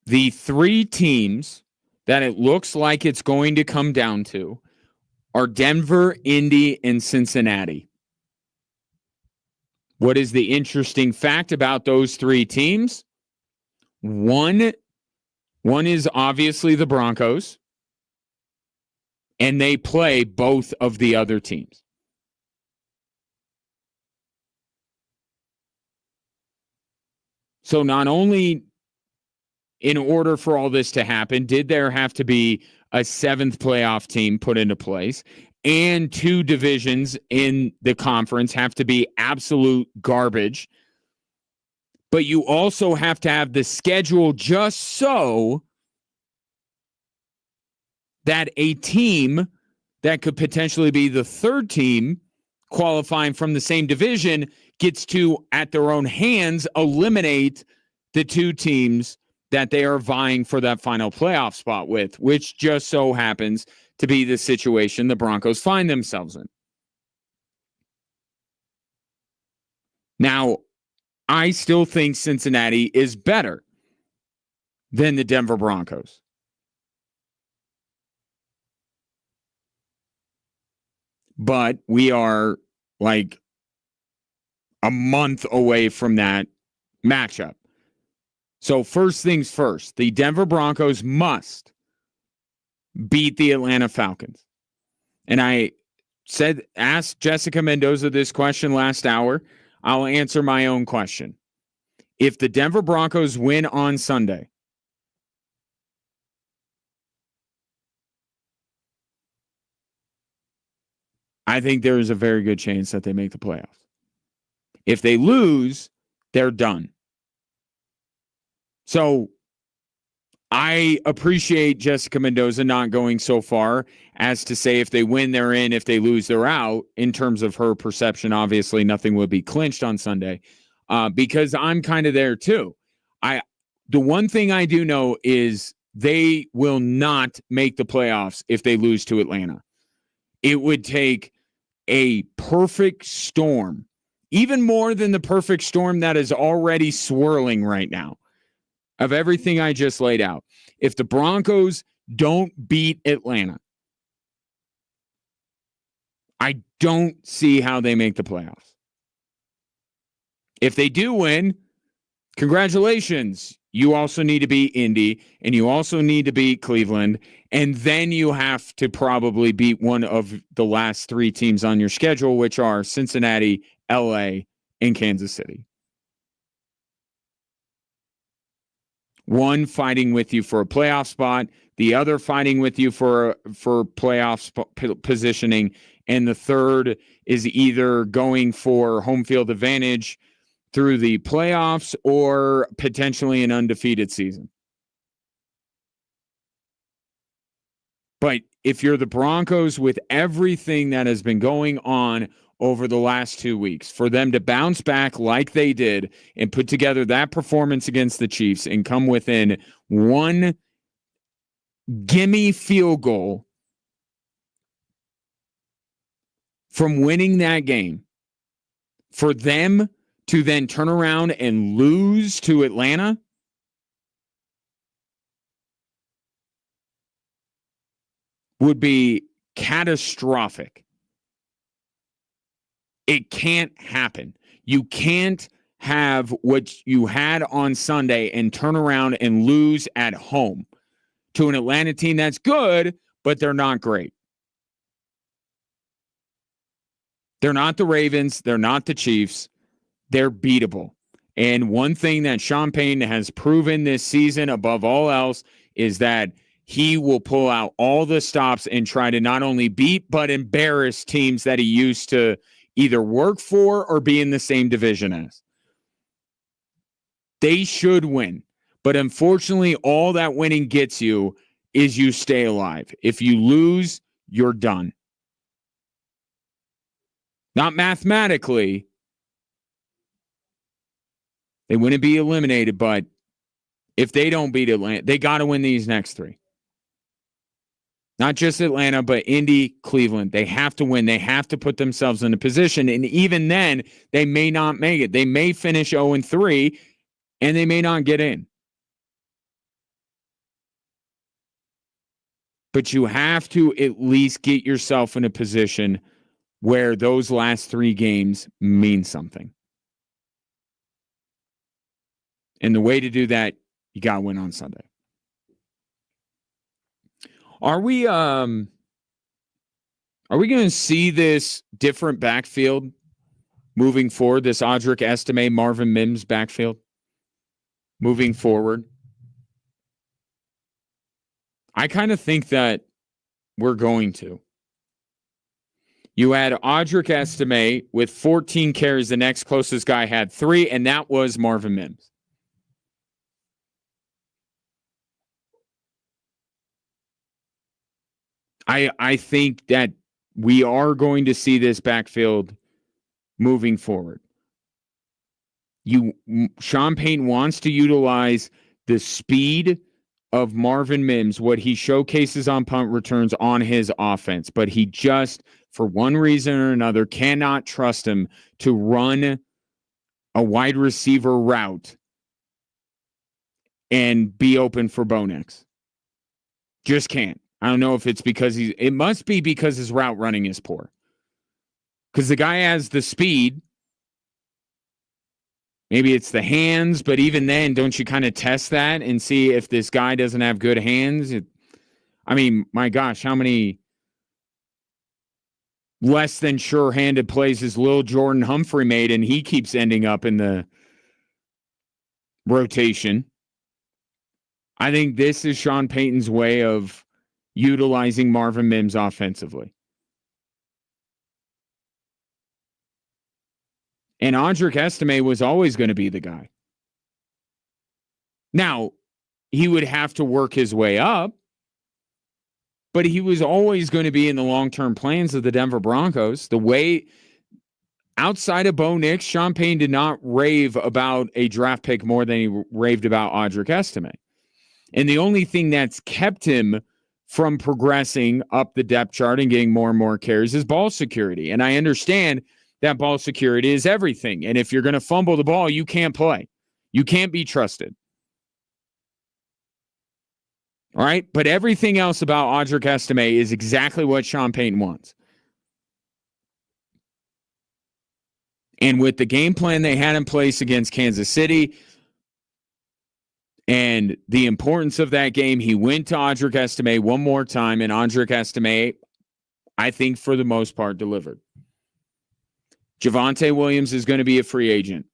The 3 teams that it looks like it's going to come down to are Denver, Indy, and Cincinnati. What is the interesting fact about those 3 teams? One is obviously the Broncos, and they play both of the other teams. So not only, in order for all this to happen, did there have to be a 7th playoff team put into place, and 2 divisions in the conference have to be absolute garbage, but you also have to have the schedule just so that a team that could potentially be the 3rd team qualifying from the same division gets to, at their own hands, eliminate the 2 teams that they are vying for that final playoff spot with, which just so happens to be the situation the Broncos find themselves in. Now, I still think Cincinnati is better than the Denver Broncos. But we are like a month away from that matchup. So first things first, the Denver Broncos must beat the Atlanta Falcons. And I asked Jessica Mendoza this question last hour. I'll answer my own question. If the Denver Broncos win on Sunday, I think there is a very good chance that they make the playoffs. If they lose, they're done. So I appreciate Jessica Mendoza not going so far as to say if they win, they're in. If they lose, they're out. In terms of her perception, obviously nothing will be clinched on Sunday, because I'm kind of there too. The one thing I do know is they will not make the playoffs if they lose to Atlanta. It would take a perfect storm, even more than the perfect storm that is already swirling right now, of everything I just laid out. If the Broncos don't beat Atlanta, I don't see how they make the playoffs. If they do win, congratulations. You also need to beat Indy, and you also need to beat Cleveland, and then you have to probably beat one of the last 3 teams on your schedule, which are Cincinnati, LA, and Kansas City. One fighting with you for a playoff spot, the other fighting with you for playoff positioning, and the third is either going for home field advantage through the playoffs or potentially an undefeated season. But if you're the Broncos, with everything that has been going on over the last 2 weeks, for them to bounce back like they did and put together that performance against the Chiefs and come within one gimme field goal from winning that game, for them to then turn around and lose to Atlanta, would be catastrophic. It can't happen. You can't have what you had on Sunday and turn around and lose at home to an Atlanta team that's good, but they're not great. They're not the Ravens. They're not the Chiefs. They're beatable. And one thing that Sean Payton has proven this season above all else is that he will pull out all the stops and try to not only beat but embarrass teams that he used to either work for or be in the same division as. They should win. But unfortunately, all that winning gets you is you stay alive. If you lose, you're done. Not mathematically. They wouldn't be eliminated, but if they don't beat Atlanta, they got to win these next 3. Not just Atlanta, but Indy, Cleveland. They have to win. They have to put themselves in a position. And even then, they may not make it. They may finish 0-3, and they may not get in. But you have to at least get yourself in a position where those last 3 games mean something. And the way to do that, you got to win on Sunday. Are we going to see this different backfield moving forward, this Audric Estime, Marvin Mims backfield moving forward? I kind of think that we're going to. You had Audric Estime with 14 carries. The next closest guy had 3, and that was Marvin Mims. I think that we are going to see this backfield moving forward. Sean Payton wants to utilize the speed of Marvin Mims, what he showcases on punt returns on his offense, but he just, for one reason or another, cannot trust him to run a wide receiver route and be open for Bo Nix. Just can't. I don't know if it's because it must be because his route running is poor. Because the guy has the speed. Maybe it's the hands, but even then, don't you kind of test that and see if this guy doesn't have good hands? I mean, my gosh, how many less than sure-handed plays has Lil Jordan Humphrey made, and he keeps ending up in the rotation? I think this is Sean Payton's way of utilizing Marvin Mims offensively. And Audric Estime was always going to be the guy. Now, he would have to work his way up, but he was always going to be in the long-term plans of the Denver Broncos. The way outside of Bo Nix, Sean Payton did not rave about a draft pick more than he raved about Audric Estime. And the only thing that's kept him from progressing up the depth chart and getting more and more carries is ball security. And I understand that ball security is everything. And if you're going to fumble the ball, you can't play. You can't be trusted. All right? But everything else about Audric Estime is exactly what Sean Payton wants. And with the game plan they had in place against Kansas City and the importance of that game, he went to Audric Estime one more time, and Audric Estime, I think, for the most part, delivered. Javonte Williams is going to be a free agent.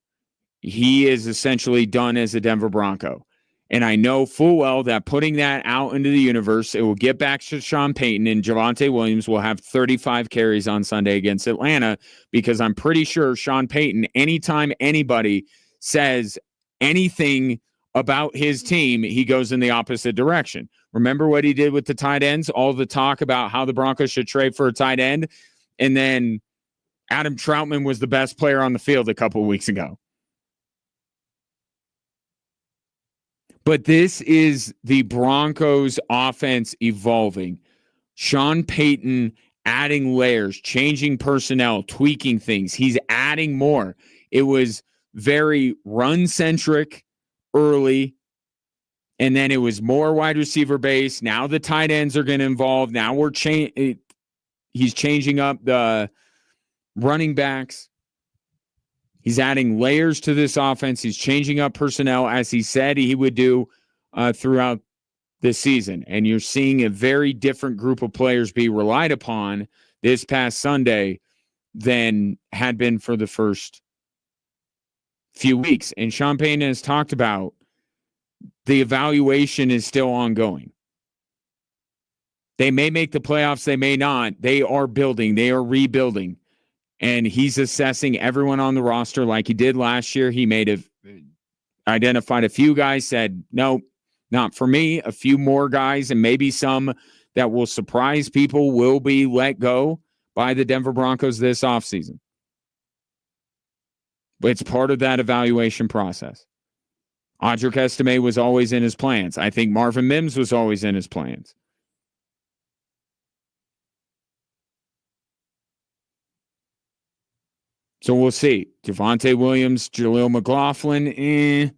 He is essentially done as a Denver Bronco. And I know full well that putting that out into the universe, it will get back to Sean Payton, and Javonte Williams will have 35 carries on Sunday against Atlanta, because I'm pretty sure Sean Payton, anytime anybody says anything about his team, he goes in the opposite direction. Remember what he did with the tight ends? All the talk about how the Broncos should trade for a tight end, and then Adam Troutman was the best player on the field a couple of weeks ago. But this is the Broncos offense evolving. Sean Payton adding layers, changing personnel, tweaking things. He's adding more. It was very run-centric early, and then it was more wide receiver base. Now the tight ends are going to involve. Now he's changing up the running backs. He's adding layers to this offense. He's changing up personnel, as he said he would do throughout this season. And you're seeing a very different group of players be relied upon this past Sunday than had been for the first few weeks. And Sean Payton has talked about the evaluation is still ongoing. They may make the playoffs, they may not. They are building, they are rebuilding. And he's assessing everyone on the roster like he did last year. He identified a few guys, said, no, not for me. A few more guys, and maybe some that will surprise people, will be let go by the Denver Broncos this offseason. But it's part of that evaluation process. Audric Estime was always in his plans. I think Marvin Mims was always in his plans. So we'll see. Javonte Williams, Jaleel McLaughlin,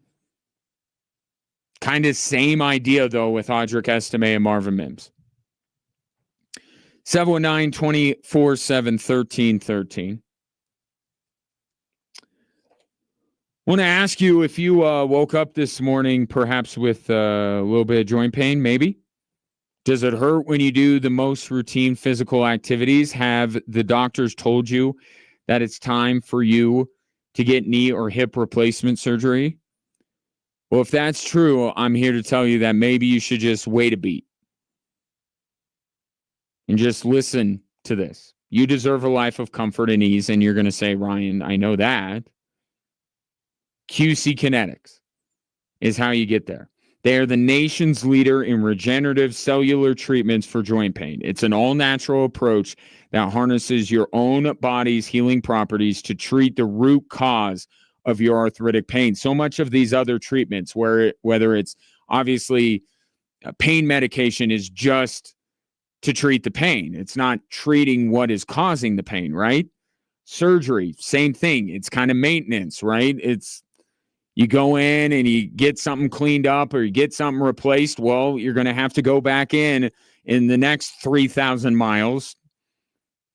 kind of same idea, though, with Audric Estime and Marvin Mims. 719-247-1313. I want to ask you if you woke up this morning perhaps with a little bit of joint pain, maybe. Does it hurt when you do the most routine physical activities? Have the doctors told you that it's time for you to get knee or hip replacement surgery? Well, if that's true, I'm here to tell you that maybe you should just wait a beat and just listen to this. You deserve a life of comfort and ease, and you're going to say, Ryan, I know that. QC Kinetics is how you get there. They are the nation's leader in regenerative cellular treatments for joint pain. It's an all-natural approach that harnesses your own body's healing properties to treat the root cause of your arthritic pain. So much of these other treatments, whether it's obviously pain medication, is just to treat the pain. It's not treating what is causing the pain, right? Surgery, same thing. It's kind of maintenance, right? You go in and you get something cleaned up or you get something replaced. Well, you're going to have to go back in the next 3,000 miles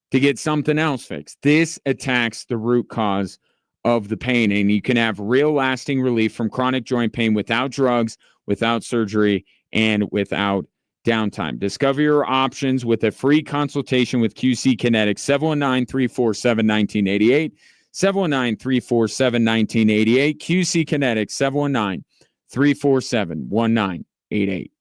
to get something else fixed. This attacks the root cause of the pain, and you can have real lasting relief from chronic joint pain without drugs, without surgery, and without downtime. Discover your options with a free consultation with QC Kinetics, 719-347-1988. 719-347-1988. QC Kinetics, 719-347-1988.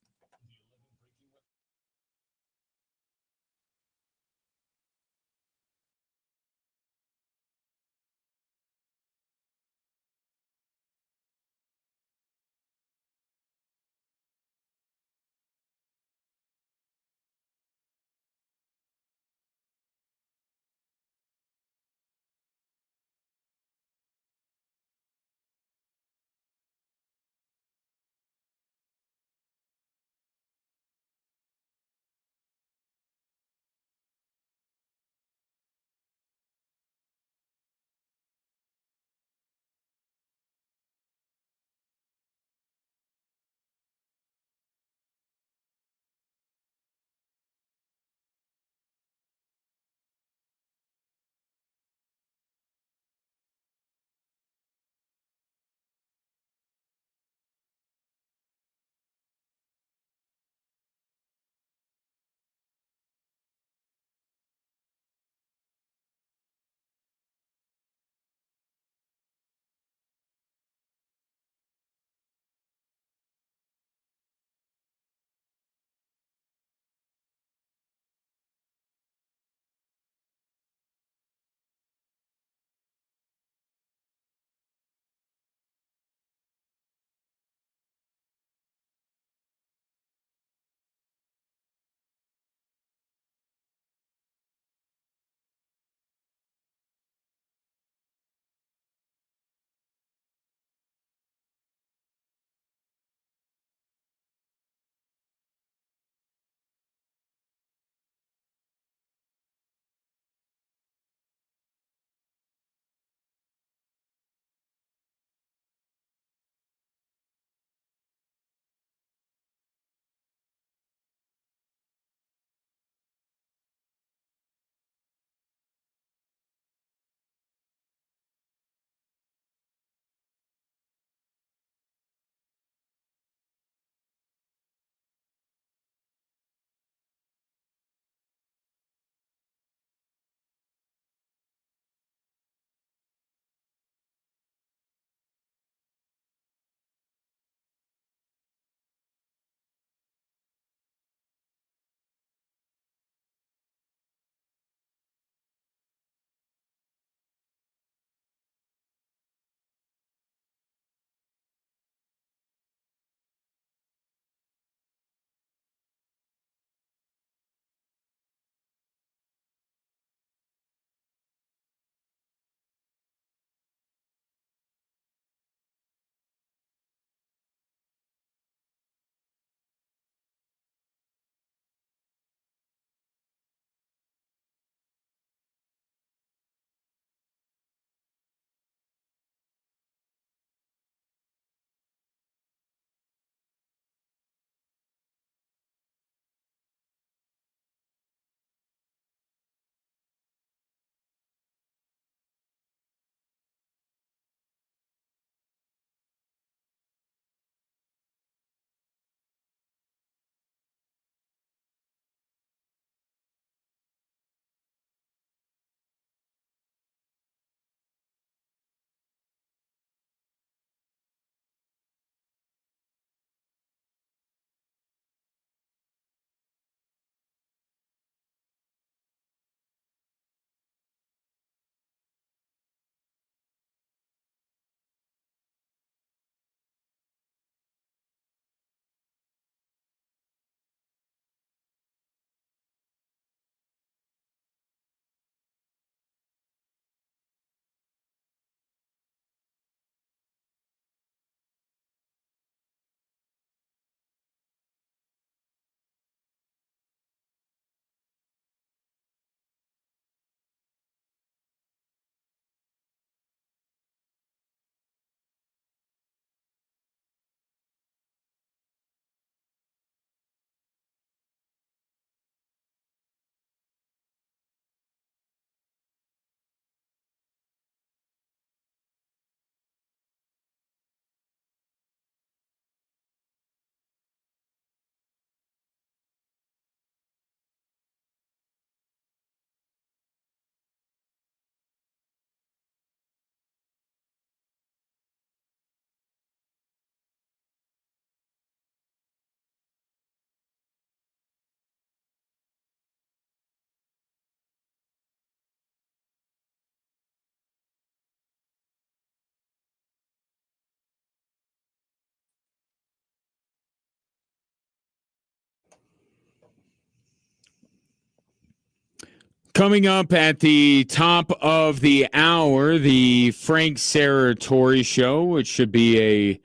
Coming up at the top of the hour, the Frank Serratori Show, which should be a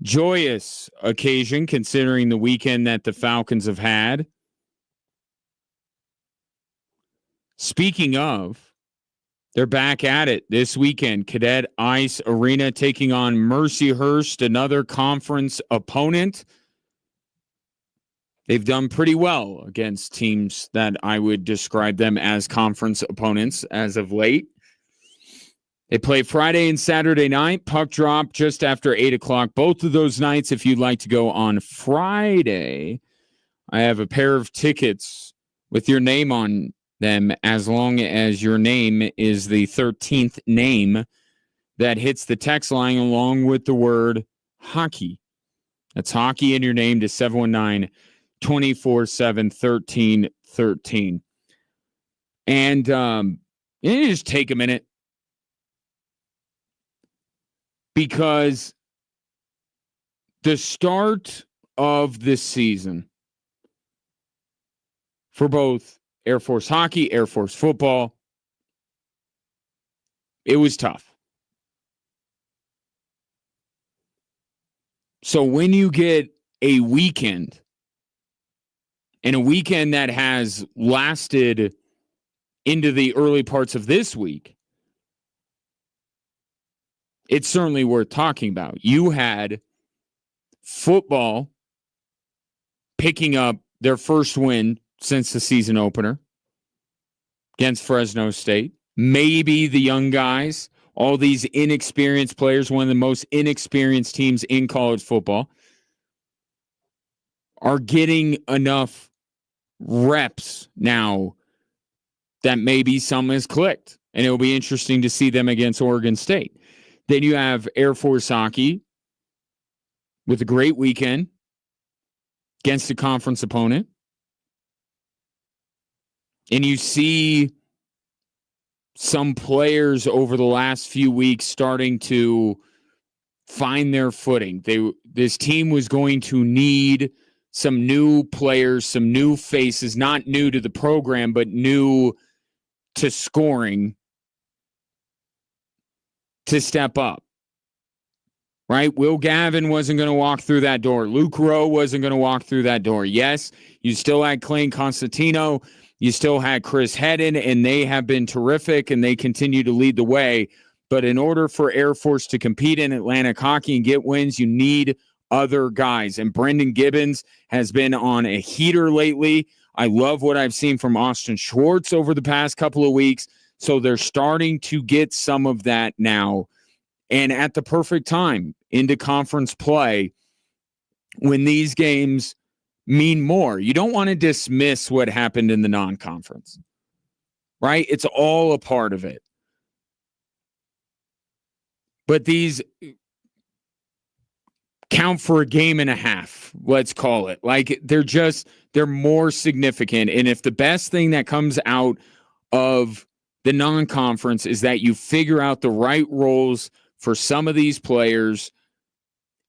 joyous occasion considering the weekend that the Falcons have had. Speaking of, they're back at it this weekend. Cadet Ice Arena taking on Mercyhurst, another conference opponent. They've done pretty well against teams that I would describe them as conference opponents as of late. They play Friday and Saturday night. Puck drop just after 8 o'clock. Both of those nights, if you'd like to go on Friday, I have a pair of tickets with your name on them as long as your name is the 13th name that hits the text line along with the word hockey. That's hockey in your name to 719-247-1313. And you just take a minute because the start of this season for both Air Force hockey, Air Force football, it was tough. So when you get a weekend, and a weekend that has lasted into the early parts of this week, it's certainly worth talking about. You had football picking up their first win since the season opener against Fresno State. Maybe the young guys, all these inexperienced players, one of the most inexperienced teams in college football, are getting enough reps now that maybe some has clicked. And it'll be interesting to see them against Oregon State. Then you have Air Force hockey with a great weekend against a conference opponent. And you see some players over the last few weeks starting to find their footing. This team was going to need some new players, some new faces, not new to the program, but new to scoring to step up. Right? Will Gavin wasn't going to walk through that door. Luke Rowe wasn't going to walk through that door. Yes, you still had Clayton Constantino. You still had Chris Hedden, and they have been terrific, and they continue to lead the way. But in order for Air Force to compete in Atlantic hockey and get wins, you need other guys. And Brendan Gibbons has been on a heater lately. I love what I've seen from Austin Schwartz over the past couple of weeks. So they're starting to get some of that now. And at the perfect time into conference play when these games mean more. You don't want to dismiss what happened in the non-conference, right? It's all a part of it. But these count for a game and a half, let's call it. Like they're more significant. And if the best thing that comes out of the non-conference is that you figure out the right roles for some of these players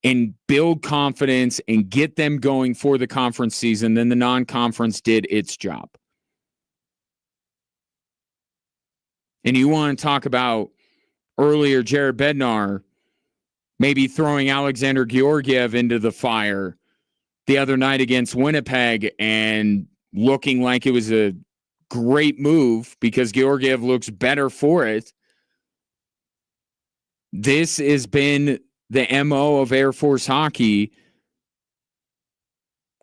and build confidence and get them going for the conference season, then the non-conference did its job. And you want to talk about earlier Jared Bednar maybe throwing Alexander Georgiev into the fire the other night against Winnipeg and looking like it was a great move because Georgiev looks better for it. This has been the MO of Air Force hockey,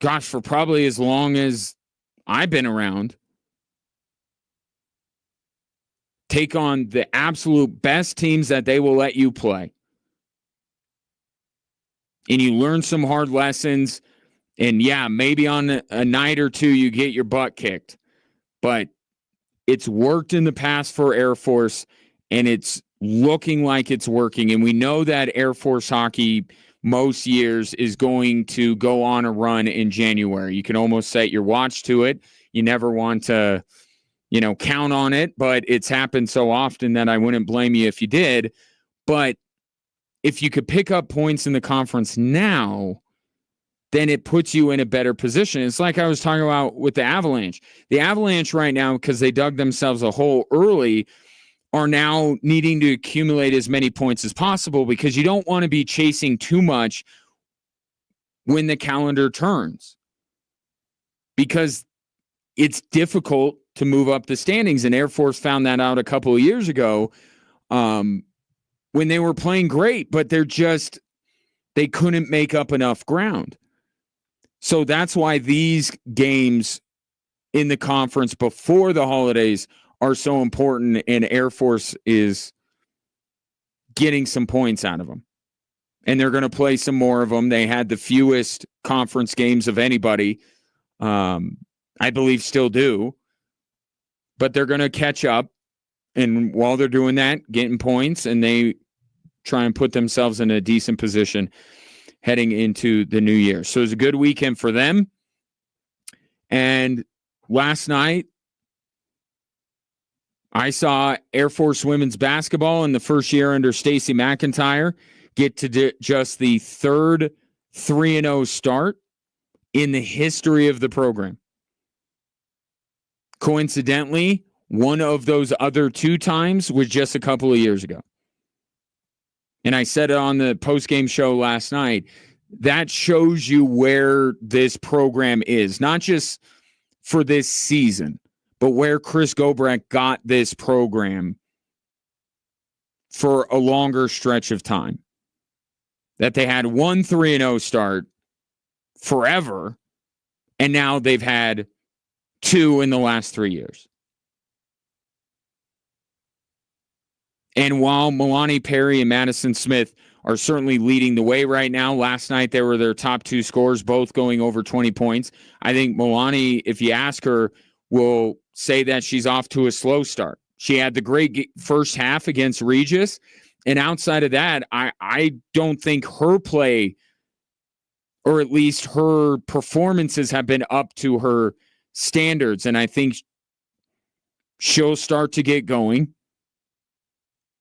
gosh, for probably as long as I've been around. Take on the absolute best teams that they will let you play. And you learn some hard lessons. And yeah, maybe on a night or two you get your butt kicked. But it's worked in the past for Air Force, and it's looking like it's working. And we know that Air Force hockey most years is going to go on a run in January. You can almost set your watch to it. You never want to, count on it, but it's happened so often that I wouldn't blame you if you did. But if you could pick up points in the conference now, then it puts you in a better position. It's like I was talking about with the Avalanche. The Avalanche right now, because they dug themselves a hole early, are now needing to accumulate as many points as possible because you don't want to be chasing too much when the calendar turns. Because it's difficult to move up the standings, and Air Force found that out a couple of years ago when they were playing great, but they couldn't make up enough ground. So that's why these games in the conference before the holidays are so important, and Air Force is getting some points out of them. And they're going to play some more of them. They had the fewest conference games of anybody. I believe still do. But they're going to catch up. And while they're doing that, getting points, and they try and put themselves in a decent position heading into the new year. So it was a good weekend for them. And last night, I saw Air Force women's basketball in the first year under Stacey McIntyre get to just the third 3-0 start in the history of the program. Coincidentally, one of those other 2 times was just a couple of years ago. And I said it on the postgame show last night. That shows you where this program is, not just for this season, but where Chris Gobrecht got this program for a longer stretch of time. That they had one 3-0 start forever, and now they've had 2 in the last 3 years. And while Milani Perry and Madison Smith are certainly leading the way right now, last night they were their top 2 scorers, both going over 20 points. I think Milani, if you ask her, will say that she's off to a slow start. She had the great first half against Regis, and outside of that, I don't think her play, or at least her performances, have been up to her standards, and I think she'll start to get going.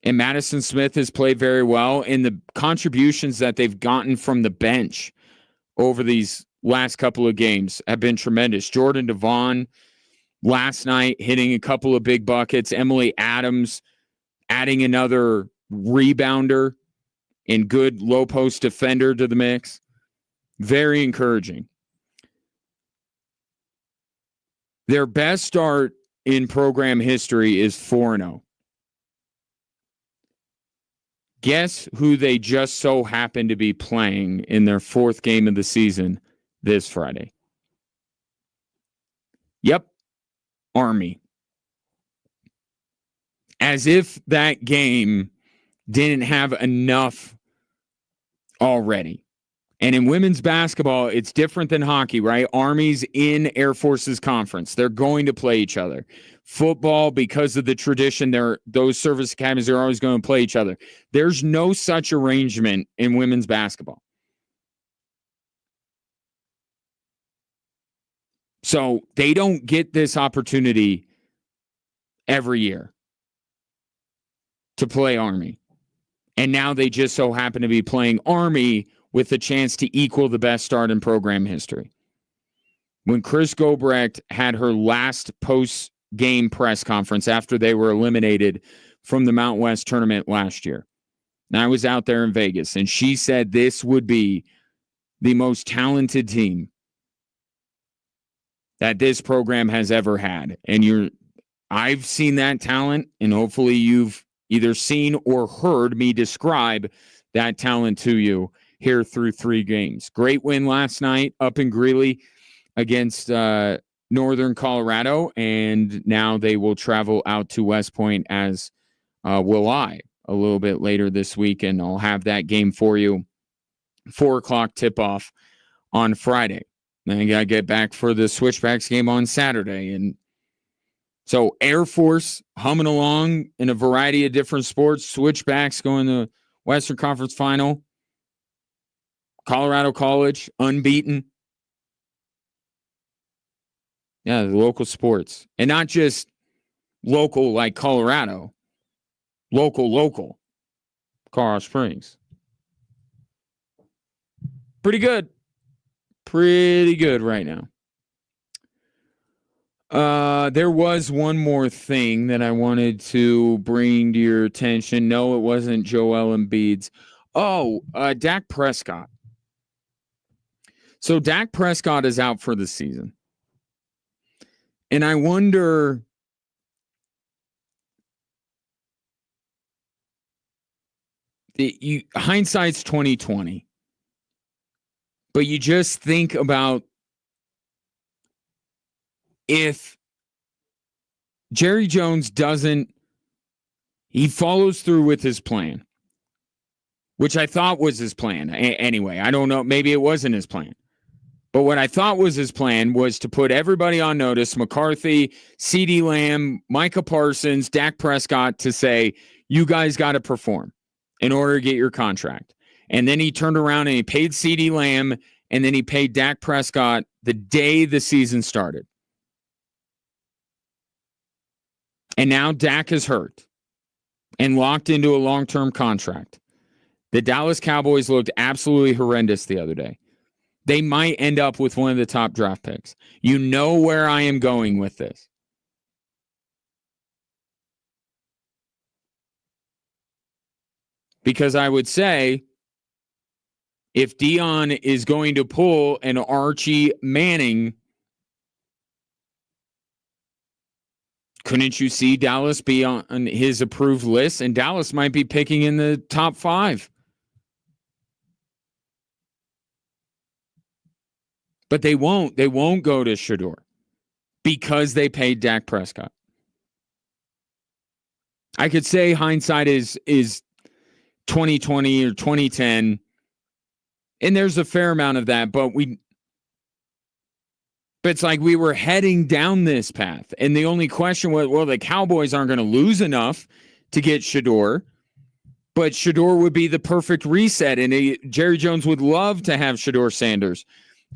And Madison Smith has played very well, and the contributions that they've gotten from the bench over these last couple of games have been tremendous. Jordan Devon last night hitting a couple of big buckets. Emily Adams adding another rebounder and good low post defender to the mix. Very encouraging. Their best start in program history is 4-0. Guess who they just so happen to be playing in their 4th game of the season this Friday? Yep, Army. As if that game didn't have enough already. And in women's basketball, it's different than hockey, right? Army's in Air Force's conference. They're going to play each other. Football, because of the tradition, those service academies are always going to play each other. There's no such arrangement in women's basketball. So they don't get this opportunity every year to play Army. And now they just so happen to be playing Army with a chance to equal the best start in program history. When Chris Gobrecht had her last post-game press conference after they were eliminated from the Mountain West tournament last year, and I was out there in Vegas, and she said this would be the most talented team that this program has ever had. And I've seen that talent, and hopefully you've either seen or heard me describe that talent to you here through 3 games. Great win last night up in Greeley against Northern Colorado, and now they will travel out to West Point, as will I, a little bit later this week, and I'll have that game for you. 4:00 tip-off on Friday. Then I got to get back for the Switchbacks game on Saturday. And so Air Force humming along in a variety of different sports. Switchbacks going to Western Conference Final. Colorado College, unbeaten. Yeah, the local sports. And not just local like Colorado. Local. Colorado Springs. Pretty good. Pretty good right now. There was one more thing that I wanted to bring to your attention. No, it wasn't Joel Embiid's. Oh, Dak Prescott. So Dak Prescott is out for the season. And I wonder, hindsight's 2020. But you just think about if Jerry Jones he follows through with his plan, which I thought was his plan. Anyway, I don't know. Maybe it wasn't his plan. But what I thought was his plan was to put everybody on notice, McCarthy, CeeDee Lamb, Micah Parsons, Dak Prescott, to say, you guys got to perform in order to get your contract. And then he turned around and he paid CeeDee Lamb, and then he paid Dak Prescott the day the season started. And now Dak is hurt and locked into a long-term contract. The Dallas Cowboys looked absolutely horrendous the other day. They might end up with one of the top draft picks. You know where I am going with this. Because I would say, if Dion is going to pull an Archie Manning, couldn't you see Dallas be on his approved list? And Dallas might be picking in the top 5. But they won't. They won't go to Shedeur because they paid Dak Prescott. I could say hindsight is 2020 or 2010, and there's a fair amount of that, but it's like we were heading down this path, and the only question was, well, the Cowboys aren't going to lose enough to get Shedeur, but Shedeur would be the perfect reset, and Jerry Jones would love to have Shedeur Sanders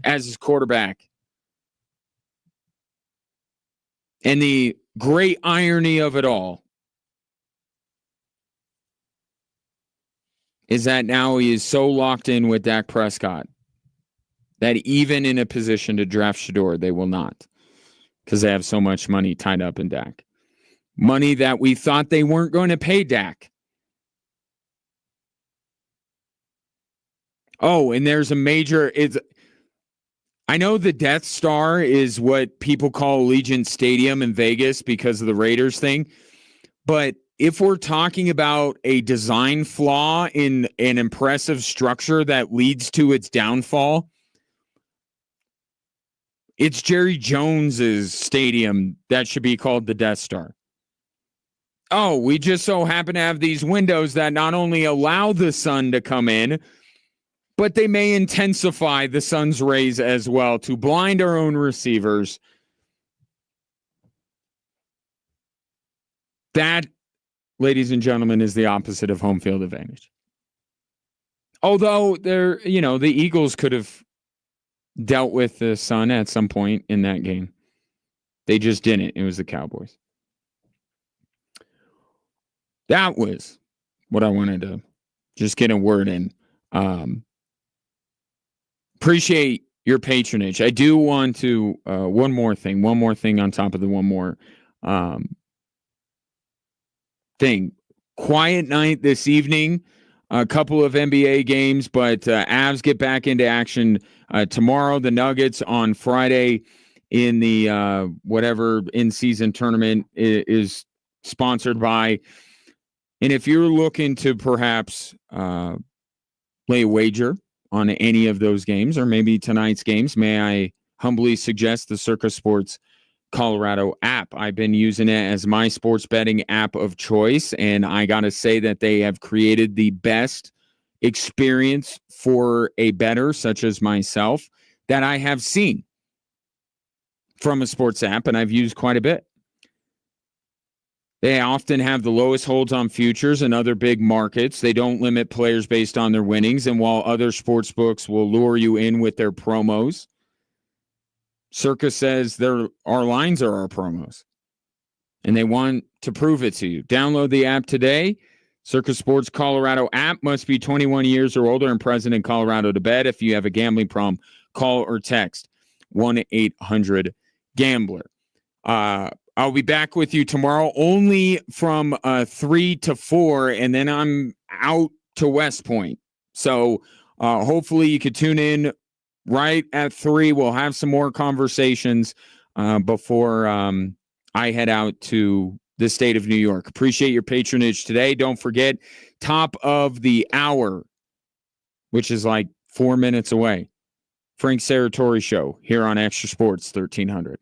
as his quarterback. And the great irony of it all is that now he is so locked in with Dak Prescott that even in a position to draft Shedeur, they will not, because they have so much money tied up in Dak. Money that we thought they weren't going to pay Dak. Oh, and there's a major... I know the Death Star is what people call Allegiant Stadium in Vegas because of the Raiders thing. But if we're talking about a design flaw in an impressive structure that leads to its downfall, it's Jerry Jones's stadium that should be called the Death Star. Oh, we just so happen to have these windows that not only allow the sun to come in, but they may intensify the sun's rays as well to blind our own receivers. That, ladies and gentlemen, is the opposite of home field advantage. Although the Eagles could have dealt with the sun at some point in that game. They just didn't. It was the Cowboys. That was what I wanted to just get a word in. Appreciate your patronage. I do want to one more thing on top of the one more thing. Quiet night this evening. A couple of NBA games, but Avs get back into action tomorrow. The Nuggets on Friday in the whatever in-season tournament is sponsored by. And if you're looking to perhaps lay a wager on any of those games, or maybe tonight's games, may I humbly suggest the Circa Sports Colorado app. I've been using it as my sports betting app of choice, and I got to say that they have created the best experience for a bettor such as myself that I have seen from a sports app, and I've used quite a bit. They often have the lowest holds on futures and other big markets. They don't limit players based on their winnings. And while other sports books will lure you in with their promos, Circa says our lines are our promos. And they want to prove it to you. Download the app today. Circa Sports Colorado app. Must be 21 years or older and present in Colorado to bet. If you have a gambling problem, call or text 1-800-GAMBLER. I'll be back with you tomorrow only from 3 to 4, and then I'm out to West Point. So hopefully you could tune in right at 3. We'll have some more conversations before I head out to the state of New York. Appreciate your patronage today. Don't forget, top of the hour, which is like 4 minutes away, Frank Serratori Show here on Extra Sports 1300.